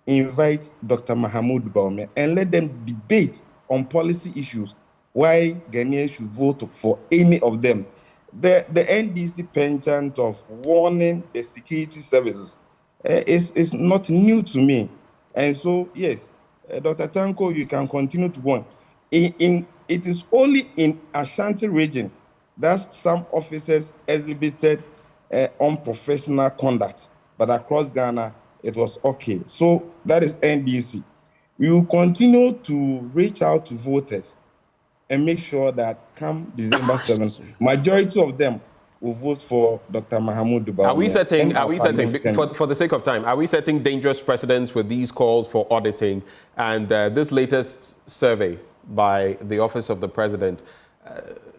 invite Dr. Mahamudu Bawumia, and let them debate on policy issues, why Ghanaians should vote for any of them. The NDC penchant of warning the security services is not new to me. And so, yes, Dr. Tanko, you can continue to warn. It is only in Ashanti region that some officers exhibited unprofessional conduct, but across Ghana, it was okay. So that is NDC. We will continue to reach out to voters and make sure that come December 7th, majority of them will vote for Dr. Mahamudu Bawumia. Are we setting, for the sake of time, are we setting dangerous precedents with these calls for auditing? And this latest survey by the Office of the President,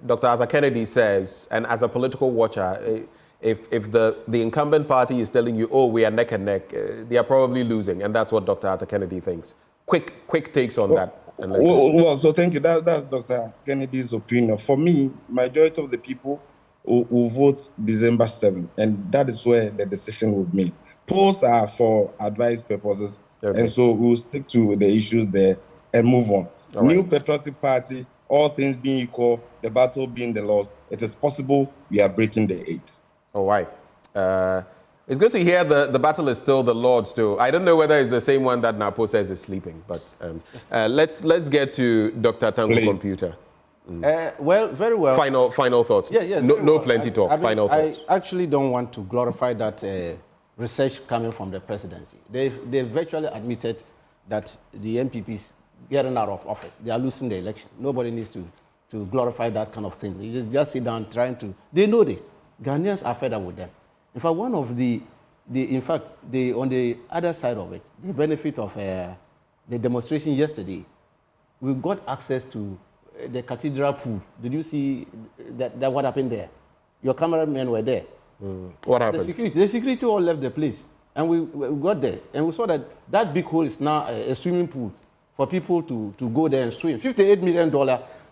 Dr. Arthur Kennedy says, and as a political watcher, if the incumbent party is telling you, oh, we are neck and neck, they are probably losing. And that's what Dr. Arthur Kennedy thinks. Quick takes on that. And let's go. Well, so thank you. That's Dr. Kennedy's opinion. For me, majority of the people will vote December 7th, and that is where the decision will be made. Polls are for advice purposes, and so we'll stick to the issues there and move on. New Patriotic Party, all things being equal, the battle being the laws, it is possible we are breaking the 8. All right. It's good to hear the battle is still the Lord's too. I don't know whether it's the same one that Napo says is sleeping, but let's get to Dr. Tanko Computer. Well, very well. Final thoughts. Yeah, no plenty talk. Final thoughts. I actually don't want to glorify that research coming from the presidency. They virtually admitted that the MPPs getting out of office, they are losing the election. Nobody needs to glorify that kind of thing. You just sit down trying to. They know it. Ghanaians are fed up with them. In fact, one of on the other side of it, the benefit of the demonstration yesterday, we got access to the cathedral pool. Did you see that what happened there? Your cameramen were there. What happened? The security all left the place. And we got there. And we saw that big hole is now a swimming pool for people to go there and swim. $58 million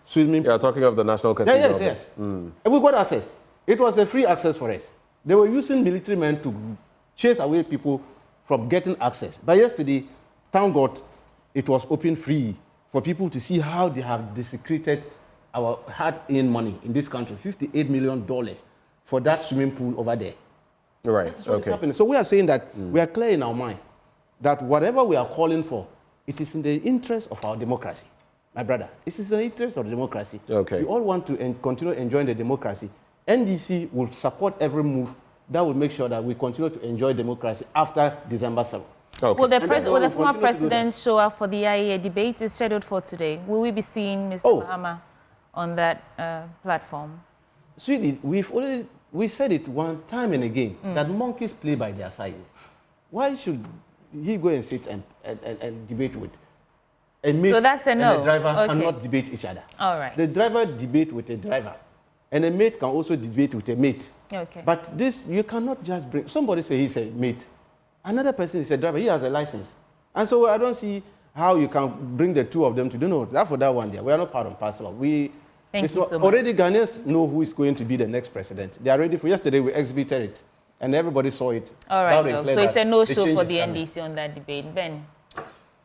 swimming pool. You're talking of the National Cathedral. Yes. And we got access. It was a free access for us. They were using military men to chase away people from getting access. But yesterday, thank God, it was open free for people to see how they have desecrated our hard-earned money in this country, $58 million for that swimming pool over there. Right. That's what is happening. So we are saying that we are clear in our mind that whatever we are calling for, it is in the interest of our democracy. My brother, it is in the interest of democracy. We all want to continue enjoying the democracy. NDC will support every move that will make sure that we continue to enjoy democracy after December 7th. Will the former president show up for the IEA debate? It's scheduled for today. Will we be seeing Mr. Mahama on that platform? Sweetie, we said it one time and again that monkeys play by their sizes. Why should he go and sit and debate with a mate? So that's a no. And a driver cannot debate each other. All right. The driver debate with a driver, and a mate can also debate with a mate. Okay. But this, you cannot just bring, somebody say he's a mate, another person is a driver, he has a license. And so I don't see how you can bring the two of them to do no. That for that one there, we are not part and parcel of. Thank you so much. Already Ghanaians know who is going to be the next president. They are ready for, yesterday we exhibited it, and everybody saw it. All right, so it's a no-show for the NDC on that debate. Ben.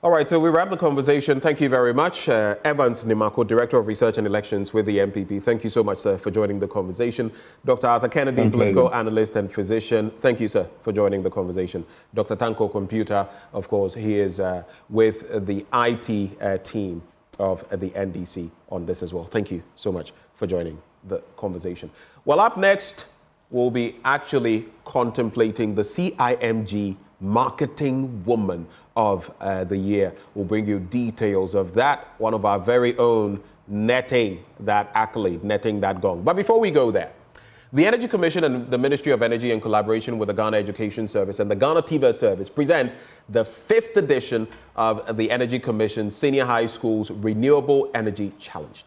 All right, so we wrap the conversation. Thank you very much. Evans Nimako, Director of Research and Elections with the MPP. Thank you so much, sir, for joining the conversation. Dr. Arthur Kennedy, political analyst and physician. Thank you, sir, for joining the conversation. Dr. Tanko Computer, of course, he is with the IT team of the NDC on this as well. Thank you so much for joining the conversation. Well, up next, we'll be actually contemplating the CIMG Marketing Woman of the Year. We'll bring you details of that, one of our very own netting that accolade, netting that gong. But before we go there, the Energy Commission and the Ministry of Energy, in collaboration with the Ghana Education Service and the Ghana TVET Service, present the 5th edition of the Energy Commission Senior High School's Renewable Energy Challenge.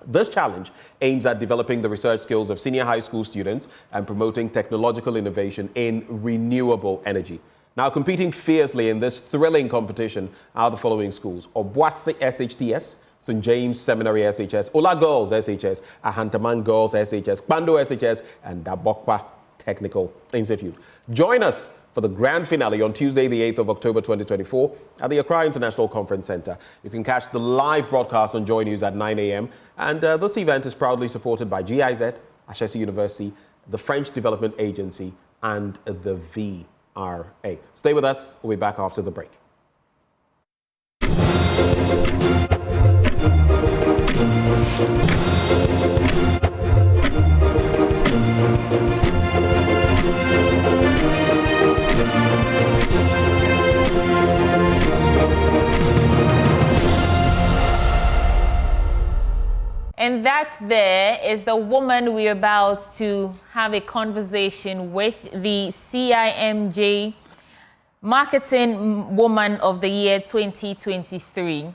This challenge aims at developing the research skills of senior high school students and promoting technological innovation in renewable energy. Now, competing fiercely in this thrilling competition are the following schools: Obuasi SHTS, St. James Seminary SHS, Ola Girls SHS, Ahantaman Girls SHS, Kpando SHS, and Dabokpa Technical Institute. Join us for the grand finale on Tuesday, the 8th of October 2024 at the Accra International Conference Center. You can catch the live broadcast on Joy News at 9 a.m. And this event is proudly supported by GIZ, Ashesi University, the French Development Agency, and the VRA. Stay with us. We'll be back after the break. And that there is the woman we're about to have a conversation with, the CIMG Marketing Woman of the Year 2023.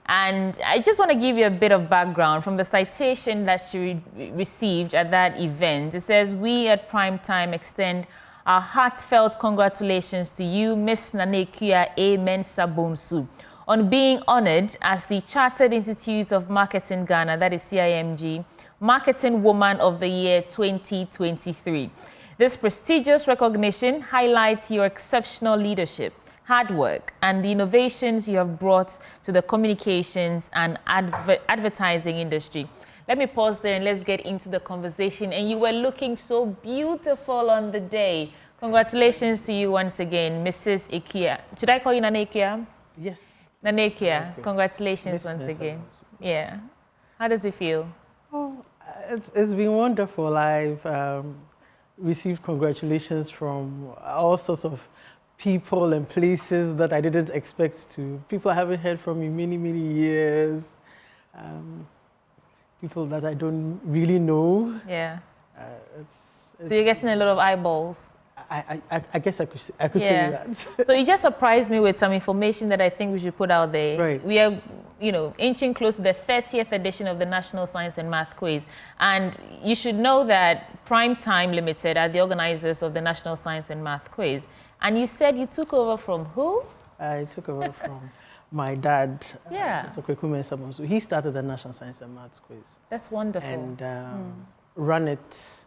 And I just want to give you a bit of background from the citation that she received at that event. It says, "We at Primetime extend our heartfelt congratulations to you, Miss Nanekua Amen Sabonsu, on being honored as the Chartered Institute of Marketing Ghana, that is CIMG, Marketing Woman of the Year 2023. This prestigious recognition highlights your exceptional leadership, hard work, and the innovations you have brought to the communications and advertising industry. Let me pause there and let's get into the conversation. And you were looking so beautiful on the day. Congratulations to you once again, Mrs. Ikia. Should I call you Nana Ikia? Yes. Nana Ikia, congratulations once again. Yeah. How does it feel? Oh, it's been wonderful. I've received congratulations from all sorts of people and places that I didn't expect to. People I haven't heard from in many, many years. People that I don't really know. Yeah. So you're getting a lot of eyeballs. I guess I could say that. So you just surprised me with some information that I think we should put out there. Right. We are, inching close to the 30th edition of the National Science and Math Quiz. And you should know that Prime Time Limited are the organizers of the National Science and Math Quiz. And you said you took over from who? I took over from my dad. Yeah. So he started the National Science and Maths Quiz. That's wonderful. And ran it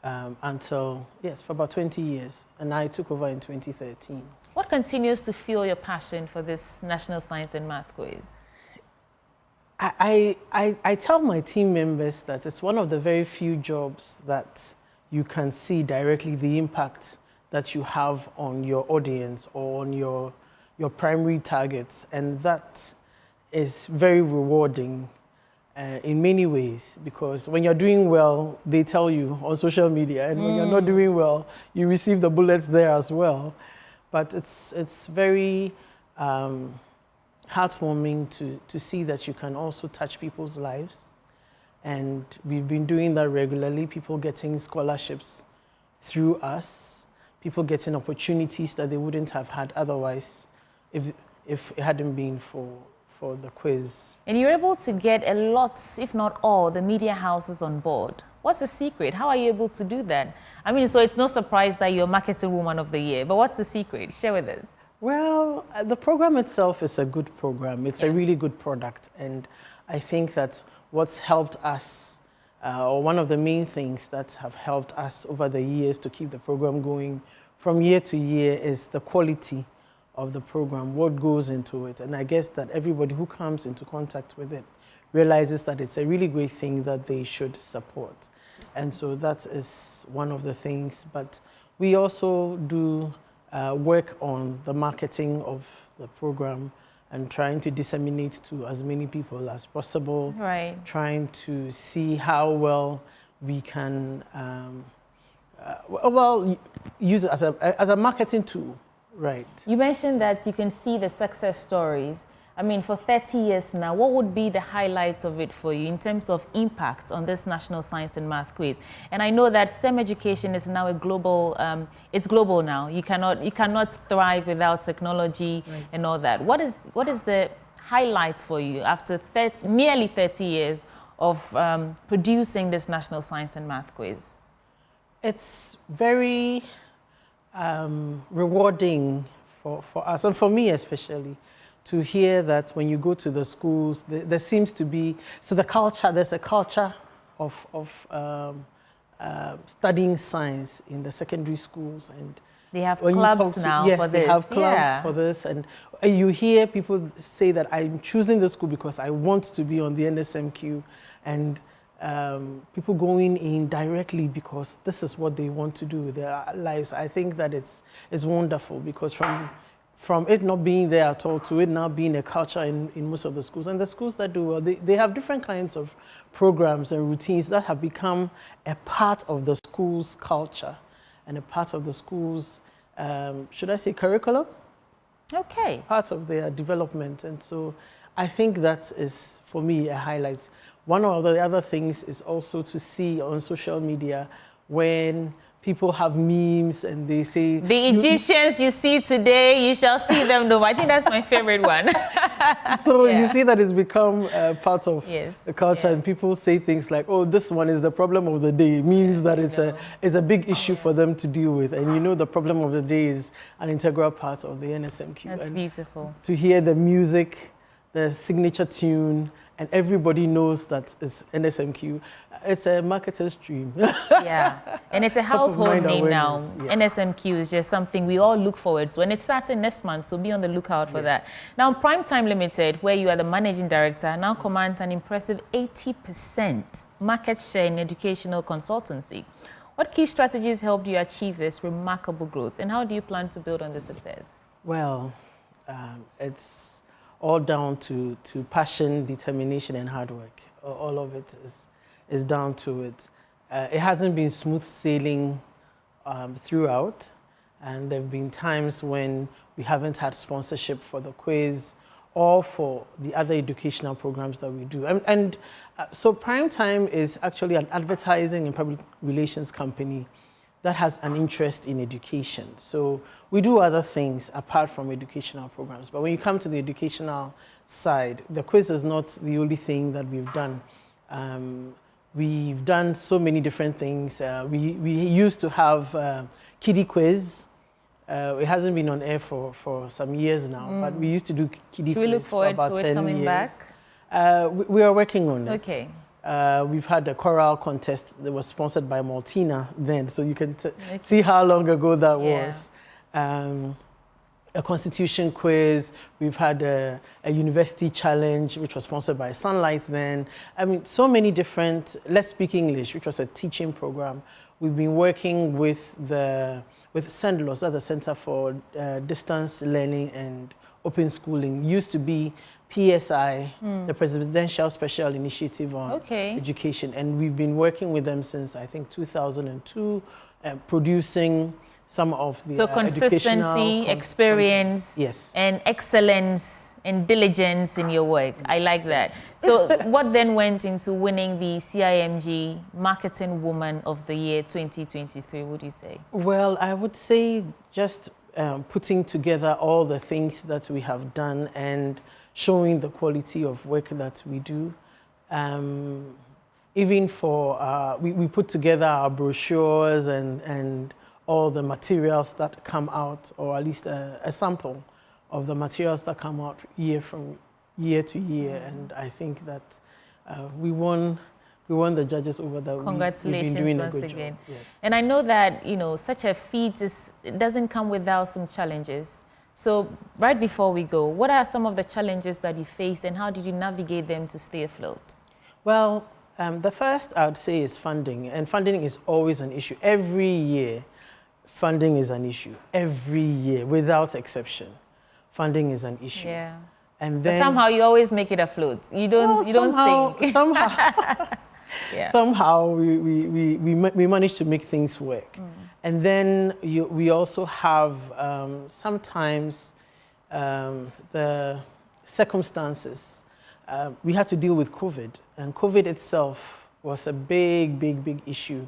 until, for about 20 years. And I took over in 2013. What continues to fuel your passion for this National Science and Math Quiz? I tell my team members that it's one of the very few jobs that you can see directly the impact that you have on your audience or on your primary targets. And that is very rewarding in many ways, because when you're doing well, they tell you on social media, and when you're not doing well, you receive the bullets there as well. But it's very heartwarming to see that you can also touch people's lives. And we've been doing that regularly, people getting scholarships through us, people getting opportunities that they wouldn't have had otherwise if it hadn't been for the quiz. And you're able to get a lot, if not all, the media houses on board. What's the secret? How are you able to do that? I mean, so it's no surprise that you're Marketing Woman of the Year, but what's the secret? Share with us. Well, the program itself is a good program. It's a really good product. And I think that what's helped us, or one of the main things that have helped us over the years to keep the program going from year to year is the quality of the program, what goes into it. And I guess that everybody who comes into contact with it realizes that it's a really great thing that they should support. And so that is one of the things. But we also do work on the marketing of the program and trying to disseminate to as many people as possible. Right. Trying to see how well we can use it as a marketing tool. Right. You mentioned that you can see the success stories. I mean, for 30 years now, what would be the highlights of it for you in terms of impact on this National Science and Math Quiz? And I know that STEM education is now a global, it's global now. You cannot thrive without technology and all that. What is the highlights for you after nearly 30 years of producing this National Science and Math Quiz? It's very rewarding for us, and for me especially, to hear that when you go to the schools, there seems to be, so there's a culture of studying science in the secondary schools. And they have clubs now for this. Yes, they have clubs for this. And you hear people say that I'm choosing the school because I want to be on the NSMQ, and people going in directly because this is what they want to do with their lives. I think that it's wonderful, because from it not being there at all to it now being a culture in most of the schools. And the schools that do well, they have different kinds of programs and routines that have become a part of the school's culture and a part of the school's, should I say, curriculum? Okay. Part of their development. And so I think that is, for me, a highlight. One of the other things is also to see on social media when people have memes and they say... The Egyptians you see today, you shall see them no more. I think that's my favorite one. So you see that it's become part of the culture, and people say things like, oh, this one is the problem of the day. It means that it's a big issue for them to deal with. And you know the problem of the day is an integral part of the NSMQ. That's beautiful. To hear the music, the signature tune, and everybody knows that it's NSMQ. It's a marketer's dream. Yeah, and it's a household name now. Yes. NSMQ is just something we all look forward to, and it's starting next month, so be on the lookout for that. Now, Prime Time Limited, where you are the managing director, now commands an impressive 80% market share in educational consultancy. What key strategies helped you achieve this remarkable growth, and how do you plan to build on this success? Well, it's all down to passion, determination, and hard work. All of it is down to it. It hasn't been smooth sailing throughout, and there have been times when we haven't had sponsorship for the quiz or for the other educational programs that we do. So Prime Time is actually an advertising and public relations company that has an interest in education. So we do other things apart from educational programs. But when you come to the educational side, the quiz is not the only thing that we've done. We've done so many different things. We used to have kiddie quiz. It hasn't been on air for some years now, but we used to do kiddie quiz. Should we look forward to it coming back? We are working on it. Okay. We've had a choral contest that was sponsored by Maltina then, so you can see how long ago that was. A constitution quiz. We've had a university challenge, which was sponsored by Sunlight then. I mean, so many different, Let's Speak English, which was a teaching program. We've been working with CENDLOS, that's the Center for Distance Learning and Open Schooling. Used to be PSI, the Presidential Special Initiative on Education. And we've been working with them since, I think, 2002, producing some of the So consistency, experience, and excellence and diligence in your work. I like that. So what then went into winning the CIMG Marketing Woman of the Year 2023, would you say? Well, I would say just putting together all the things that we have done and showing the quality of work that we do. Even for, we put together our brochures and all the materials that come out, or at least a sample of the materials that come out from year to year. And I think that we won the judges over that. Congratulations we've been doing once a good again. job. Yes. And I know that, you know, such a feat it doesn't come without some challenges. So right before we go, what are some of the challenges that you faced and how did you navigate them to stay afloat? Well, the first I would say is funding, and funding is always an issue. Every year, funding is an issue. Every year, without exception, funding is an issue. Yeah. And then but somehow you always make it afloat. You don't think. Somehow we manage to make things work. And then we also have sometimes the circumstances. We had to deal with COVID, and COVID itself was a big issue,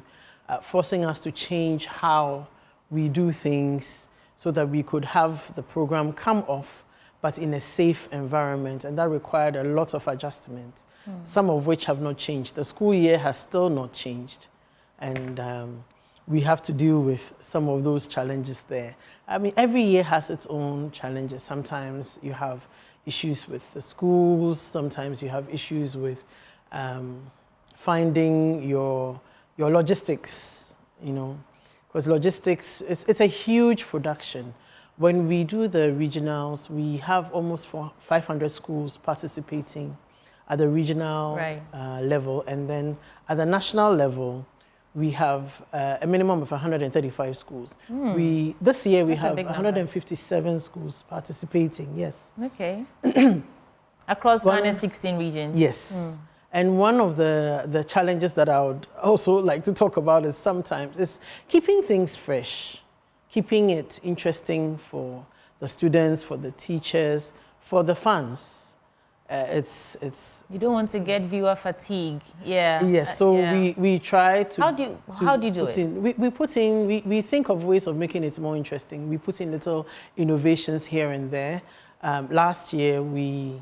forcing us to change how we do things so that we could have the program come off, but in a safe environment, and that required a lot of adjustment, some of which have not changed. The school year has still not changed, and we have to deal with some of those challenges there. I mean, every year has its own challenges. Sometimes you have issues with the schools, sometimes you have issues with finding your logistics, you know, because logistics, it's a huge production. When we do the regionals, we have almost 500 schools participating at the regional level, and then at the national level, we have a minimum of 135 schools. This year we have 157 schools participating, yes. Okay. Across Ghana's 16 regions? Yes. And one of the challenges that I would also like to talk about is sometimes is keeping things fresh, keeping it interesting for the students, for the teachers, for the fans. You don't want to get viewer fatigue. Yes, so we try to. How do you do it? We think of ways of making it more interesting. We put in little innovations here and there. Last year we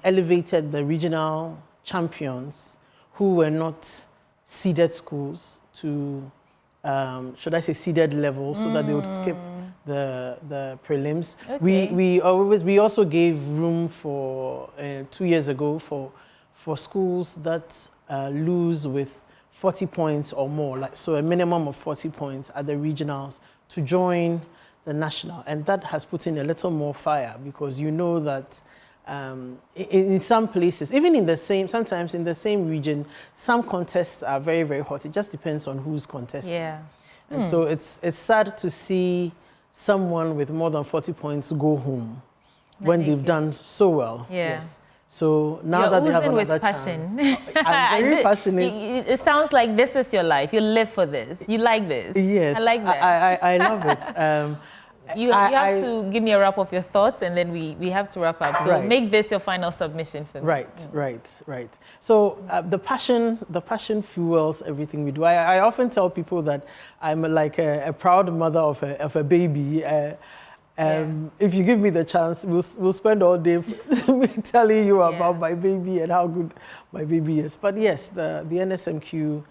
elevated the regional champions who were not seeded schools to, should I say, seeded levels, so that they would skip the prelims. Okay. We also gave room for 2 years ago for schools that lose with 40 points or more, so a minimum of 40 points at the regionals to join the national, and that has put in a little more fire, because you know that in some places, even in the same, sometimes in the same region, some contests are very, very hot. It just depends on who's contesting. Yeah. And so it's sad to see someone with more than 40 points go home when they've done so well. Yeah. Yes. So now that they have another with passion. chance, I'm very passionate. It sounds like this is your life. You live for this. You like this. Yes. I like that. I love it. You have to give me a wrap of your thoughts, and then we have to wrap up. So make this your final submission for me. Right. So the passion fuels everything we do. I often tell people that I'm like a proud mother of a baby. If you give me the chance, we'll spend all day telling you about my baby and how good my baby is. But yes, the NSMQ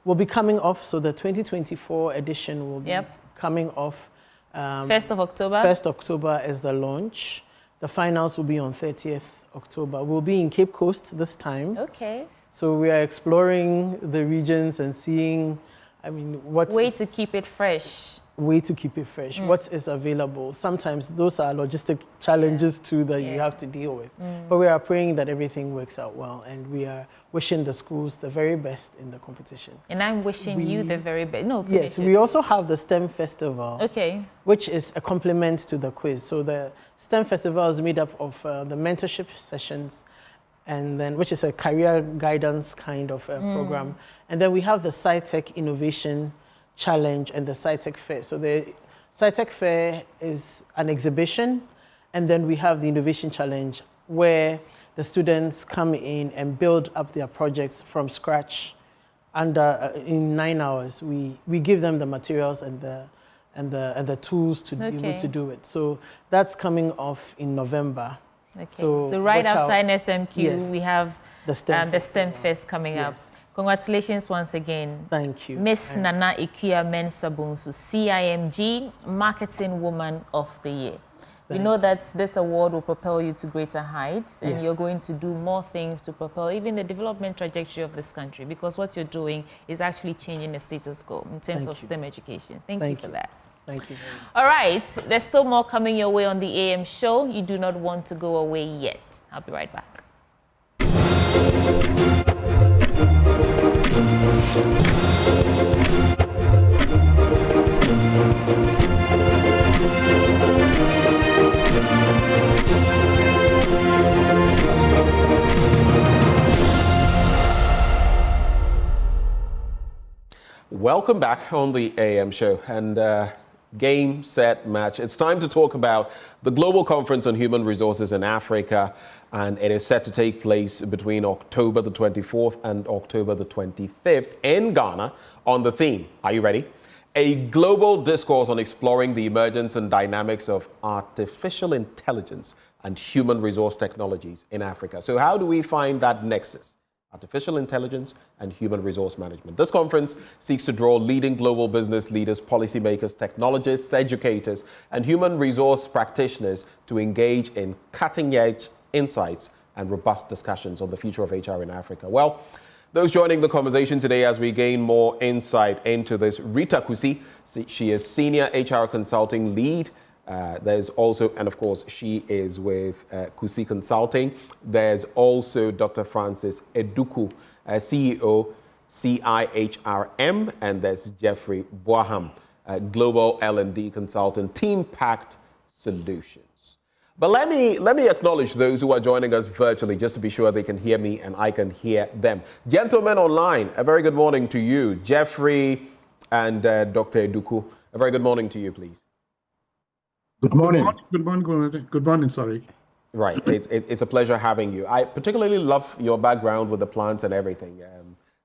will be coming off. So the 2024 edition will be coming off. 1st of October? 1st October is the launch. The finals will be on 30th October. We'll be in Cape Coast this time. Okay. So we are exploring the regions and seeing, what to keep it fresh. What is available. Sometimes those are logistic challenges too that you have to deal with. But we are praying that everything works out well, and we are wishing the schools the very best in the competition. And I'm wishing you the very best. No, yes, we also have the STEM Festival, which is a complement to the quiz. So the STEM Festival is made up of the mentorship sessions, and then which is a career guidance kind of program. And then we have the SciTech Innovation Challenge and the SciTech Fair. So the SciTech Fair is an exhibition, and then we have the Innovation Challenge, where the students come in and build up their projects from scratch in 9 hours. We give them the materials and the tools to be able to do it. So that's coming off in November. Okay. So right after NSMQ, we have the STEM Fest coming up. Congratulations once again. Thank you. Miss Nana Ikuya Mensabunsu, CIMG Marketing Woman of the Year. We know that this award will propel you to greater heights, and you're going to do more things to propel even the development trajectory of this country, because what you're doing is actually changing the status quo in terms of STEM education. Thank you for that. Thank you very much. All right, there's still more coming your way on the AM show. You do not want to go away yet. I'll be right back. Welcome back on the AM show, and game, set, match. It's time to talk about the Global Conference on Human Resources in Africa, and it is set to take place between October the 24th and October the 25th in Ghana on the theme, are you ready? A global discourse on exploring the emergence and dynamics of artificial intelligence and human resource technologies in Africa. So how do we find that nexus? Artificial intelligence and human resource management. This conference seeks to draw leading global business leaders, policymakers, technologists, educators, and human resource practitioners to engage in cutting-edge insights and robust discussions on the future of HR in Africa. Well, those joining the conversation today as we gain more insight into this, Rita Kusi, she is Senior HR Consulting Lead. There's also, and of course, she is with Kusi Consulting. There's also Dr. Francis Eduku, CEO, CIHRM, and there's Jeffrey Boaham, Global L&D Consultant, Team Pact Solutions. But let me acknowledge those who are joining us virtually, just to be sure they can hear me and I can hear them. Gentlemen online, a very good morning to you. Jeffrey and Dr. Eduku, a very good morning to you, please. Good morning. Good morning, sorry. Right, it's a pleasure having you. I particularly love your background with the plants and everything.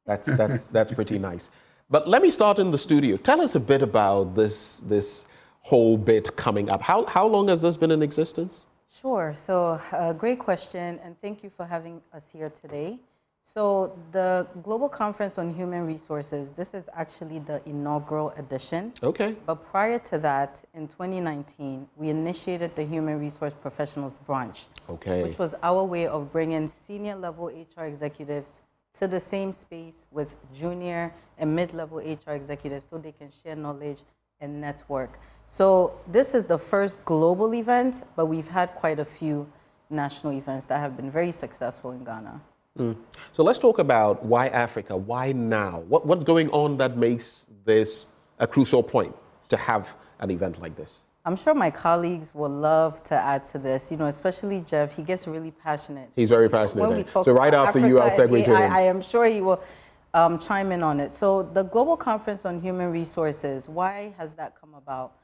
That's pretty nice. But let me start in the studio. Tell us a bit about this whole bit coming up. How long has this been in existence? Sure. So great question, and thank you for having us here today. So the Global Conference on Human Resources, this is actually the inaugural edition. Okay. But prior to that, in 2019, we initiated the Human Resource Professionals Branch, okay, which was our way of bringing senior level HR executives to the same space with junior and mid-level HR executives so they can share knowledge and network. So this is the first global event, but we've had quite a few national events that have been very successful in Ghana. So let's talk about why Africa, why now? What's going on that makes this a crucial point to have an event like this? I'm sure my colleagues will love to add to this, you know, especially Jeff. He gets really passionate. He's very passionate. When we talk so right about after Africa, you, I'll segue to him. I am sure he will chime in on it. So the Global Conference on Human Resources, why has that come about?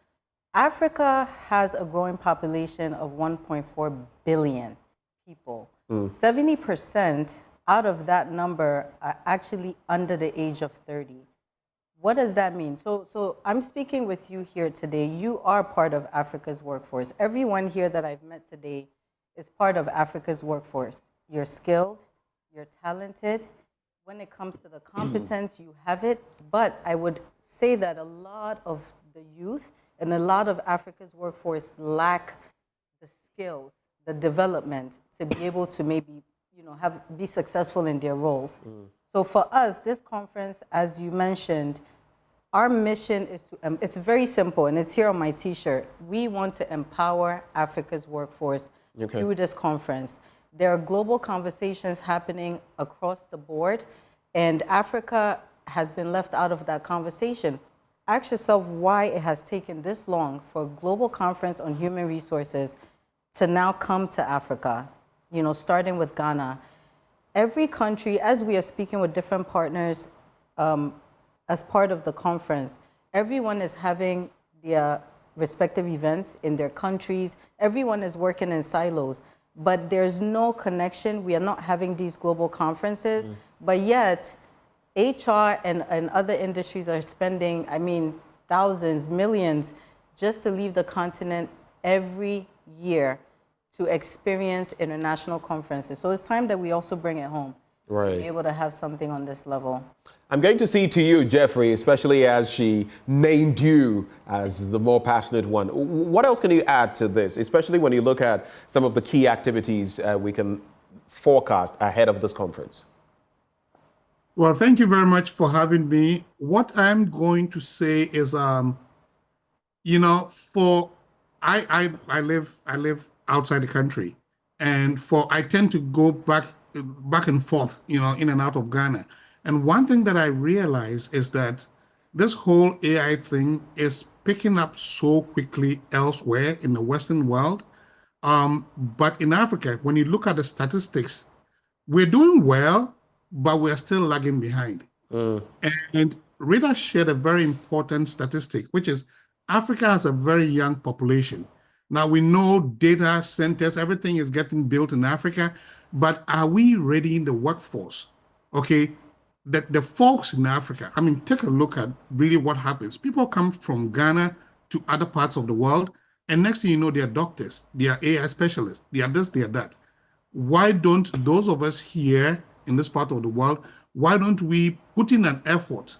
Africa has a growing population of 1.4 billion people. 70% out of that number are actually under the age of 30. What does that mean? So I'm speaking with you here today. You are part of Africa's workforce. Everyone here that I've met today is part of Africa's workforce. You're skilled, you're talented. When it comes to the competence, you have it. But I would say that a lot of the youth and a lot of Africa's workforce lack the skills, the development to be able to maybe, you know, be successful in their roles. So for us, this conference, as you mentioned, our mission is to, it's very simple, and it's here on my t-shirt. We want to empower Africa's workforce through this conference. There are global conversations happening across the board, and Africa has been left out of that conversation. Ask yourself why it has taken this long for a global conference on human resources to now come to Africa, you know, starting with Ghana. Every country, as we are speaking with different partners as part of the conference, everyone is having their respective events in their countries. Everyone is working in silos, but there's no connection. We are not having these global conferences, but yet HR and other industries are spending, I mean, thousands, millions just to leave the continent every year to experience international conferences. So it's time that we also bring it home. Right. Be able to have something on this level. I'm going to see to you, Jeffrey, especially as she named you as the more passionate one. What else can you add to this, especially when you look at some of the key activities we can forecast ahead of this conference? Well, thank you very much for having me. What I'm going to say is, you know, I live outside the country, and I tend to go back and forth, you know, in and out of Ghana. And one thing that I realize is that this whole AI thing is picking up so quickly elsewhere in the Western world. But in Africa, when you look at the statistics, we're doing well, but we're still lagging behind. And Rita shared a very important statistic, which is Africa has a very young population. Now we know data centers, everything is getting built in Africa, but are we ready in the workforce? Okay, the folks in Africa, I mean, take a look at really what happens. People come from Ghana to other parts of the world, and next thing you know, they're doctors, they are AI specialists, they are this, they are that. Why don't those of us here in this part of the world, why don't we put in an effort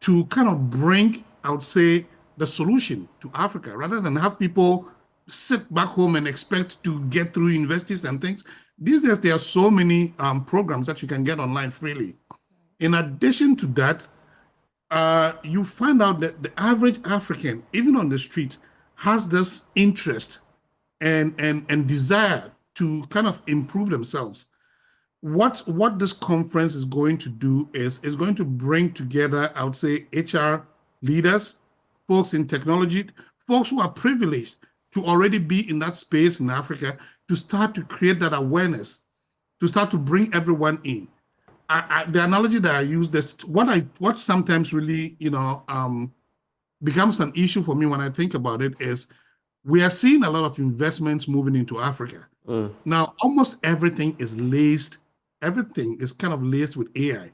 to kind of bring, I would say, the solution to Africa, rather than have people sit back home and expect to get through universities and things. These days, there are so many programs that you can get online freely. In addition to that, you find out that the average African, even on the street, has this interest and desire to kind of improve themselves. What this conference is going to do is going to bring together, I would say, HR leaders, folks in technology, folks who are privileged to already be in that space in Africa, to start to create that awareness, to start to bring everyone in. The analogy that I use, what sometimes really, you know, becomes an issue for me when I think about it is we are seeing a lot of investments moving into Africa. Now, almost everything is kind of laced with AI.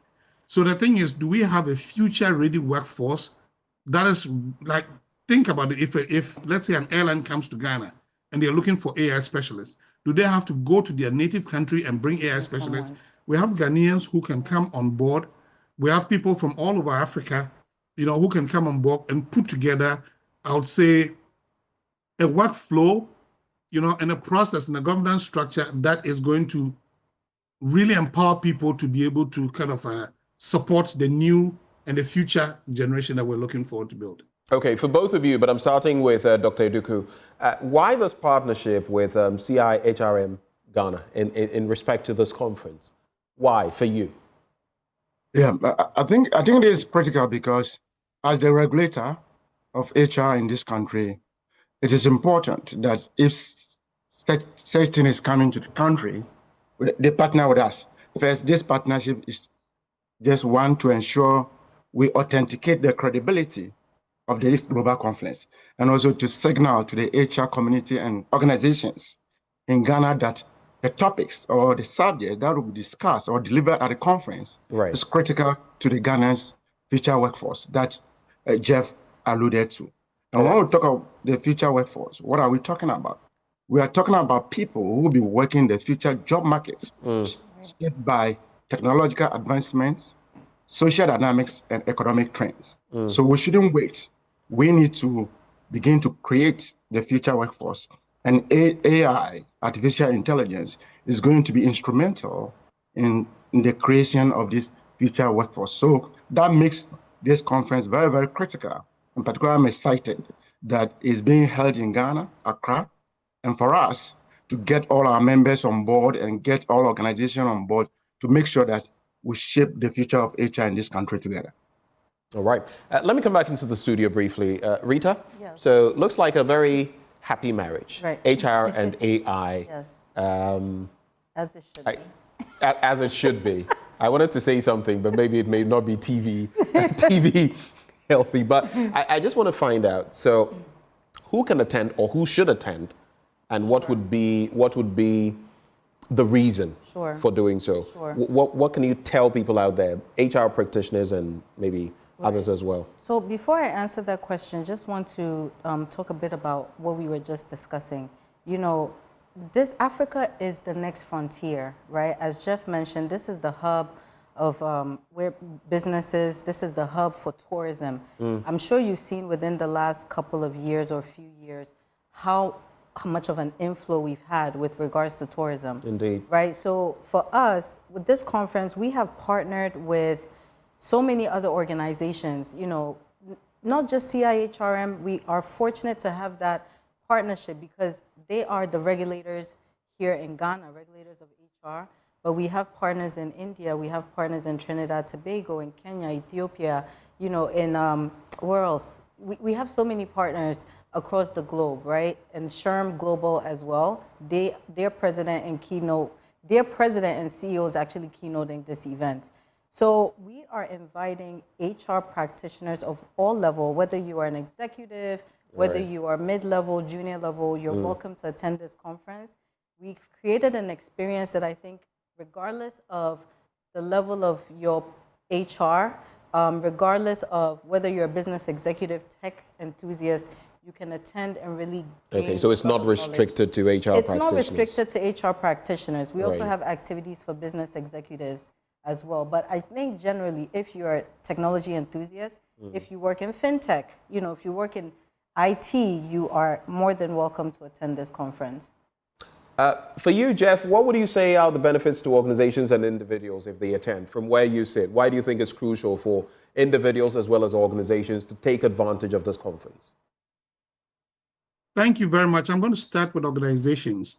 So the thing is, do we have a future-ready workforce that is like, think about it, if let's say an airline comes to Ghana and they're looking for AI specialists, do they have to go to their native country and bring AI specialists? We have Ghanaians who can come on board. We have people from all over Africa, who can come on board and put together, I would say, a workflow, and a process and a governance structure that is going to really empower people to be able to kind of support the new and the future generation that we're looking forward to build. Okay, for both of you, but I'm starting with Dr. Eduku. Why this partnership with CIHRM Ghana in respect to this conference? Why, for you? Yeah, I think it is critical because as the regulator of HR in this country, it is important that if such thing is coming to the country, they partner with us. First, this partnership is just one to ensure we authenticate the credibility of this global conference, and also to signal to the HR community and organizations in Ghana that the topics or the subjects that will be discussed or delivered at the conference is critical to the Ghana's future workforce that Jeff alluded to. And when we talk about the future workforce, what are we talking about? We are talking about people who will be working the future job markets shaped by technological advancements, social dynamics, and economic trends. So we shouldn't wait. We need to begin to create the future workforce. And AI, artificial intelligence, is going to be instrumental in the creation of this future workforce. So that makes this conference very, very critical. In particular, I'm excited that it's being held in Ghana, Accra, and for us to get all our members on board and get all organizations on board to make sure that we shape the future of HR in this country together. All right. Let me come back into the studio briefly. Rita? Yes. So looks like a very happy marriage. Right. HR and AI. Yes. As it should be. As it should be. I wanted to say something, but maybe it may not be TV healthy. But I just want to find out, so who can attend or who should attend, and what would be the reason for doing so? What can you tell people out there, HR practitioners and maybe others as well? So before I answer that question, just want to talk a bit about what we were just discussing. This Africa is the next frontier, right? As Jeff mentioned, this is the hub of where businesses, this is the hub for tourism. I'm sure you've seen within the last couple of years or few years how much of an inflow we've had with regards to tourism. Indeed. Right? So for us, with this conference, we have partnered with so many other organizations, not just CIHRM. We are fortunate to have that partnership because they are the regulators here in Ghana, regulators of HR, but we have partners in India, we have partners in Trinidad, Tobago, in Kenya, Ethiopia, in where else? We have so many partners across the globe, right? And SHRM Global as well. Their president and CEO is actually keynoting this event. So we are inviting HR practitioners of all levels, whether you are an executive, whether you are mid-level, junior level, you're welcome to attend this conference. We've created an experience that I think, regardless of the level of your HR, regardless of whether you're a business executive, tech enthusiast, you can attend and really gain. Okay, so it's not restricted to HR practitioners. It's not restricted to HR practitioners. We also have activities for business executives as well. But I think generally, if you're a technology enthusiast, if you work in fintech, if you work in IT, you are more than welcome to attend this conference. For you, Jeff, what would you say are the benefits to organizations and individuals if they attend, from where you sit? Why do you think it's crucial for individuals as well as organizations to take advantage of this conference? Thank you very much. I'm going to start with organizations.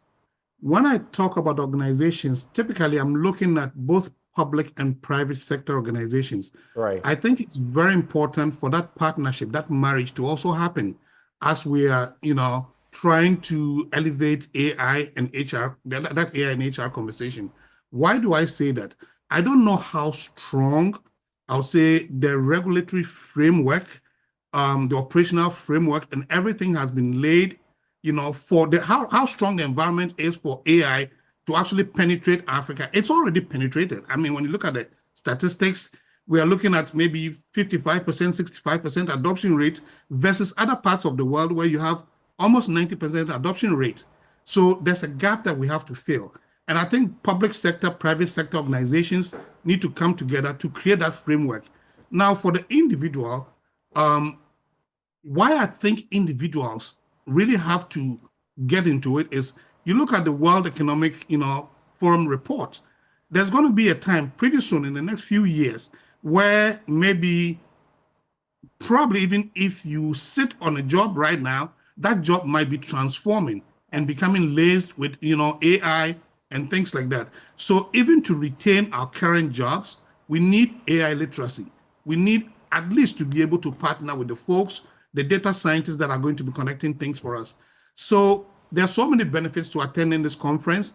When I talk about organizations, typically I'm looking at both public and private sector organizations. Right. I think it's very important for that partnership, that marriage to also happen as we are, trying to elevate AI and HR, that AI and HR conversation. Why do I say that? I don't know how strong, I'll say, the regulatory framework, the operational framework, and everything has been laid, for how strong the environment is for AI to actually penetrate Africa. It's already penetrated. I mean, when you look at the statistics, we are looking at maybe 55%, 65% adoption rate versus other parts of the world where you have almost 90% adoption rate. So there's a gap that we have to fill. And I think public sector, private sector organizations need to come together to create that framework. Now, for the individual, why I think individuals really have to get into it is, you look at the World Economic, Forum report. There's going to be a time pretty soon in the next few years where probably even if you sit on a job right now, that job might be transforming and becoming laced with, AI and things like that. So even to retain our current jobs, we need AI literacy. We need at least to be able to partner with the folks, the data scientists that are going to be connecting things for us. So there are so many benefits to attending this conference,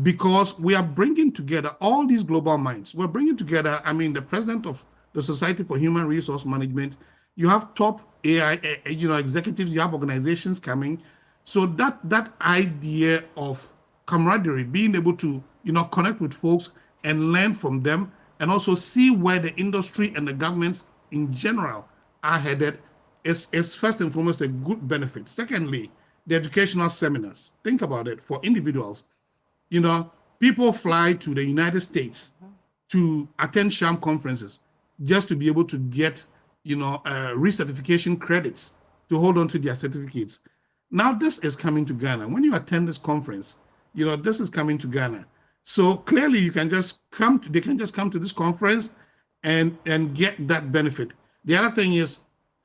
because we are bringing together all these global minds. We're bringing together, the president of the Society for Human Resource Management, you have top AI, executives, you have organizations coming. So that idea of camaraderie, being able to, connect with folks and learn from them, and also see where the industry and the governments in general are headed is first and foremost a good benefit. Secondly, the educational seminars. Think about it for individuals. People fly to the United States to attend sham conferences just to be able to get, recertification credits to hold on to their certificates. Now this is coming to Ghana. When you attend this conference, this is coming to Ghana. So clearly they can just come to this conference and get that benefit. The other thing is,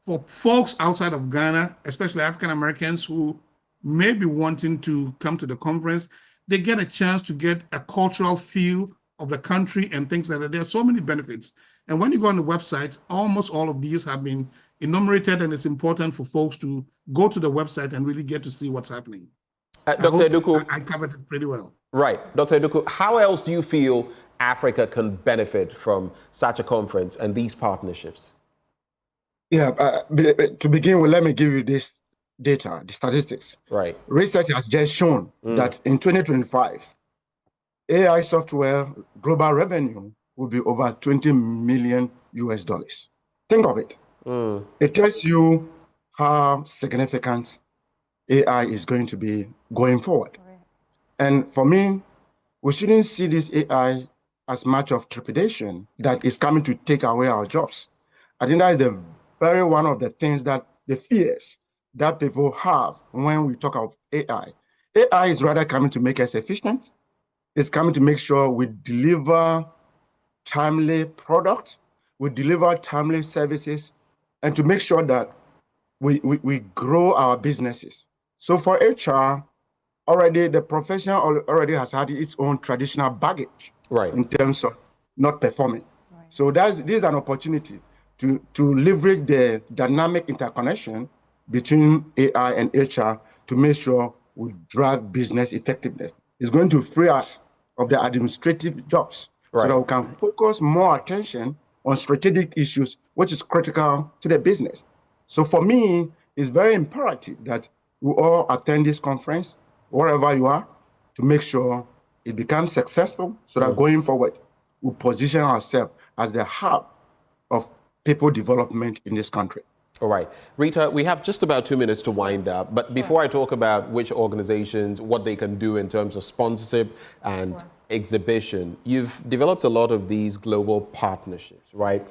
for folks outside of Ghana, especially African Americans who may be wanting to come to the conference, they get a chance to get a cultural feel of the country and things like that. There are so many benefits. And when you go on the website, almost all of these have been enumerated, and it's important for folks to go to the website and really get to see what's happening. Dr. Eduku, I covered it pretty well. Right. Dr. Eduku, how else do you feel Africa can benefit from such a conference and these partnerships? Yeah, to begin with, let me give you this data, the statistics. Right. Research has just shown that in 2025, AI software global revenue will be over $20 million. Think of it. It tells you how significant AI is going to be going forward. Right. And for me, we shouldn't see this AI as much of trepidation that is coming to take away our jobs. I think that is the very one of the things that the fears that people have when we talk of AI. AI is rather coming to make us efficient. It's coming to make sure we deliver timely products, we deliver timely services, and to make sure that we grow our businesses. So for HR, already the profession already has had its own traditional baggage, right, in terms of not performing. Right. So this is an opportunity to leverage the dynamic interconnection between AI and HR to make sure we drive business effectiveness. It's going to free us of the administrative jobs, right, so that we can focus more attention on strategic issues, which is critical to the business. So for me, it's very imperative that we all attend this conference, wherever you are, to make sure it becomes successful, so that going forward, we position ourselves as the hub of people development in this country. All right. Rita, we have just about 2 minutes to wind up, but before I talk about which organizations, what they can do in terms of sponsorship and exhibition, you've developed a lot of these global partnerships, right?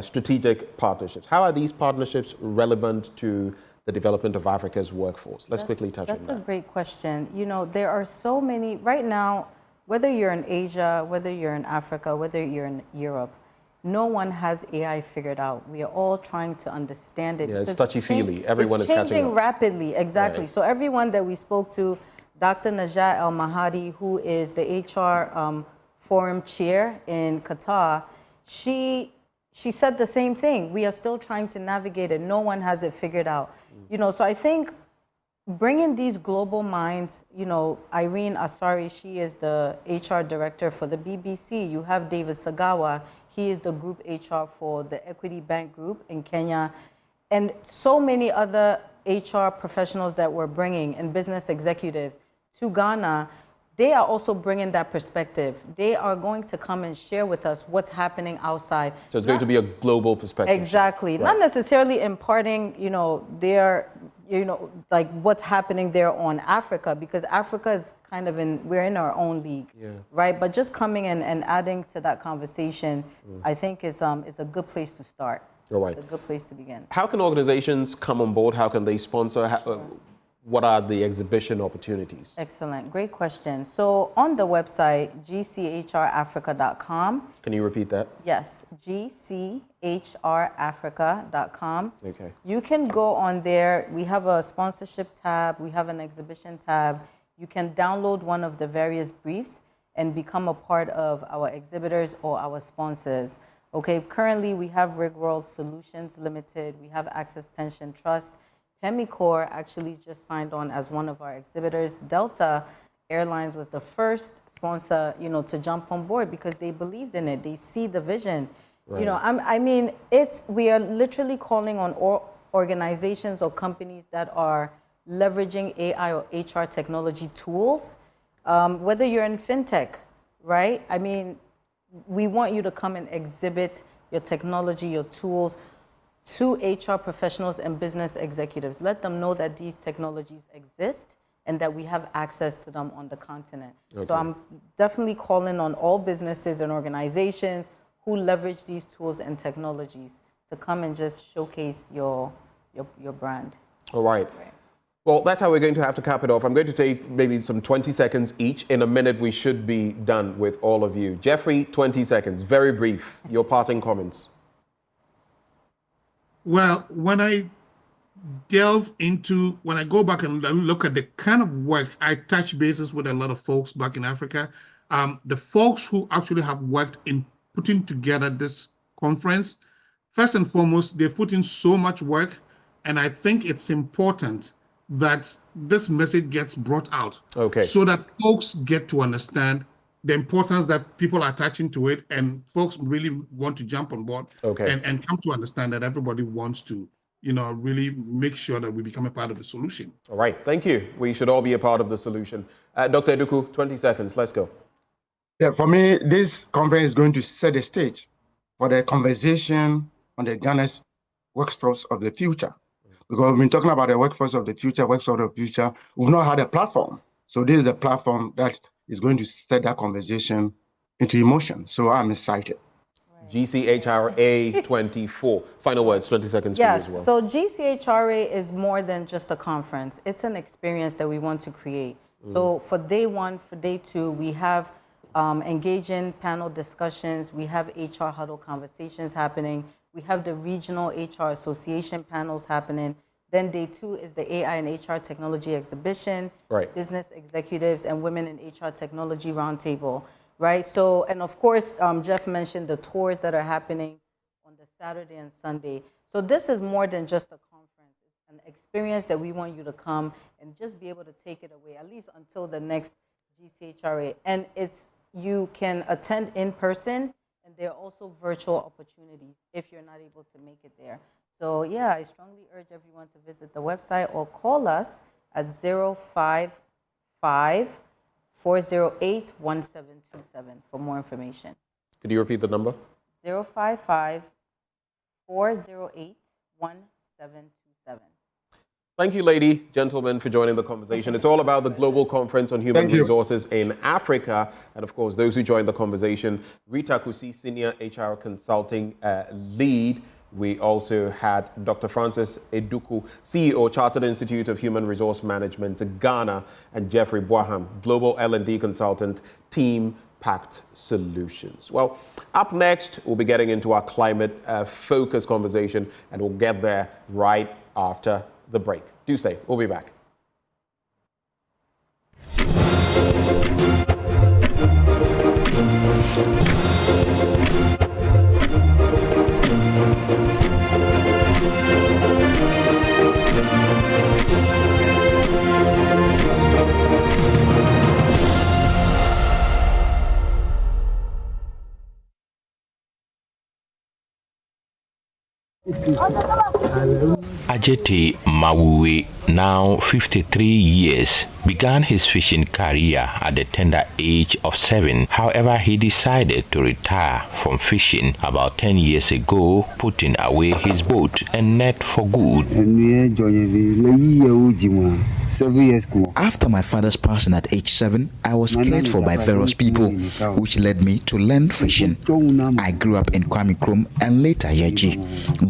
Strategic partnerships. How are these partnerships relevant to the development of Africa's workforce? Let's quickly touch on that. That's a great question. There are so many, right now, whether you're in Asia, whether you're in Africa, whether you're in Europe, no one has AI figured out. We are all trying to understand it. Yeah, it's touchy-feely. Everyone is catching up. It's changing rapidly, exactly. Right. So everyone that we spoke to, Dr. Najat El-Mahadi, who is the HR forum chair in Qatar, she said the same thing. We are still trying to navigate it. No one has it figured out. So I think bringing these global minds, Irene Asari, she is the HR director for the BBC. You have David Sagawa. He is the group HR for the Equity Bank Group in Kenya. And so many other HR professionals that we're bringing and business executives to Ghana. They are also bringing that perspective. They are going to come and share with us what's happening outside. So it's going to be a global perspective. Exactly. Right. Not necessarily imparting, their like what's happening there on Africa, because Africa is kind of we're in our own league, right? But just coming in and adding to that conversation, I think is a good place to start. All right. It's a good place to begin. How can organizations come on board? How can they sponsor? What are the exhibition opportunities? Excellent. Great question. So on the website, gchrafrica.com. Can you repeat that? Yes, gchrafrica.com. Okay. You can go on there. We have a sponsorship tab. We have an exhibition tab. You can download one of the various briefs and become a part of our exhibitors or our sponsors. Okay, currently we have Rig World Solutions Limited. We have Access Pension Trust. Pemicor actually just signed on as one of our exhibitors. Delta Airlines was the first sponsor, to jump on board because they believed in it. They see the vision. Right. I mean, we are literally calling on organizations or companies that are leveraging AI or HR technology tools, whether you're in fintech, right? I mean, we want you to come and exhibit your technology, your tools, to HR professionals and business executives. Let them know that these technologies exist and that we have access to them on the continent. Okay. So I'm definitely calling on all businesses and organizations who leverage these tools and technologies to come and just showcase your brand. All right. Well, that's how we're going to have to cap it off. I'm going to take maybe some 20 seconds each. In a minute, we should be done with all of you. Jeffrey, 20 seconds, very brief. Your parting comments. Well, when I go back and look at the kind of work, I touch bases with a lot of folks back in Africa. The folks who actually have worked in putting together this conference, first and foremost, they've put in so much work, and I think it's important that this message gets brought out, so that folks get to understand the importance that people are attaching to it, and folks really want to jump on board and come to understand that everybody wants to, really make sure that we become a part of the solution. All right, thank you. We should all be a part of the solution. Dr. Eduku, 20 seconds, let's go. Yeah, for me, this conference is going to set the stage for the conversation on the Ghana's workforce of the future. Because we've been talking about the workforce of the future, we've not had a platform. So this is the platform that is going to set that conversation into emotion. So I'm excited. GCHRA 24. Final words, 20 seconds yes, for you as well. So GCHRA is more than just a conference. It's an experience that we want to create. So for day one, for day two, we have engaging panel discussions. We have HR huddle conversations happening. We have the regional HR association panels happening. Then day two is the AI and HR technology exhibition, business executives and women in HR technology roundtable, right? So, and of course, Jeff mentioned the tours that are happening on the Saturday and Sunday. So this is more than just a conference. It's an experience that we want you to come and just be able to take it away, at least until the next GCHRA. And you can attend in person, and there are also virtual opportunities if you're not able to make it there. So yeah, I strongly urge everyone to visit the website or call us at 055-408-1727 for more information. Could you repeat the number? 055-408-1727. Thank you, ladies, gentlemen, for joining the conversation. It's all about the Global Conference on Human Resources in Africa. And of course, those who joined the conversation, Rita Kusi, Senior HR Consulting Lead. We also had Dr. Francis Eduku, CEO, Chartered Institute of Human Resource Management, Ghana, and Jeffrey Boaham, Global L&D Consultant, Team Pact Solutions. Well, up next, we'll be getting into our climate focus conversation, and we'll get there right after the break. Do stay. We'll be back. Ajete Mawuwe, now 53 years, began his fishing career at the tender age of 7. However, he decided to retire from fishing about 10 years ago, putting away his boat and net for good. 7 years ago. After my father's passing at age 7, I was cared for by various people, which led me to learn fishing. I grew up in Kwame Krom and later Yeji,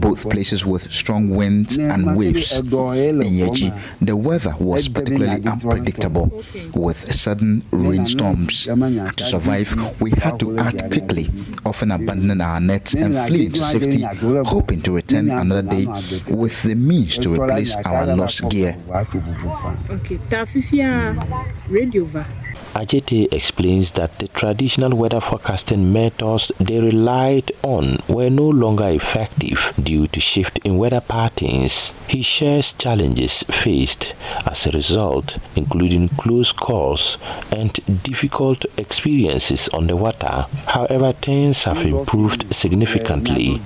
both places with strong winds and waves. In Yeji, the weather was particularly unpredictable, with sudden rainstorms. To survive, we had to act quickly, often abandoning our nets and flee into safety, hoping to return another day with the means to replace our lost gear. Okay, Tafifia radio. Ajete explains that the traditional weather forecasting methods they relied on were no longer effective due to shift in weather patterns. He shares challenges faced as a result, including close calls and difficult experiences on the water. However, things have improved significantly.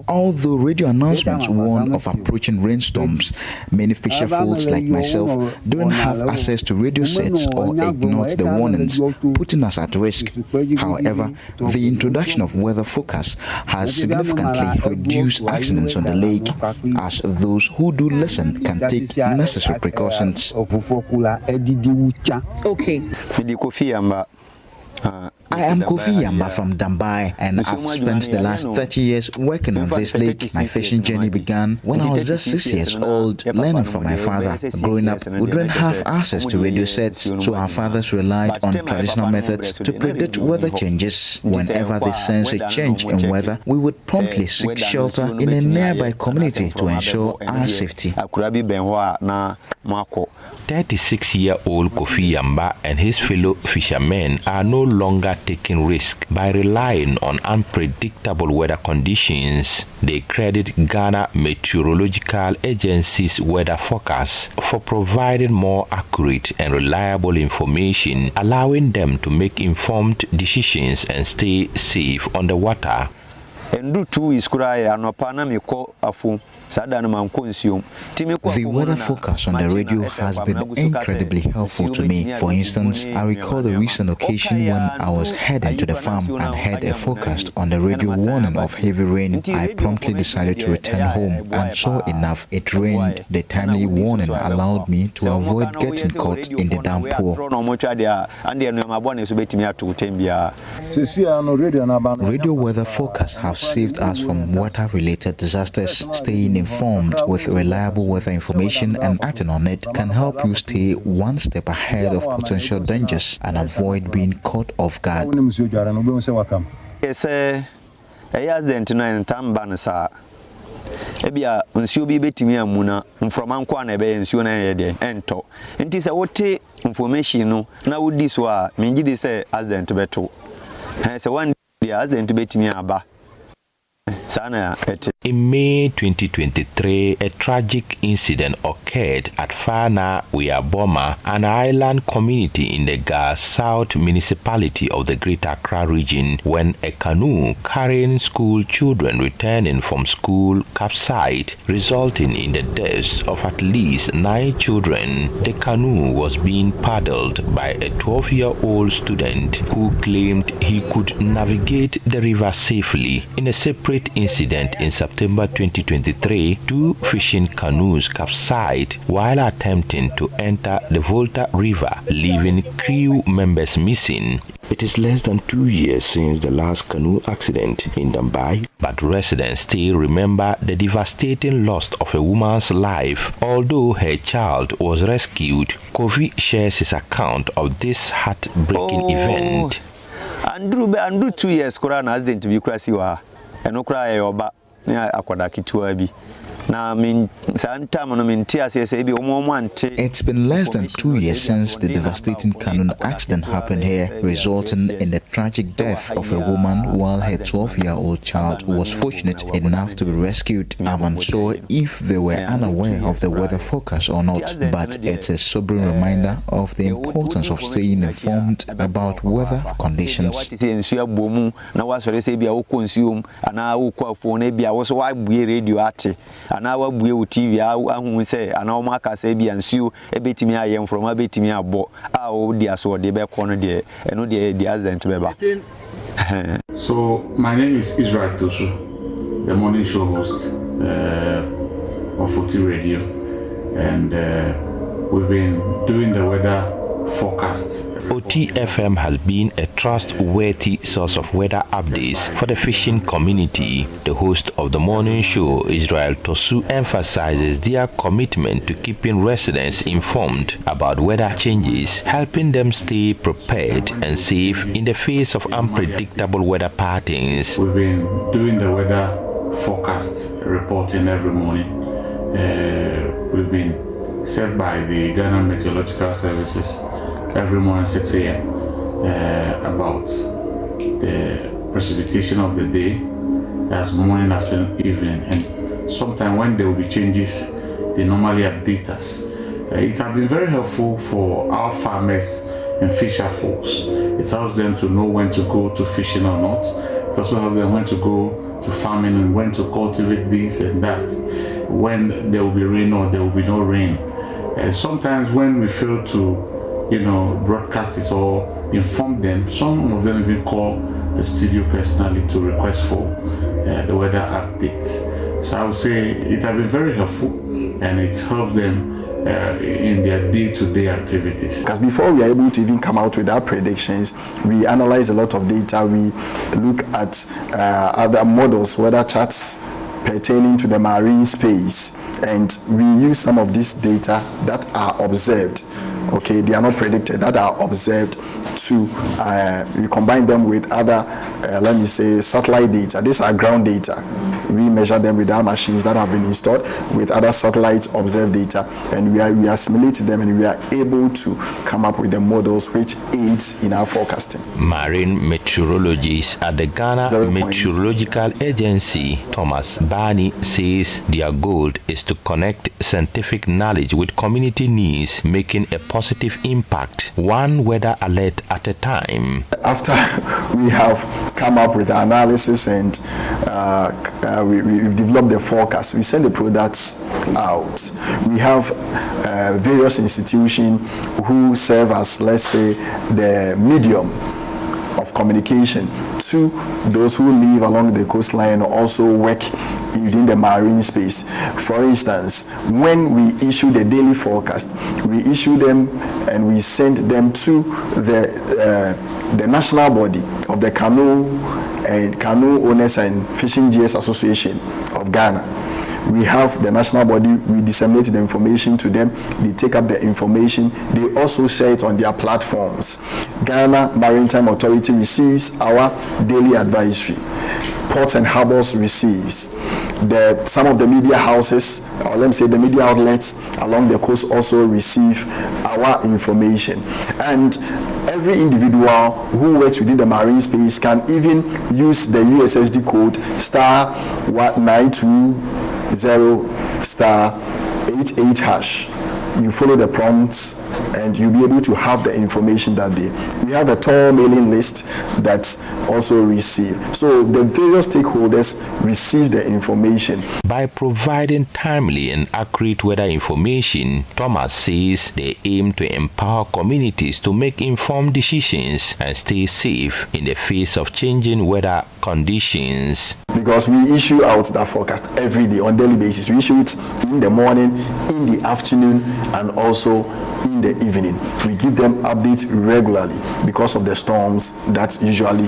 Although radio announcements warn of approaching rainstorms, many fisher folks like myself don't have access to radio sets or ignored the warnings, putting us at risk. However, the introduction of weather forecast has significantly reduced accidents on the lake, as those who do listen can take necessary precautions. Okay. I am Kofi Yamba from Dambai, and I've spent the last 30 years working on this lake. My fishing journey began when I was just 6 years old, learning from my father. Growing up, we didn't have access to radio sets, so our fathers relied on traditional methods to predict weather changes. Whenever they sense a change in weather, we would promptly seek shelter in a nearby community to ensure our safety. 36-year-old Kofi Yamba and his fellow fishermen are no longer taking risks by relying on unpredictable weather conditions. They credit Ghana Meteorological Agency's weather forecast for providing more accurate and reliable information, allowing them to make informed decisions and stay safe on the water. The weather forecast on the radio has been incredibly helpful to me. For instance, I recall a recent occasion when I was heading to the farm and heard a forecast on the radio warning of heavy rain. I promptly decided to return home, and sure enough, it rained. The timely warning allowed me to avoid getting caught in the downpour. Radio weather forecasts have saved us from water-related disasters. Staying informed with reliable weather information and acting on it can help you stay one step ahead of potential dangers and avoid being caught off guard. Ebia nsuo bi betimi amuna mfroma nkwa na ebe nsuo na yede ento nti se wote information no na wodi so a mengi say accident beto se one day accident betimi aba. In May 2023, a tragic incident occurred at Fana Wiaboma, an island community in the Gas South municipality of the Greater Accra region, when a canoe carrying school children returning from school capsized, resulting in the deaths of at least 9 children. The canoe was being paddled by a 12-year-old student who claimed he could navigate the river safely. In a separate incident in September 2023, 2 fishing canoes capsized while attempting to enter the Volta River, leaving crew members missing. It is less than 2 years since the last canoe accident in Dambai, but residents still remember the devastating loss of a woman's life, although her child was rescued. Kofi shares his account of this heartbreaking event. Andrew 2 years Quran accident to be crasiwa. Eno kra yoba na akwada kitua bi It's been less than 2 years since the devastating canoe accident happened here, resulting in the tragic death of a woman while her 12-year-old child was fortunate enough to be rescued. I'm unsure if they were unaware of the weather forecast or not, but it's a sobering reminder of the importance of staying informed about weather conditions. So my name is Israel Tosu, the morning show host of OT Radio, and we've been doing the weather forecast. OTFM has been a trustworthy source of weather updates for the fishing community. The host of the morning show, Israel Tosu, emphasizes their commitment to keeping residents informed about weather changes, helping them stay prepared and safe in the face of unpredictable weather patterns. We've been doing the weather forecast reporting every morning. We've been served by the Ghana Meteorological Services every morning 6 a.m. About the precipitation of the day, that's morning, afternoon, evening, and sometimes when there will be changes, they normally update us. It has been very helpful for our farmers and fisher folks. It helps them to know when to go to fishing or not. It also helps them when to go to farming and when to cultivate this and that, when there will be rain or there will be no rain. Sometimes when we fail to broadcast it or inform them, some of them even call the studio personally to request for the weather update. So I would say it has been very helpful and it helps them in their day-to-day activities. Because before we are able to even come out with our predictions, we analyze a lot of data. We look at other models, weather charts pertaining to the marine space, and we use some of this data that are observed. Okay, they are not predicted, that are observed to, we combine them with other, let me say, satellite data. These are ground data. We measure them with our machines that have been installed with other satellites observed data, and we assimilate them and we are able to come up with the models which aids in our forecasting. Marine meteorologist at the Ghana Meteorological Agency, Thomas Barney, says their goal is to connect scientific knowledge with community needs, making a positive impact, one weather alert at a time. After we have come up with analysis and we've developed the forecast, we send the products out. We have various institutions who serve as, let's say, the medium of communication to those who live along the coastline or also work within the marine space. For instance, when we issue the daily forecast, we issue them and we send them to the national body of the Canoe Owners and Fishing GS Association of Ghana. We have the national body, we disseminate the information to them, they take up the information, they also share it on their platforms. Ghana Maritime Authority receives our daily advisory. Ports and Harbors receives. Some of the media houses, or let me say the media outlets along the coast also receive our information. And every individual who works within the marine space can even use the USSD code *920*88#. You follow the prompts and you'll be able to have the information that day. We have a tall mailing list that's also received. So the various stakeholders receive the information. By providing timely and accurate weather information, Thomas says they aim to empower communities to make informed decisions and stay safe in the face of changing weather conditions. Because we issue out that forecast every day on daily basis. We issue it in the morning, in the afternoon, and also in the evening. We give them updates regularly because of the storms that usually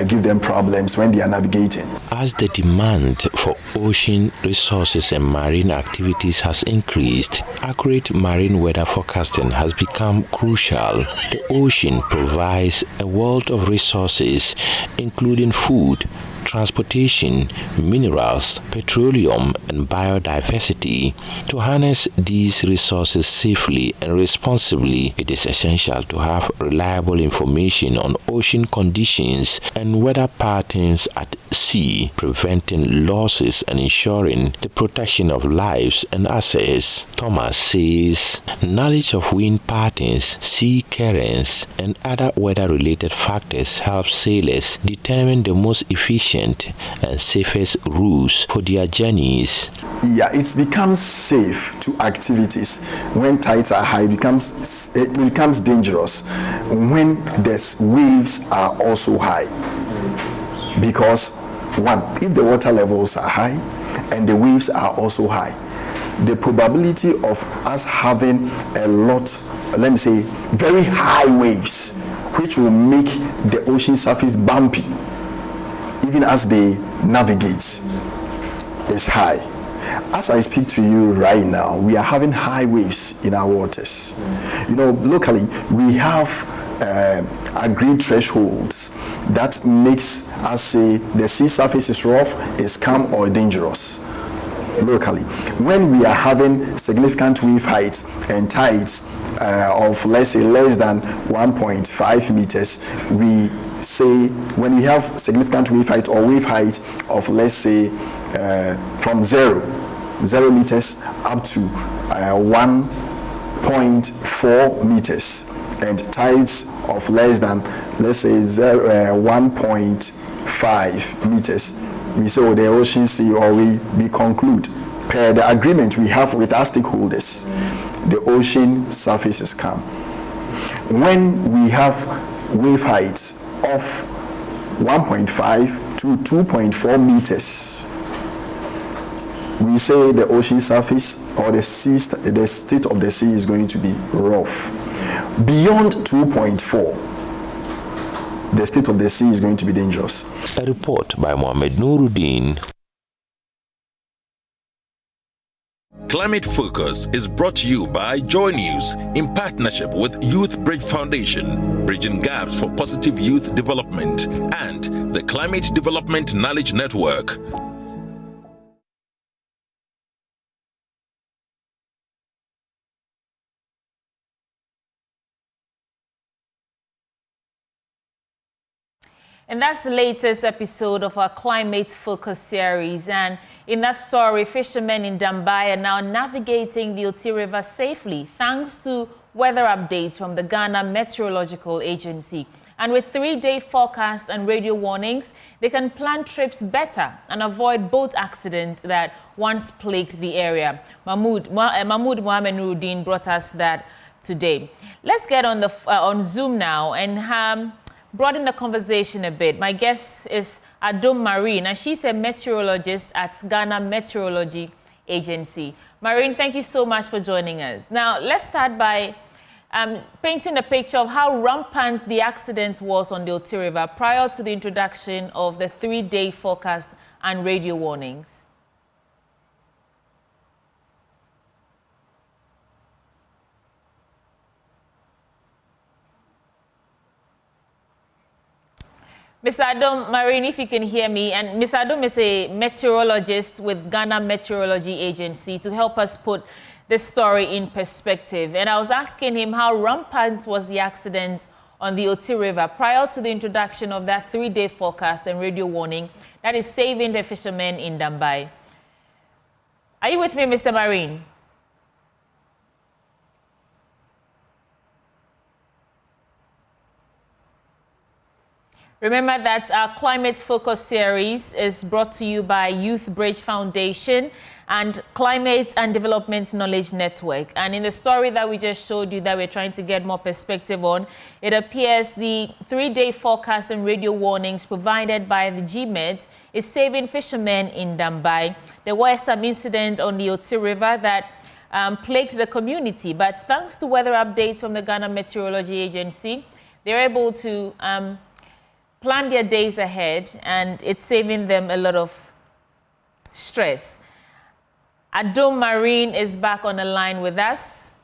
give them problems when they are navigating. As the demand for ocean resources and marine activities has increased, accurate marine weather forecasting has become crucial. The ocean provides a wealth of resources, including food, transportation, minerals, petroleum, and biodiversity. To harness these resources safely and responsibly, it is essential to have reliable information on ocean conditions and weather patterns at sea, preventing losses and ensuring the protection of lives and assets. Thomas says knowledge of wind patterns, sea currents, and other weather-related factors help sailors determine the most efficient and safest routes for their journeys. Yeah, it becomes safe to activities when tides are high. It becomes dangerous when the waves are also high. Because one, if the water levels are high and the waves are also high, the probability of us having a lot, let me say, very high waves, which will make the ocean surface bumpy, even as they navigate, is high. As I speak to you right now, we are having high waves in our waters. You know, locally, we have agreed thresholds that makes us say the sea surface is rough, is calm, or dangerous. Locally, when we are having significant wave heights and tides of, let's say, less than 1.5 meters, we say when we have significant wave height or wave height of, let's say, from 0 meters up to 1.4 meters, and tides of less than, let's say, 1.5 meters, we say, oh, the ocean sea, or we conclude per the agreement we have with our stakeholders, the ocean surface is calm. When we have wave heights of 1.5 to 2.4 meters, we say the ocean surface or the state of the sea is going to be rough. Beyond 2.4, the state of the sea is going to be dangerous. A report by Mohammed Nuruddin. Climate Focus is brought to you by Joy News in partnership with Youth Bridge Foundation, bridging gaps for positive youth development, and the Climate Development Knowledge Network. And that's the latest episode of our Climate Focus series. And in that story, fishermen in Dambai are now navigating the Oti River safely thanks to weather updates from the Ghana Meteorological Agency. And with 3-day forecast and radio warnings, they can plan trips better and avoid boat accidents that once plagued the area. Mahmoud Mohammed Nuruddin brought us that today. Let's get on Zoom now and broaden the conversation a bit. My guest is Adom Marine, and she's a meteorologist at Ghana Meteorology Agency. Marine, thank you so much for joining us. Now, let's start by painting a picture of how rampant the accident was on the Oti River prior to the introduction of the 3-day forecast and radio warnings. Mr. Adom Marine, if you can hear me, and Mr. Adom is a meteorologist with Ghana Meteorology Agency to help us put this story in perspective. And I was asking him how rampant was the accident on the Oti River prior to the introduction of that 3-day forecast and radio warning that is saving the fishermen in Dambai. Are you with me, Mr. Marine? Remember that our Climate Focus series is brought to you by Youth Bridge Foundation and Climate and Development Knowledge Network. And in the story that we just showed you that we're trying to get more perspective on, it appears the 3-day forecast and radio warnings provided by the GMET is saving fishermen in Dambai. There were some incidents on the Oti River that plagued the community, but thanks to weather updates from the Ghana Meteorology Agency, they're able to plan their days ahead, and it's saving them a lot of stress. Adom Marine is back on the line with us,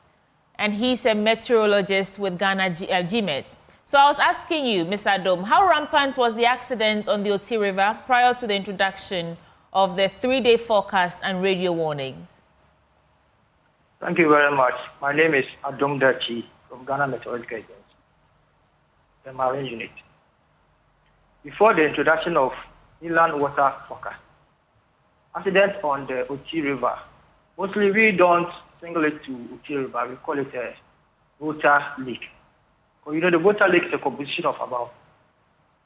and he's a meteorologist with Ghana GMET. So I was asking you, Mr. Adom, how rampant was the accident on the Oti River prior to the introduction of the 3-day forecast and radio warnings? Thank you very much. My name is Adom Dachi from Ghana Meteorological Agency, the Marine Unit. Before the introduction of inland water forecast, accident on the Oti River, mostly we don't single it to Oti River, we call it a water leak. Well, you know, the water lake is a composition of about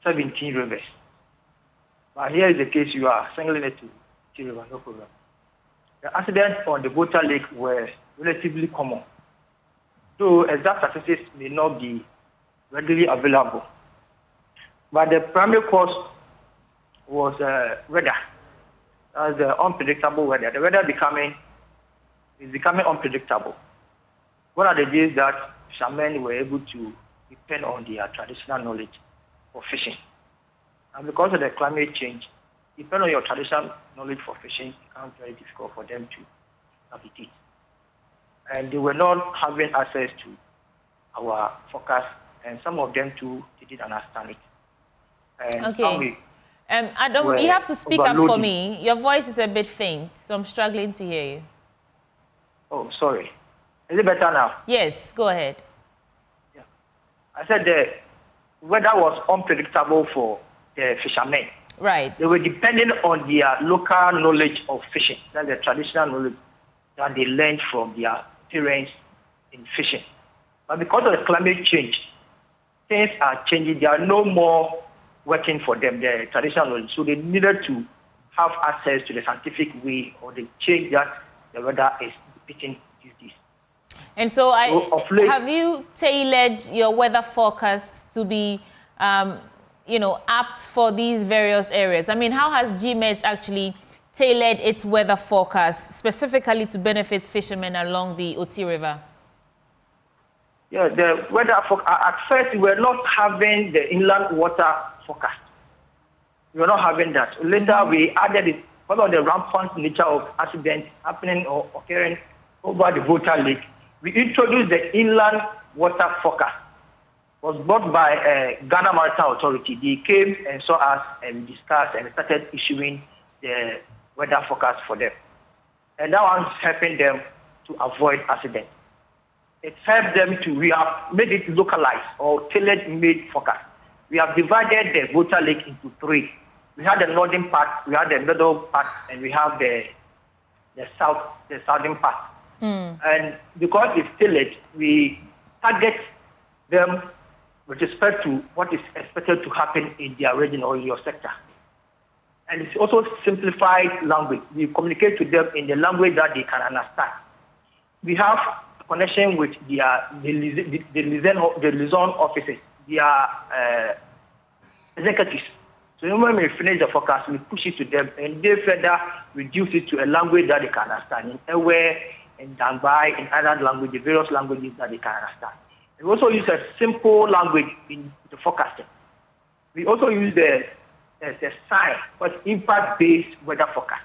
17 rivers. But here is the case, you are singling it to Oti River, no problem. The accidents on the water lake were relatively common, though exact statistics may not be readily available. But the primary cause was weather. That's the unpredictable weather. The weather is becoming unpredictable. One of the days that fishermen were able to depend on their traditional knowledge for fishing. And because of the climate change, depend on your traditional knowledge for fishing, it becomes very difficult for them to navigate. And they were not having access to our forecast, and some of them too didn't understand it. And okay. Adam, you have to speak up for me. Your voice is a bit faint, so I'm struggling to hear you. Oh, sorry. Is it better now? Yes, go ahead. Yeah. I said the weather was unpredictable for the fishermen. Right. They were depending on their local knowledge of fishing. That's the traditional knowledge that they learned from their parents in fishing. But because of the climate change, things are changing. They are no more working for them, the traditional knowledge. So they needed to have access to the scientific way or the change that the weather is repeating these days. And so, have you tailored your weather forecast to be, apt for these various areas? I mean, how has GMET actually tailored its weather forecast specifically to benefit fishermen along the Oti River? Yeah, the weather forecast, at first we were not having the inland water forecast. We were not having that. Later we added it because of the rampant nature of accidents happening or occurring over the Volta Lake. We introduced the inland water forecast. It was brought by Ghana Maritime Authority. They came and saw us and discussed and started issuing the weather forecast for them. And that one's helping them to avoid accidents. It helped them to, we have made it localized or tailored-made forecast. We have divided the Volta Lake into 3. We have the northern part, we have the middle part, and we have the southern part. And because it's tailored, we target them with respect to what is expected to happen in their region or in your sector. And it's also simplified language. We communicate to them in the language that they can understand. We have a connection with the liaison officers, their executives. So when we finish the forecast, we push it to them, and they further reduce it to a language that they can understand in Ewe, in Dambai, in other languages, various languages that they can understand. We also use a simple language in the forecasting. We also use the sign, but impact-based weather forecast.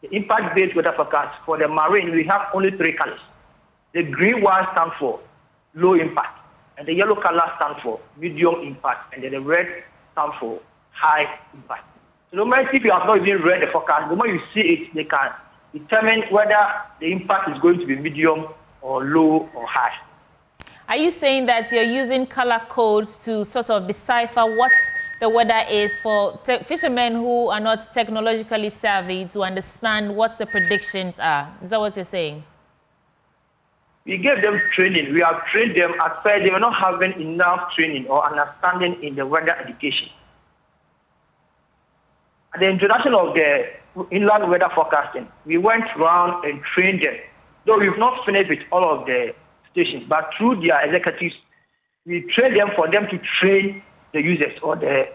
The impact-based weather forecast for the marine, we have only 3 colors. The green one stands for low impact, and the yellow color stands for medium impact, and then the red stands for high impact. So no matter if you have not even read the forecast, the moment you see it, they can determine whether the impact is going to be medium or low or high. Are you saying that you're using color codes to sort of decipher what the weather is for fishermen who are not technologically savvy to understand what the predictions are? Is that what you're saying? We gave them training. We have trained them. At first, they were not having enough training or understanding in the weather education. At the introduction of the inland weather forecasting, we went around and trained them. Though we've not finished with all of the stations, but through their executives, we trained them for them to train the users or the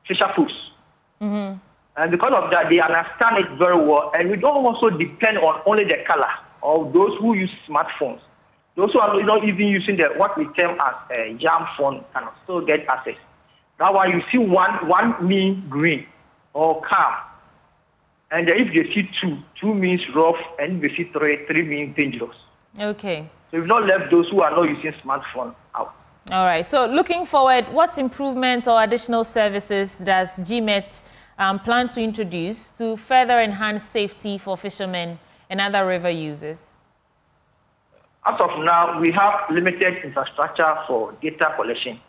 fisher pools. And because of that, they understand it very well. And we don't also depend on only the color of those who use smartphones. Those who are not even using what we term as a jam phone can still get access. That's why you see one mean green or calm. And if you see two means rough, and if you see three means dangerous. Okay. So we've not left those who are not using smartphone out. All right. So looking forward, what improvements or additional services does GMET plan to introduce to further enhance safety for fishermen and other river users? As of now, we have limited infrastructure for data collection.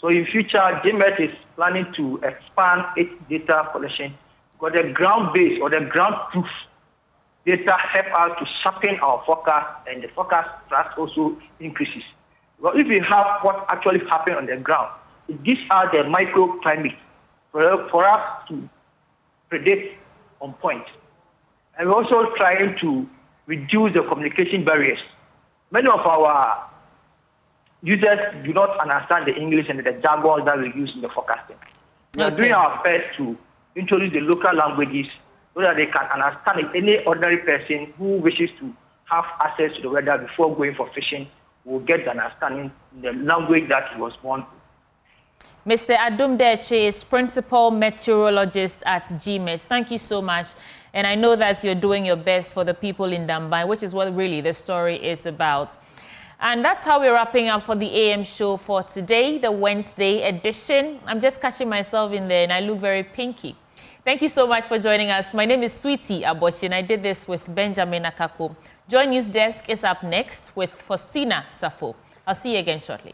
So in future, GMET is planning to expand its data collection because the ground-based or the ground-proof data help us to sharpen our forecast, and the forecast trust also increases. But if we have what actually happened on the ground, these are the microclimates for us to predict on point. And we're also trying to reduce the communication barriers. Many of our users do not understand the English and the jargon that we use in the forecasting. We are doing our best to introduce the local languages so that they can understand any ordinary person who wishes to have access to the weather before going for fishing will get the understanding in the language that he was born. Mr. Adumdeche is Principal Meteorologist at GMET. Thank you so much. And I know that you're doing your best for the people in Dambai, which is what really the story is about. And that's how we're wrapping up for the AM show for today, the Wednesday edition. I'm just catching myself in there and I look very pinky. Thank you so much for joining us. My name is Sweetie Abochi and I did this with Benjamin Akako. Joy News Desk is up next with Faustina Safo. I'll see you again shortly.